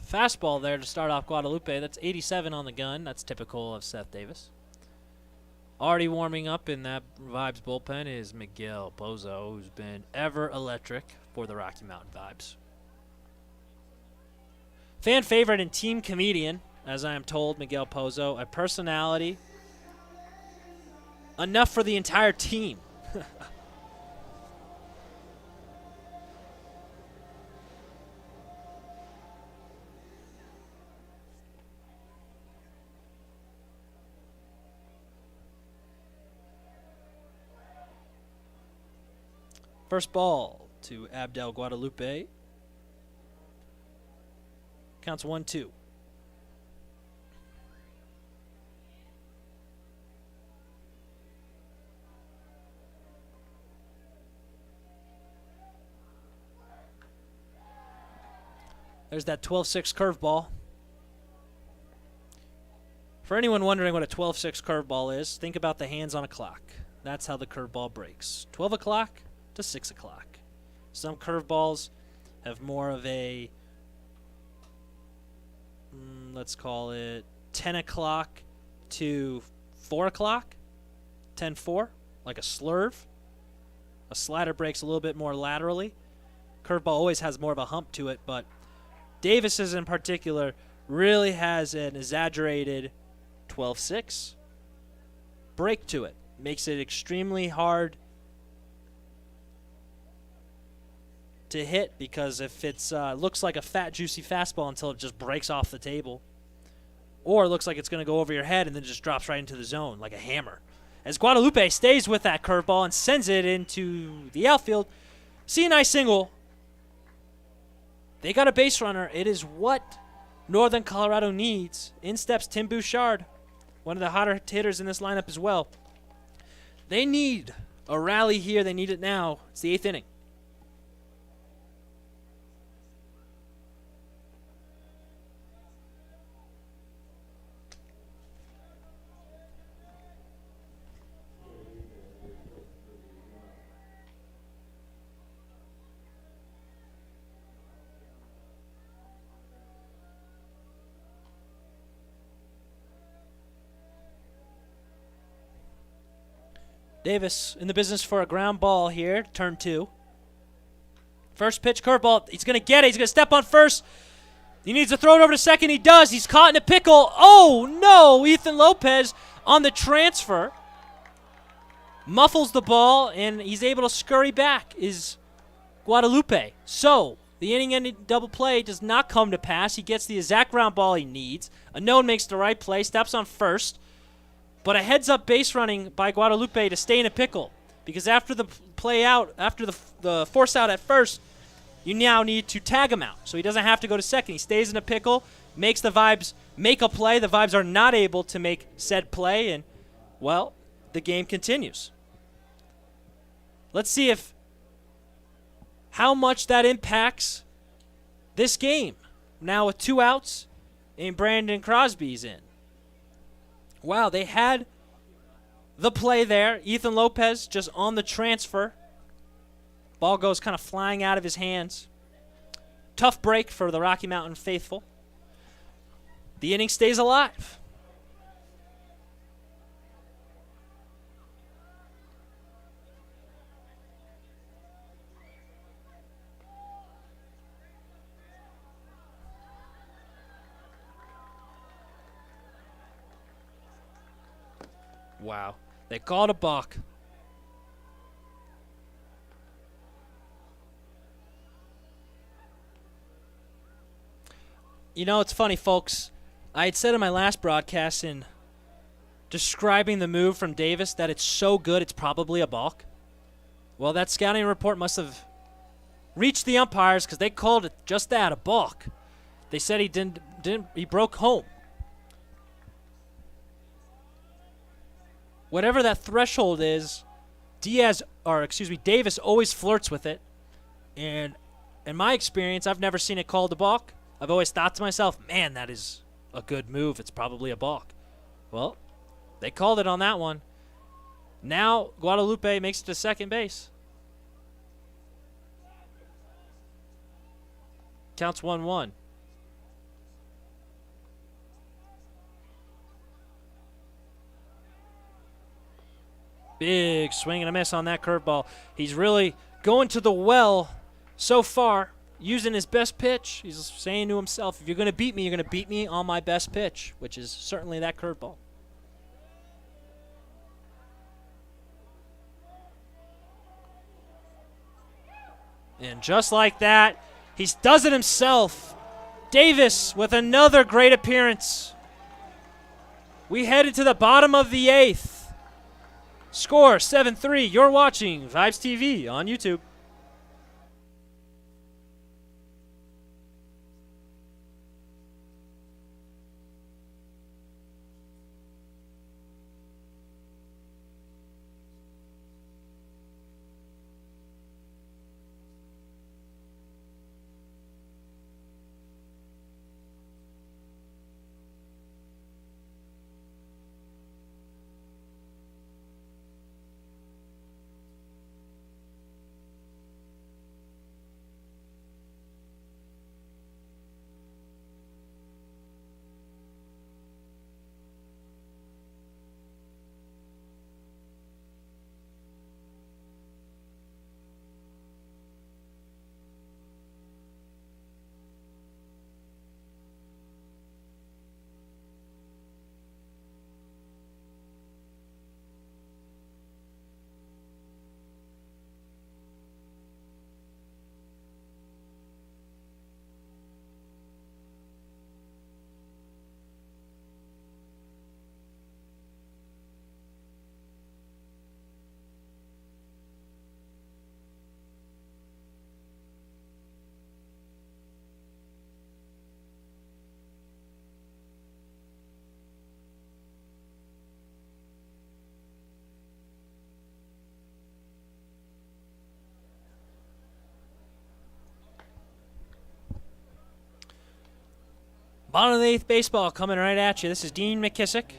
fastball there to start off Guadalupe. That's 87 on the gun. That's typical of Seth Davis. Already warming up in that Vibes bullpen is Miguel Pozo, who's been ever electric for the Rocky Mountain Vibes. Fan favorite and team comedian, as I am told, Miguel Pozo. A personality enough for the entire team. First ball to Abdel Guadalupe. Counts 1-2. There's that 12-6 curveball. For anyone wondering what a 12-6 curveball is, think about the hands on a clock. That's how the curveball breaks. 12 o'clock to 6 o'clock. Some curveballs have more of a, let's call it 10 o'clock to 4 o'clock, 10-4, like a slurve. A slider breaks a little bit more laterally. Curveball always has more of a hump to it, but Davis's in particular really has an exaggerated 12-6 break to it. Makes it extremely hard to hit because if it's looks like a fat, juicy fastball until it just breaks off the table, or it looks like it's going to go over your head and then just drops right into the zone like a hammer. As Guadalupe stays with that curveball and sends it into the outfield, see a nice single. They got a base runner. It is what Northern Colorado needs. In steps Tim Bouchard, one of the hotter hitters in this lineup as well. They need a rally here. They need it now. It's the 8th inning. Davis in the business for a ground ball here, turn 2. First pitch, curveball. He's going to get it. He's going to step on first. He needs to throw it over to second. He does. He's caught in a pickle. Oh, no. Ethan Lopez on the transfer muffles the ball, and he's able to scurry back is Guadalupe. So the inning-ending double play does not come to pass. He gets the exact ground ball he needs. Unknown makes the right play, steps on first. But a heads-up base running by Guadalupe to stay in a pickle. Because after the play out, after the force out at first, you now need to tag him out. So he doesn't have to go to second. He stays in a pickle, makes the Vibes make a play. The Vibes are not able to make said play, and, well, the game continues. Let's see how much that impacts this game. Now with 2 outs, and Brandon Crosby's in. Wow, they had the play there. Ethan Lopez just on the transfer. Ball goes kind of flying out of his hands. Tough break for the Rocky Mountain faithful. The inning stays alive. Wow. They called a balk. You know, it's funny, folks. I had said in my last broadcast in describing the move from Davis that it's so good it's probably a balk. Well, that scouting report must have reached the umpires because they called it just that, a balk. They said he broke home. Whatever that threshold is, Davis always flirts with it. And in my experience, I've never seen it called a balk. I've always thought to myself, man, that is a good move. It's probably a balk. Well, they called it on that one. Now Guadalupe makes it to second base. Counts 1-1. Big swing and a miss on that curveball. He's really going to the well so far, using his best pitch. He's saying to himself, if you're going to beat me, you're going to beat me on my best pitch, which is certainly that curveball. And just like that, he does it himself. Davis with another great appearance. We headed to the bottom of the 8th. Score 7-3. You're watching Vibes TV on YouTube. Bottom of the 8th baseball coming right at you. This is Dean McKissick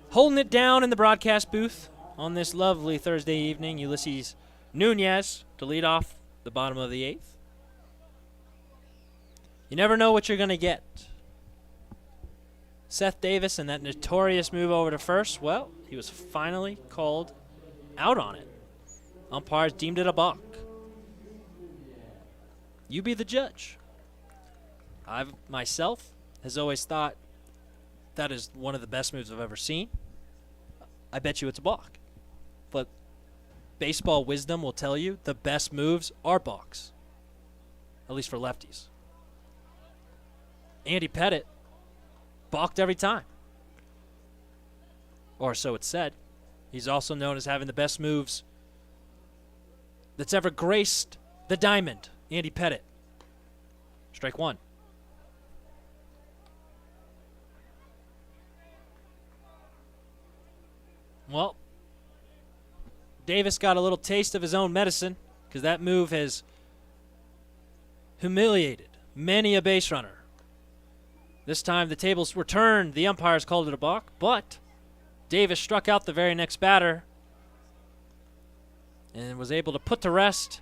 holding it down in the broadcast booth on this lovely Thursday evening. Ulysses Nunez to lead off the bottom of the 8th. You never know what you're going to get. Seth Davis and that notorious move over to first, well, he was finally called out on it. Umpires deemed it a balk. You be the judge. I've myself has always thought that is one of the best moves I've ever seen. I bet you it's a balk. But baseball wisdom will tell you the best moves are balks, at least for lefties. Andy Pettitte balked every time. Or so it's said. He's also known as having the best moves that's ever graced the diamond. Andy Pettitte. Strike one. Well, Davis got a little taste of his own medicine because that move has humiliated many a base runner. This time the tables were turned. The umpires called it a balk, but Davis struck out the very next batter and was able to put to rest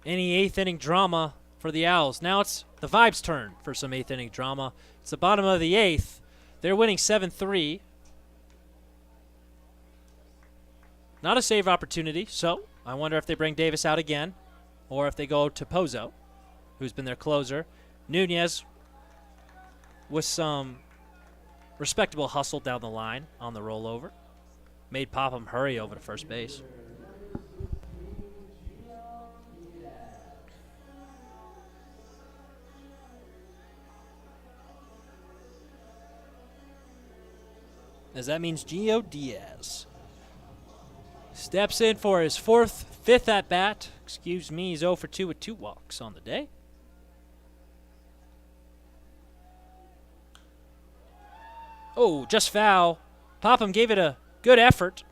any 8th inning drama for the Owls. Now it's the Vibes' turn for some 8th inning drama. It's the bottom of the 8th. They're winning 7-3. Not a save opportunity, so I wonder if they bring Davis out again or if they go to Pozo, who's been their closer. Nunez with some respectable hustle down the line on the rollover. Made Popham hurry over to first base. As that means Gio Diaz. Steps in for his fifth at bat. Excuse me, he's 0 for 2 with 2 walks on the day. Oh, just foul. Popham gave it a good effort.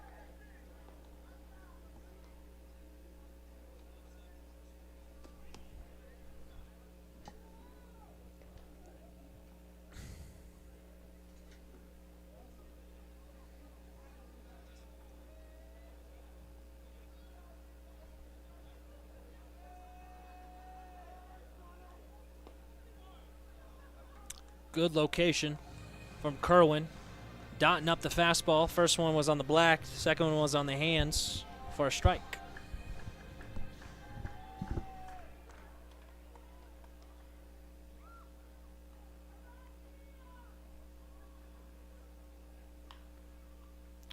Good location from Kerwin. Dotting up the fastball. First one was on the black. Second one was on the hands for a strike.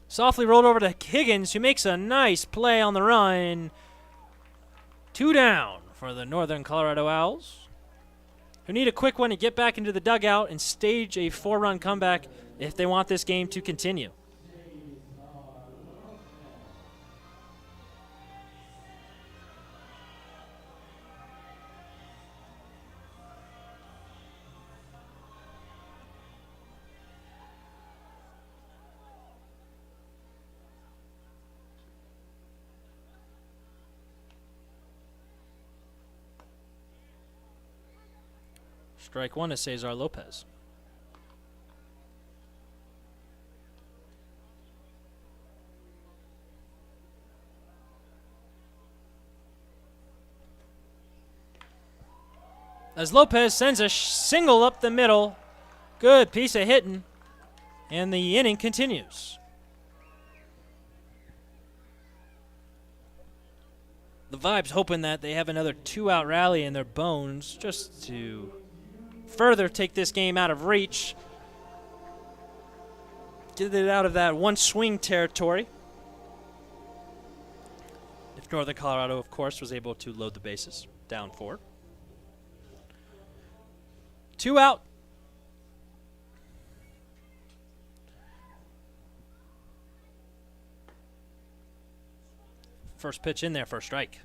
Softly rolled over to Higgins, who makes a nice play on the run. 2 down for the Northern Colorado Owls, who need a quick one to get back into the dugout and stage a 4-run comeback if they want this game to continue. Strike 1 to Cesar Lopez. As Lopez sends a single up the middle. Good piece of hitting. And the inning continues. The Vibes hoping that they have another 2-out rally in their bones just to further take this game out of reach. Get it out of that one-swing territory. If Northern Colorado, of course, was able to load the bases. Down 4. 2 out. First pitch in there for a strike.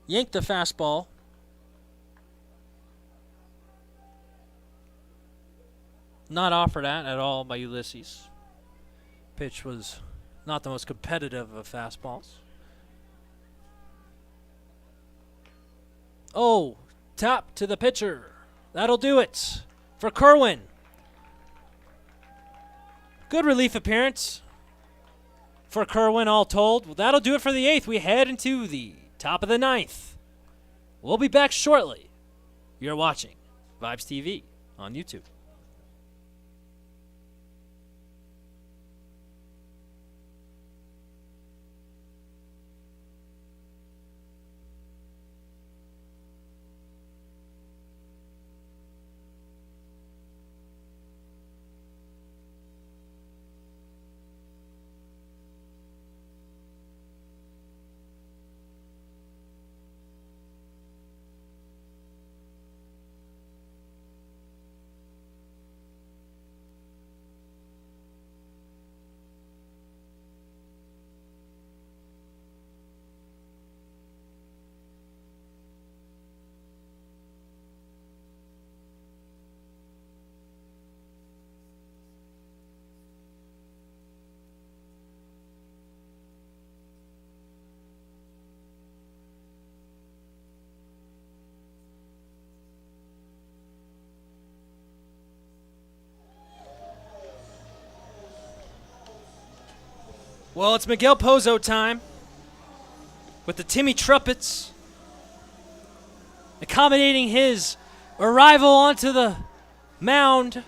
Yanked the fastball. Not offered at all by Ulysses. Pitch was not the most competitive of fastballs. Oh, tap to the pitcher. That'll do it for Kerwin. Good relief appearance for Kerwin, all told. Well, that'll do it for the 8th. We head into the top of the 9th. We'll be back shortly. You're watching Vibes TV on YouTube. Well, it's Miguel Pozo time with the Timmy Trumpets accommodating his arrival onto the mound.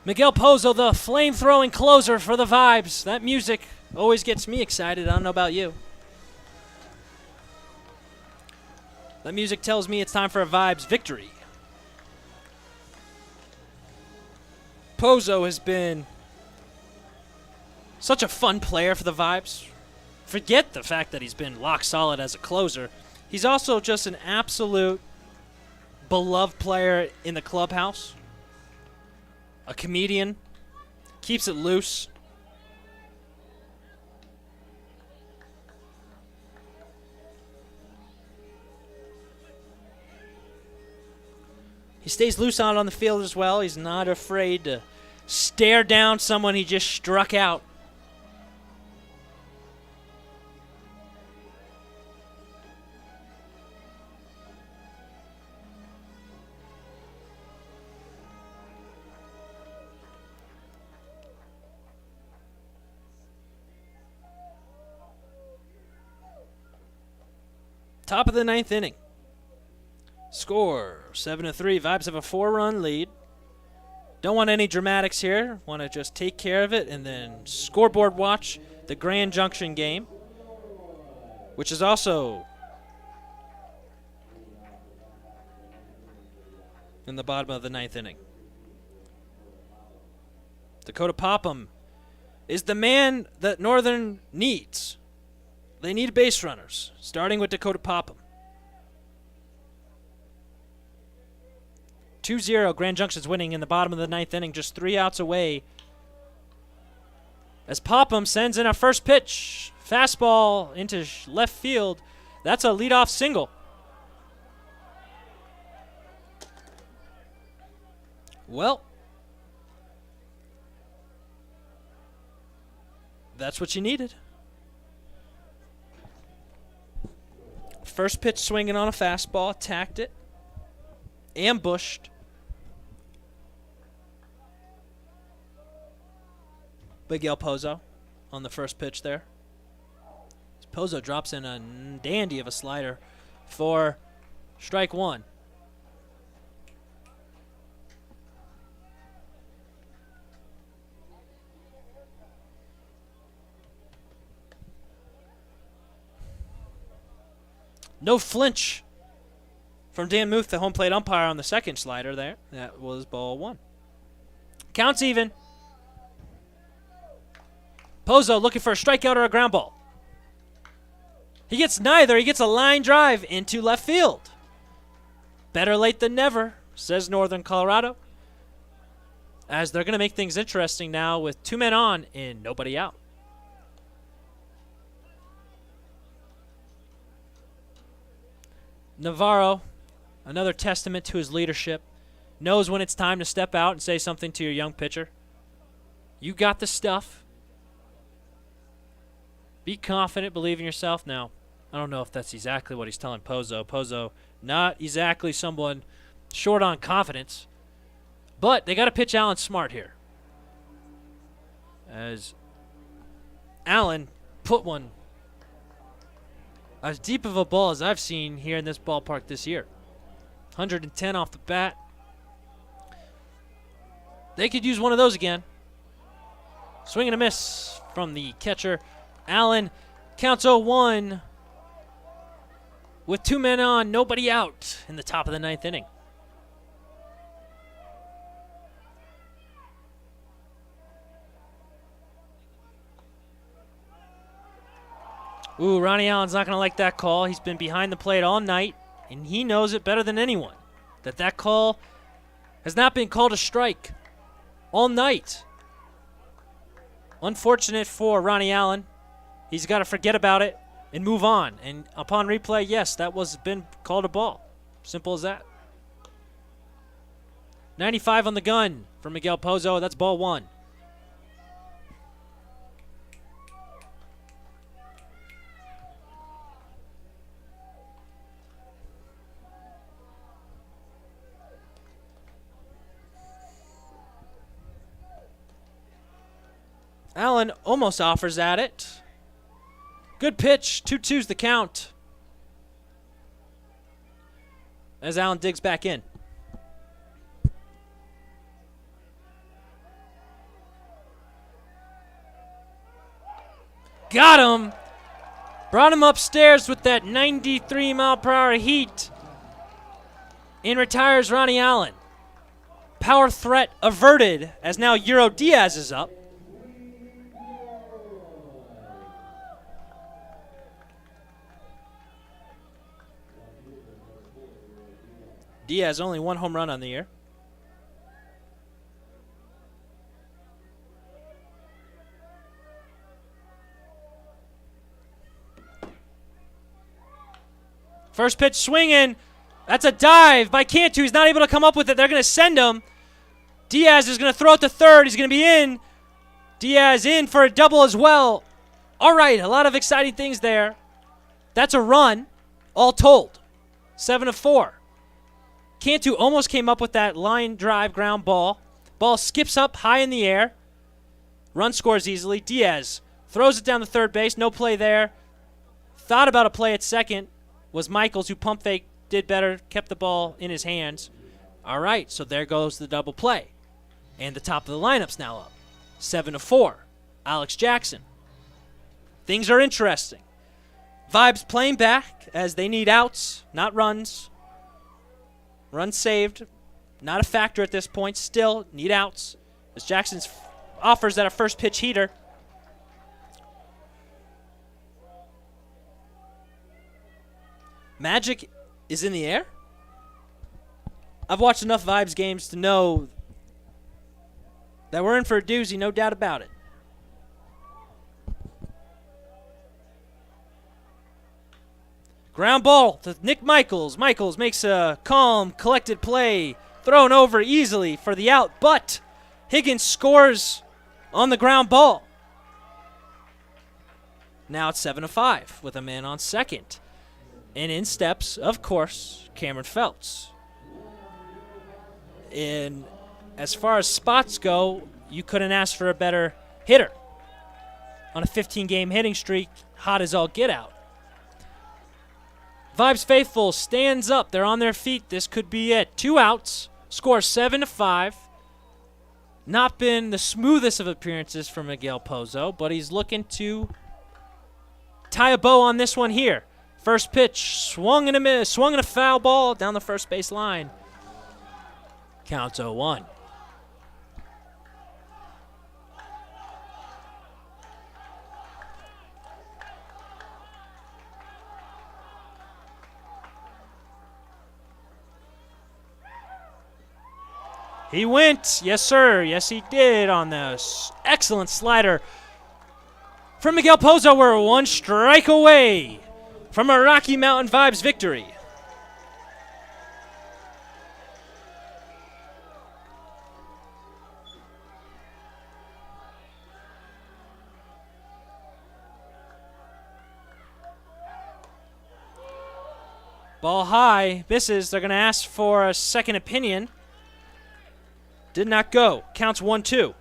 Miguel Pozo, the flame-throwing closer for the Vibes. That music always gets me excited. I don't know about you. That music tells me it's time for a Vibes victory. Pozo has been Such a fun player for the Vibes. Forget the fact that he's been lock solid as a closer. He's also just an absolute beloved player in the clubhouse. A comedian. Keeps it loose. He stays loose out on the field as well. He's not afraid to stare down someone he just struck out. Top of the 9th inning. Score 7-3. Vibes have a 4-run lead. Don't want any dramatics here. Want to just take care of it and then scoreboard watch the Grand Junction game, which is also in the bottom of the 9th inning. Dakota Popham is the man that Northern needs. They need base runners, starting with Dakota Popham. 2-0, Grand Junction's winning in the bottom of the 9th inning, just 3 outs away. As Popham sends in a first pitch. Fastball into left field. That's a leadoff single. Well, that's what you needed. First pitch swinging on a fastball, attacked it, ambushed. Miguel Pozo on the first pitch there. Pozo drops in a dandy of a slider for strike one. No flinch from Dan Muth, the home plate umpire, on the second slider there. That was ball one. Counts even. Pozo looking for a strikeout or a ground ball. He gets neither. He gets a line drive into left field. Better late than never, says Northern Colorado. As they're going to make things interesting now with 2 men on and nobody out. Navarro, another testament to his leadership, knows when it's time to step out and say something to your young pitcher. You got the stuff. Be confident, believe in yourself. Now, I don't know if that's exactly what he's telling Pozo. Pozo, not exactly someone short on confidence, but they got to pitch Allen smart here. As Allen put one as deep of a ball as I've seen here in this ballpark this year. 110 off the bat. They could use one of those again. Swing and a miss from the catcher. Allen counts 0-1 with 2 men on, nobody out in the top of the 9th inning. Ooh, Ronnie Allen's not going to like that call. He's been behind the plate all night, and he knows it better than anyone, that call has not been called a strike all night. Unfortunate for Ronnie Allen. He's got to forget about it and move on. And upon replay, yes, that was been called a ball. Simple as that. 95 on the gun for Miguel Pozo. That's ball one. Allen almost offers at it. Good pitch. 2-2's the count. As Allen digs back in. Got him. Brought him upstairs with that 93-mile-per-hour heat. And retires Ronnie Allen. Power threat averted as now Euro Diaz is up. Diaz only 1 home run on the year. First pitch swinging. That's a dive by Cantu. He's not able to come up with it. They're going to send him. Diaz is going to throw it to third. He's going to be in. Diaz in for a double as well. All right, a lot of exciting things there. That's a run, all told. 7 of 4. Cantu almost came up with that line drive ground ball. Ball skips up high in the air. Run scores easily. Diaz throws it down the third base. No play there. Thought about a play at second. Was Michaels, who pump fake, did better, kept the ball in his hands. All right, so there goes the double play. And the top of the lineup's now up. 7 of 4. Alex Jackson. Things are interesting. Vibes playing back as they need outs, not runs. Runs saved, not a factor at this point. Still need outs as Jackson offers that a first pitch heater. Magic is in the air. I've watched enough Vibes games to know that we're in for a doozy, no doubt about it. Ground ball to Nick Michaels. Michaels makes a calm, collected play, thrown over easily for the out, but Higgins scores on the ground ball. Now it's 7 of 5 with a man on second. And in steps, of course, Cameron Feltz. And as far as spots go, you couldn't ask for a better hitter. On a 15-game hitting streak, hot as all get out. Vibes faithful stands up. They're on their feet. This could be it. 2 outs. Score 7 of 5. Not been the smoothest of appearances for Miguel Pozo, but he's looking to tie a bow on this one here. First pitch, swung and a miss, swung and a foul ball down the first base line. Counts 0-1. He went, yes sir, yes he did on this excellent slider from Miguel Pozo. We're 1 strike away from a Rocky Mountain Vibes victory. Ball high, misses. They're going to ask for a second opinion. Did not go. Counts 1-2.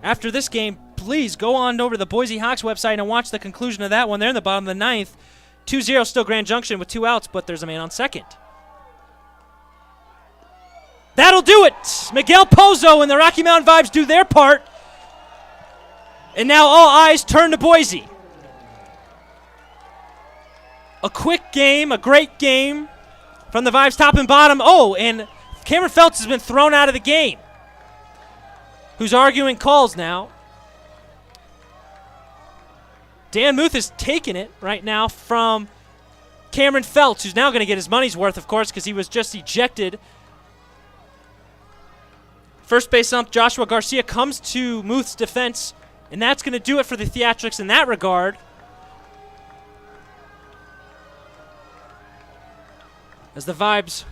After this game, please go on over to the Boise Hawks website and watch the conclusion of that one. They're in the bottom of the 9th. 2-0 still Grand Junction with 2 outs, but there's a man on second. That'll do it. Miguel Pozo and the Rocky Mountain Vibes do their part. And now all eyes turn to Boise. A quick game, a great game from the Vibes top and bottom. Oh, and Cameron Feltz has been thrown out of the game. Who's arguing calls now. Dan Muth is taking it right now from Cameron Feltz, who's now going to get his money's worth, of course, because he was just ejected. First base ump Joshua Garcia comes to Muth's defense, and that's going to do it for the theatrics in that regard. As the Vibes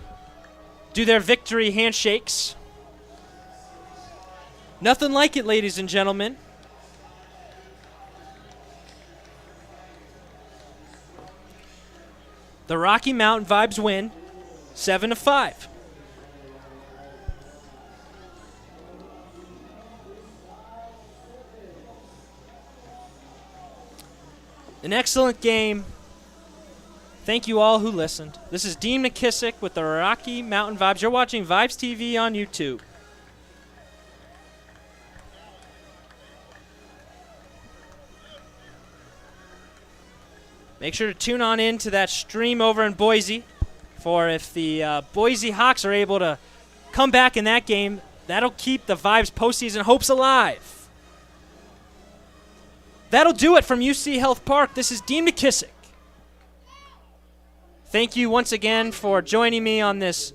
do their victory handshakes. Nothing like it, ladies and gentlemen. The Rocky Mountain Vibes win 7-5. An excellent game. Thank you all who listened. This is Dean McKissick with the Rocky Mountain Vibes. You're watching Vibes TV on YouTube. Make sure to tune on in to that stream over in Boise for if the Boise Hawks are able to come back in that game. That'll keep the Vibes postseason hopes alive. That'll do it from UC Health Park. This is Dean McKissick. Thank you once again for joining me on this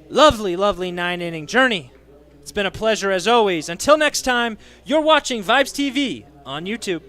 lovely, lovely 9-inning journey. It's been a pleasure as always. Until next time, you're watching Vibes TV on YouTube.